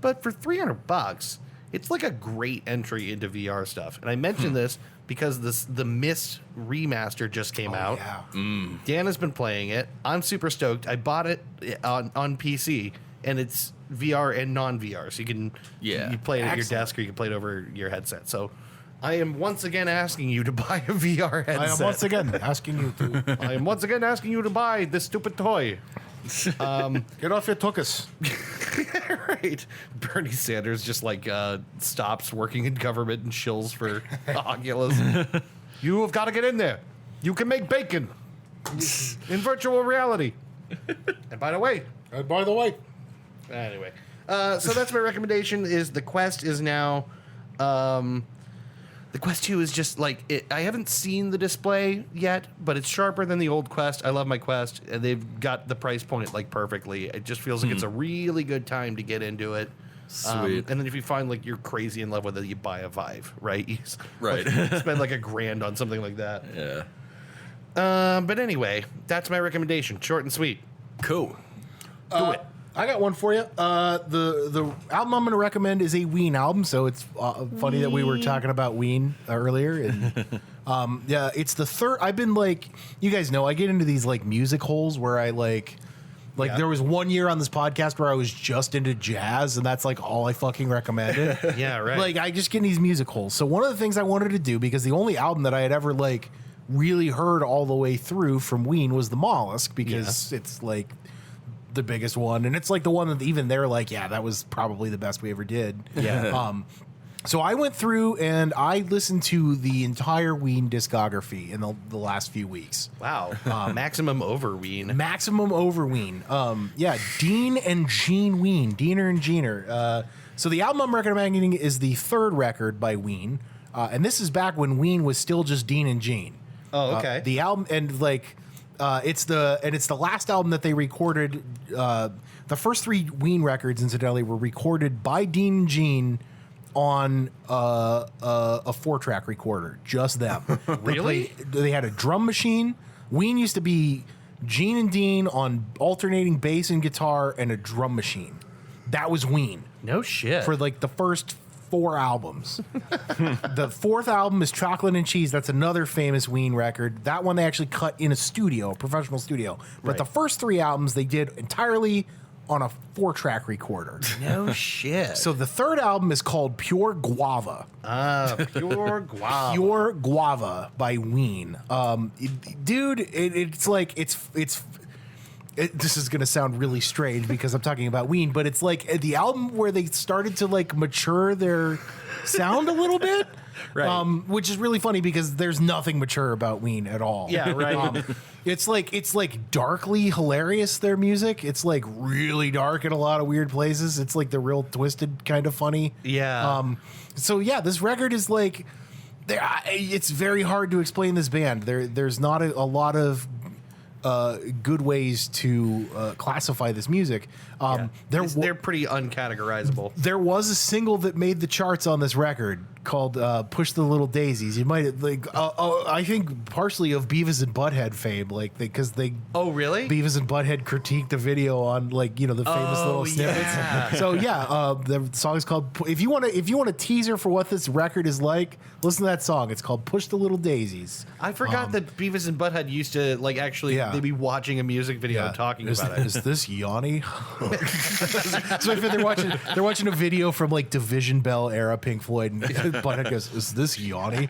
But for $300, it's like a great entry into VR stuff. And I mentioned this because the Myst remaster just came out. Yeah. Dan has been playing it. I'm super stoked. I bought it on PC, and it's VR and non-VR, so you can you play it at your Excellent. desk or you can play it over your headset. So I am once again asking you to buy a VR headset. I am once again asking you to I am once again asking you to buy this stupid toy. get off your tuchus. Right. Bernie Sanders just like stops working in government and shills for Oculus. You have got to get in there. You can make bacon in virtual reality. And by the way, By the way, anyway, so that's my recommendation. Is the Quest is now, the Quest 2 is just like it. I haven't seen the display yet, but it's sharper than the old Quest. I love my Quest, and they've got the price point like perfectly. It just feels like it's a really good time to get into it. Sweet. And then if you find like you're crazy in love with it, you buy a Vive, right? You Right. spend like $1,000 on something like that. Yeah. But anyway, that's my recommendation. Short and sweet. Cool. Do it. I got one for you. The album I'm going to recommend is a Ween album. So it's funny that we were talking about Ween earlier. And yeah, it's the third. I've been like, you guys know, I get into these like music holes where I like Yeah. there was one year on this podcast where I was just into jazz, and that's like all I fucking recommended. Yeah, right. Like I just get in these music holes. So one of the things I wanted to do, because the only album that I had ever like really heard all the way through from Ween was the Mollusk, because it's like the biggest one, and it's like the one that even they're like, yeah, that was probably the best we ever did. Yeah. So I went through and I listened to the entire Ween discography in the last few weeks. Wow. Maximum over Ween. Maximum over Ween. Dean and Gene Ween. Diener and Jeaner. So the album I'm recommending is the third record by Ween. And this is back when Ween was still just Dean and Gene. Oh, okay. The album, and it's the last album that they recorded. The first three Ween records, incidentally, were recorded by Dean and Gene on a 4-track recorder, just them. Really? They had a drum machine. Ween used to be Gene and Dean on alternating bass and guitar and a drum machine. That was Ween No shit. for like the first 4 albums. The fourth album is Chocolate and Cheese. That's another famous Ween record. That one they actually cut in a studio, a professional studio. But Right. the first 3 albums they did entirely on a 4-track recorder. no shit. So the third album is called Pure Guava. Pure guava. Pure Guava by Ween. This is going to sound really strange because I'm talking about Ween, but it's like the album where they started to like mature their sound a little bit. Right. Which is really funny because there's nothing mature about Ween at all. Yeah, right. It's like darkly hilarious, their music. It's like really dark in a lot of weird places. It's like the real twisted kind of funny. Yeah. So yeah, this record is like it's very hard to explain this band. There's not a lot of good ways to classify this music. They're pretty uncategorizable. There was a single that made the charts on this record called "Push the Little Daisies." You might I think partially of Beavis and Butthead fame, because they. Oh, really? Beavis and Butthead critiqued the video on the famous little snippets. yeah. So the song is called. If you want a teaser for what this record is like, listen to that song. It's called "Push the Little Daisies." I forgot that Beavis and Butthead used to they'd be watching a music video and talking about it. Is this Yanni? So if they're watching a video from like Division Bell era Pink Floyd, and Butthead goes, "Is this Yanni?"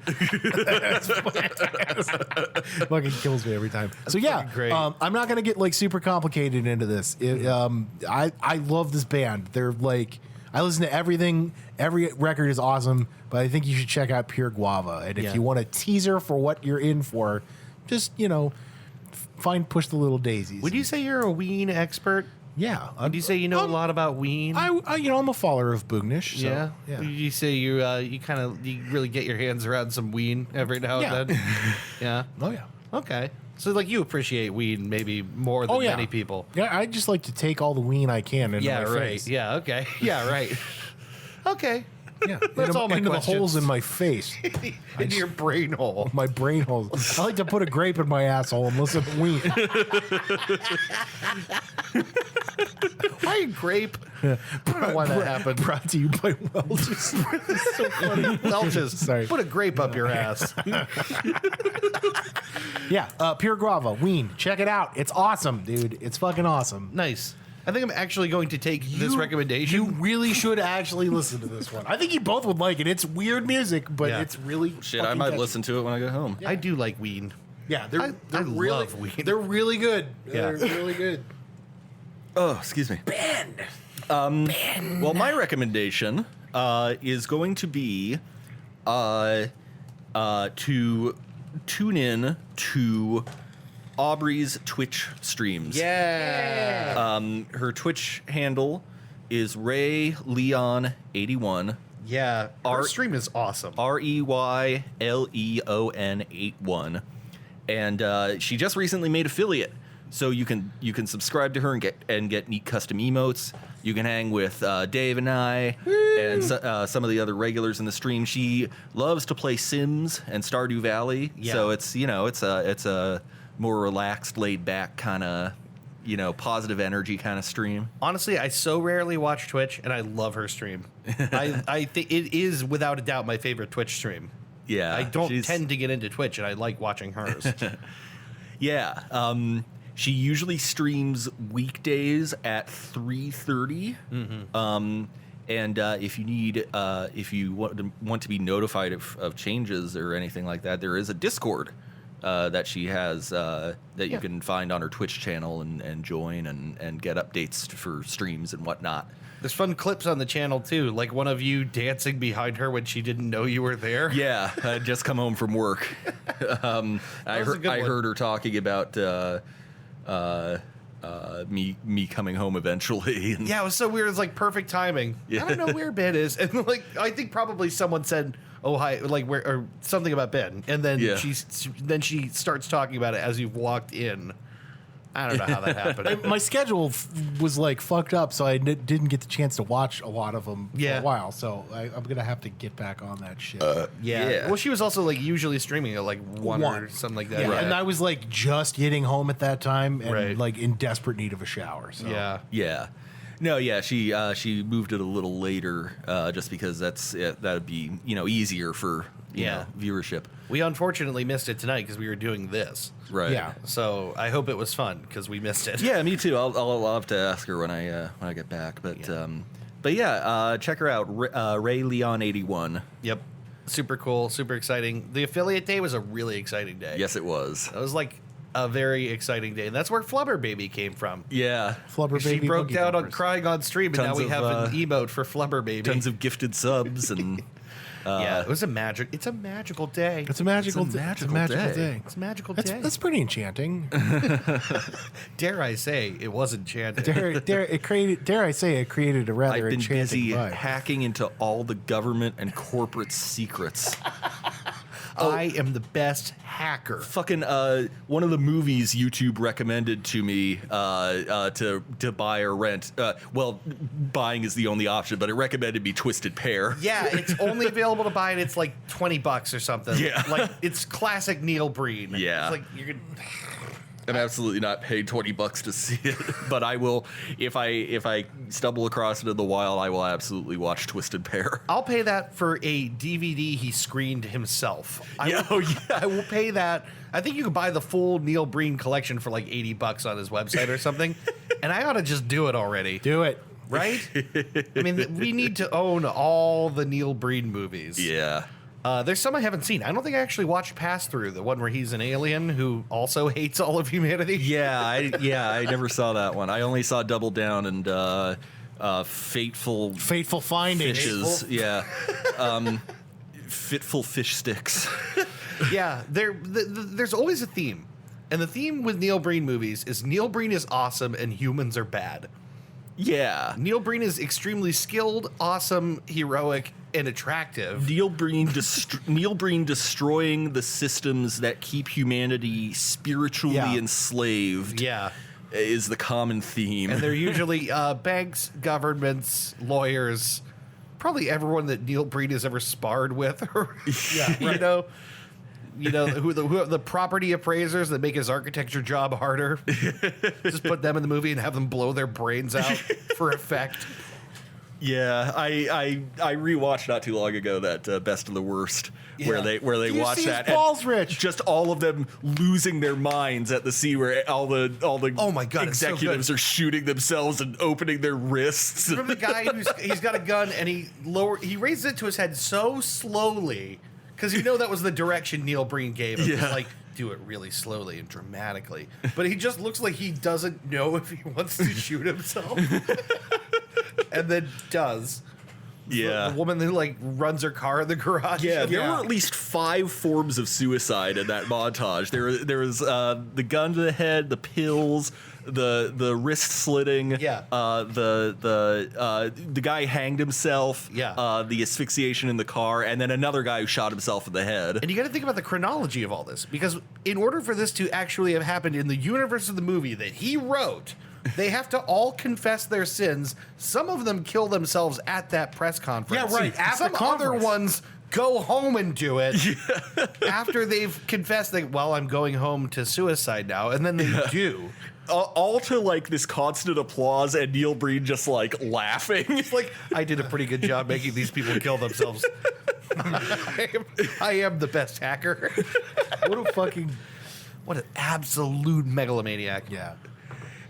Fucking kills me every time. So great. I'm not gonna get like super complicated into this. I love this band. They're like, I listen to everything. Every record is awesome, but I think you should check out Pure Guava. And if you want a teaser for what you're in for, just find Push the Little Daisies. Would you say you're a Ween expert? Yeah. Would you say you know a lot about Ween? I'm a follower of Boognish. So, yeah. Would you say you really get your hands around some Ween every now and then? Yeah. Oh yeah. Okay. So you appreciate Ween maybe more than many people. Yeah, I just like to take all the Ween I can into my right. face. Yeah. Okay. Yeah. Right. Okay. Yeah, That's all my into the questions. holes in my face. In your brain hole. My brain holes. I like to put a grape in my asshole and listen to Ween. Why Grape? I don't know why that happened. Brought to you by Welch's. It's so funny. Welch's. Sorry. Put a grape up your ass. Pure Guava, Ween. Check it out. It's awesome, dude. It's fucking awesome. Nice. I think I'm actually going to take this recommendation. You really should actually listen to this one. I think you both would like it. It's weird music, but Yeah. it's really Shit, I fucking might catchy. listen to it when I get home. I do like Ween. Yeah, I they're really, love Ween. They're really good. Yeah. They're really good. Oh, excuse me. Well, my recommendation is going to be to tune in to Aubrey's Twitch streams. Yeah. Her Twitch handle is RayLeon81. Yeah. Our stream is awesome. ReyLeon81. And she just recently made affiliate. So you can subscribe to her and get neat custom emotes. You can hang with Dave and I and some of the other regulars in the stream. She loves to play Sims and Stardew Valley. Yeah. So it's a more relaxed, laid back kind of positive energy kind of stream. Honestly, I so rarely watch Twitch, and I love her stream. I think it is without a doubt my favorite Twitch stream. Yeah, I don't tend to get into Twitch, and I like watching hers. Yeah. She usually streams weekdays at 3:30. Mm-hmm. And if you want to be notified of changes or anything like that, there is a Discord that she has that you can find on her Twitch channel and join and get updates for streams and whatnot. There's fun clips on the channel too, like one of you dancing behind her when she didn't know you were there. Yeah, I had just come home from work. I heard her talking about me coming home eventually. And yeah, it was so weird. It's like perfect timing. Yeah. I don't know where Ben is, and like I think probably someone said, "Oh hi," like where or something about Ben, and then she starts talking about it as you've walked in. I don't know how that happened. My schedule was like fucked up, so I didn't get the chance to watch a lot of them for a while. So I'm gonna have to get back on that shit. Yeah. Well, she was also like usually streaming at like one or something like that. Yeah, Right. and I was like just getting home at that time and Right. like in desperate need of a shower. So. Yeah. No, yeah, she moved it a little later just because that'd be easier for you know, viewership. We unfortunately missed it tonight because we were doing this. Right. Yeah. So I hope it was fun because we missed it. Yeah, me too. I'll have to ask her when I get back. But check her out, Ray Leon 81. Yep. Super cool. Super exciting. The affiliate day was a really exciting day. Yes, it was. It was like a very exciting day. And that's where Flubber Baby came from. Yeah. Flubber She Baby broke Boogie down on Bumpers. crying on stream, and now Tons we of, have an emote for Flubber Baby. Tons of gifted subs and yeah, it was it's a magical day. It's a magical, It's a magical day. It's a magical day. That's pretty enchanting. Dare I say it was enchanted. Dare I say it created a rather I've been enchanting busy vibe. hacking into all the government and corporate secrets. I am the best hacker. Fucking one of the movies YouTube recommended to me to buy or rent. Well, buying is the only option, but it recommended me Twisted Pair. Yeah, it's only available to buy, and it's like $20 or something. Yeah. Like it's classic Neil Breen. Yeah. It's like you're gonna. I'm absolutely not paid $20 to see it, but I will if I stumble across it in the wild. I will absolutely watch Twisted Pair. I'll pay that for a DVD he screened himself. Yeah, I will pay that. I think you can buy the full Neil Breen collection for like $80 on his website or something, and I ought to just do it already. Do it. Right? I mean, we need to own all the Neil Breen movies. Yeah. There's some I haven't seen. I don't think I actually watched Pass Through, the one where he's an alien who also hates all of humanity. Yeah, I never saw that one. I only saw Double Down and Fateful Findings. Fishes. Yeah. Fitful Fish Sticks. Yeah, there's always a theme. And the theme with Neil Breen movies is Neil Breen is awesome and humans are bad. Yeah. Neil Breen is extremely skilled, awesome, heroic, and attractive. Neil Breen destroying the systems that keep humanity spiritually enslaved. Yeah. Is the common theme. And they're usually banks, governments, lawyers, probably everyone that Neil Breen has ever sparred with. Who the property appraisers that make his architecture job harder. Just put them in the movie and have them blow their brains out for effect. Yeah, I rewatched not too long ago that Best of the Worst, where they watch that balls, Rich? just all of them losing their minds at the scene where all the Oh my God, it's so executives good. are shooting themselves and opening their wrists. Remember the guy he's got a gun and he raises it to his head so slowly because that was the direction Neil Breen gave him. Yeah. It's like, do it really slowly and dramatically. But he just looks like he doesn't know if he wants to shoot himself. And then does. Yeah. The woman who like runs her car in the garage. Yeah, there were at least 5 forms of suicide in that montage. There was the gun to the head, the pills, the wrist slitting. Yeah. The guy hanged himself. Yeah. The asphyxiation in the car, and then another guy who shot himself in the head. And you got to think about the chronology of all this, because in order for this to actually have happened in the universe of the movie that he wrote, they have to all confess their sins. Some of them kill themselves at that press conference. Yeah, right, at the Some other conference. ones go home and do it after they've confessed that, well, I'm going home to suicide now. And then they do. All to like this constant applause and Neil Breen just like laughing. It's like, I did a pretty good job making these people kill themselves. I am the best hacker. What an absolute absolute megalomaniac. Yeah.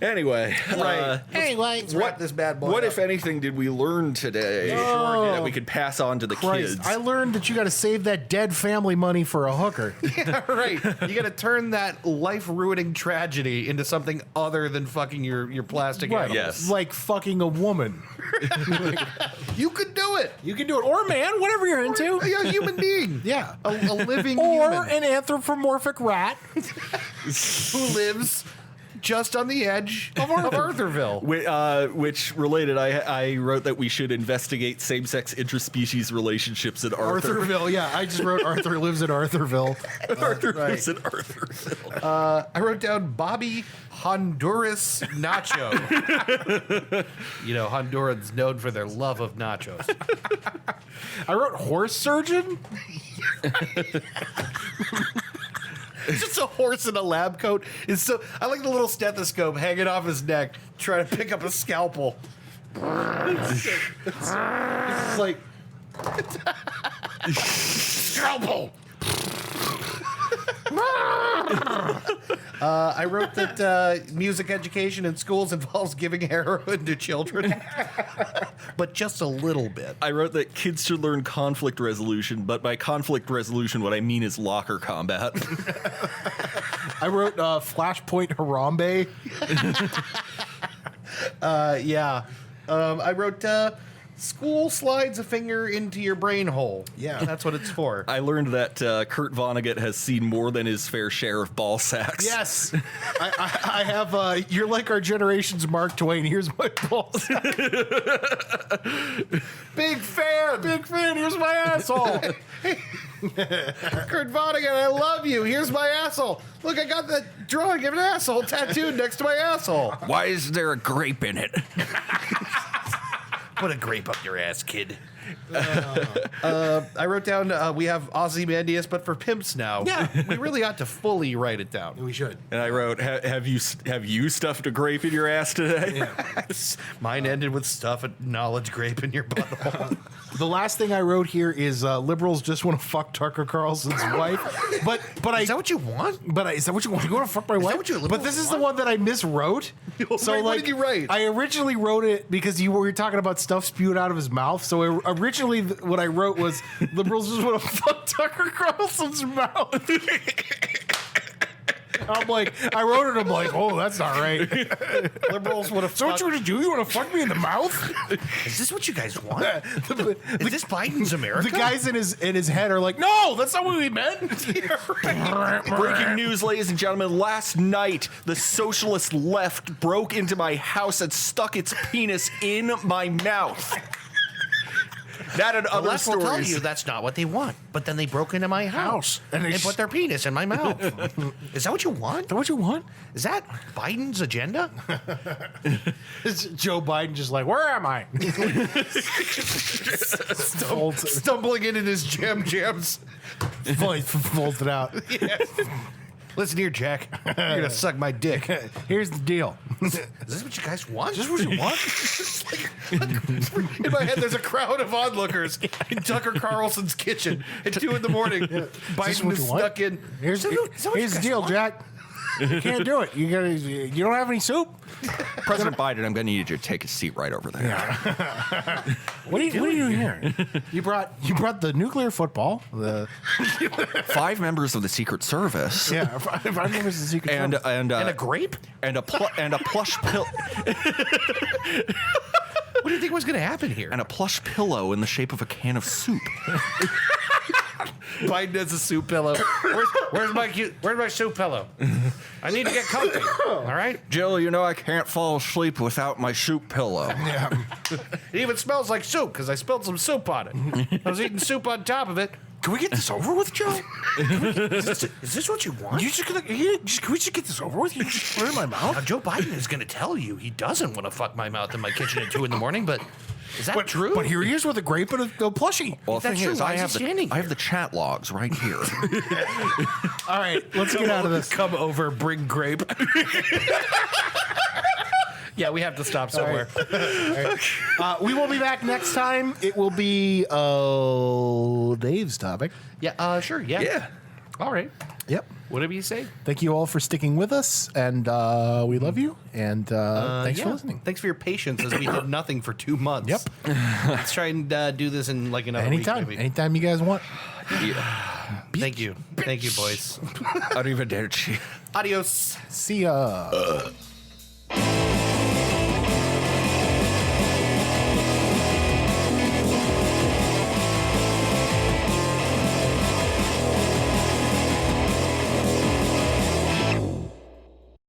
Anyway, Right. Anyway, Let's wrap this bad boy what up. if anything did we learn today that we could pass on to the Christ, kids? I learned that you got to save that dead family money for a hooker. Yeah, right. You got to turn that life-ruining tragedy into something other than fucking your plastic animals. Yes. Like fucking a woman. You could do it. You can do it. Or a man, whatever you're into. A human being. Yeah. A living Or human an anthropomorphic rat. who lives just on the edge of Arthurville. Which related, I wrote that we should investigate same-sex interspecies relationships in Arthur. Arthurville, yeah. I just wrote Arthur lives in Arthurville. Arthur right. lives in Arthurville. I wrote down Bobby Honduras Nacho. You know, Hondurans known for their love of nachos. I wrote horse surgeon. Just a horse in a lab coat is so. I like the little stethoscope hanging off his neck, trying to pick up a scalpel. It's like scalpel. I wrote that music education in schools involves giving heroin to children, but just a little bit. I wrote that kids should learn conflict resolution, but by conflict resolution, what I mean is locker combat. I wrote Flashpoint Harambe. Yeah. I wrote school slides a finger into your brain hole. Yeah. That's what it's for. I learned that Kurt Vonnegut has seen more than his fair share of ball sacks. Yes. I have, you're like our generation's Mark Twain. Here's my balls. Big fan. Big fan. Here's my asshole. Kurt Vonnegut, I love you. Here's my asshole. Look, I got the drawing of an asshole tattooed next to my asshole. Why is there a grape in it? Put a grape up your ass, kid. I wrote down we have Ozymandias, but for pimps now. Yeah. We really ought to fully write it down. We should. And I wrote, have you stuffed a grape in your ass today? Mine ended with stuff a knowledge grape in your butthole. The last thing I wrote here is liberals just want to fuck Tucker Carlson's wife. But Is that what you want? is that what you want? You want to fuck my wife? what you but this is the one that I miswrote. So Wait, what like, did you write? I originally wrote it because you were talking about stuff spewed out of his mouth. So originally what I wrote was liberals just want to fuck Tucker Carlson's mouth. I'm like, I wrote it. I'm like, oh, that's not right. Liberals want to So what you want to do? You want to fuck me in the mouth? Is this what you guys want? Is this Biden's America? The guys in his head are like, no, that's not what we meant. Breaking news, ladies and gentlemen. Last night, the socialist left broke into my house and stuck its penis in my mouth. That and other left will tell stories. you that's not what they want. But then they broke into my house and they put their penis in my mouth. Is that what you want? Is that what you want? Is that Biden's agenda? Is Joe Biden just like, where am I? Stumbling in his jams. Folds it out. Listen here, Jack. You're gonna suck my dick. Here's the deal. Is this what you guys want? Is this what you want? In my head, there's a crowd of onlookers in Tucker Carlson's kitchen at 2 a.m. Biden what is you want? stuck in. Here's Is that what you the guys deal, want? Jack. You can't do it. You don't have any soup. President Biden, I'm going to need you to take a seat right over there. What are you doing here? You brought the nuclear football. The 5 members of the Secret Service. five members of the Secret Service. And And a grape? and a plush pill What do you think was going to happen here? and a plush pillow in the shape of a can of soup. Biden has a soup pillow. Where's my soup pillow? I need to get comfy. All right. Jill, you know I can't fall asleep without my soup pillow. It even smells like soup because I spilled some soup on it. I was eating soup on top of it. Can we get this over with, Joe? Is this what you want? Can we just get this over with? You just put it in my mouth. Now, Joe Biden is going to tell you he doesn't want to fuck my mouth in my kitchen at 2 a.m. But is that true? But here he is with a grape and a plushie. Well, the That's thing true. is, Why I is he have standing I have the chat logs right here. All right, let's get out of this. Come over, bring grape. Yeah, we have to stop somewhere. We will be back next time. It will be Dave's topic. Yeah, sure. Yeah. Yeah. All right. Yep. Whatever you say. Thank you all for sticking with us, and we love you. And thanks for listening. Thanks for your patience as we did nothing for 2 months. Yep. Let's try and do this in like another Anytime, week. Maybe. anytime you guys want. Thank you, boys. Arrivederci. Adios. See ya.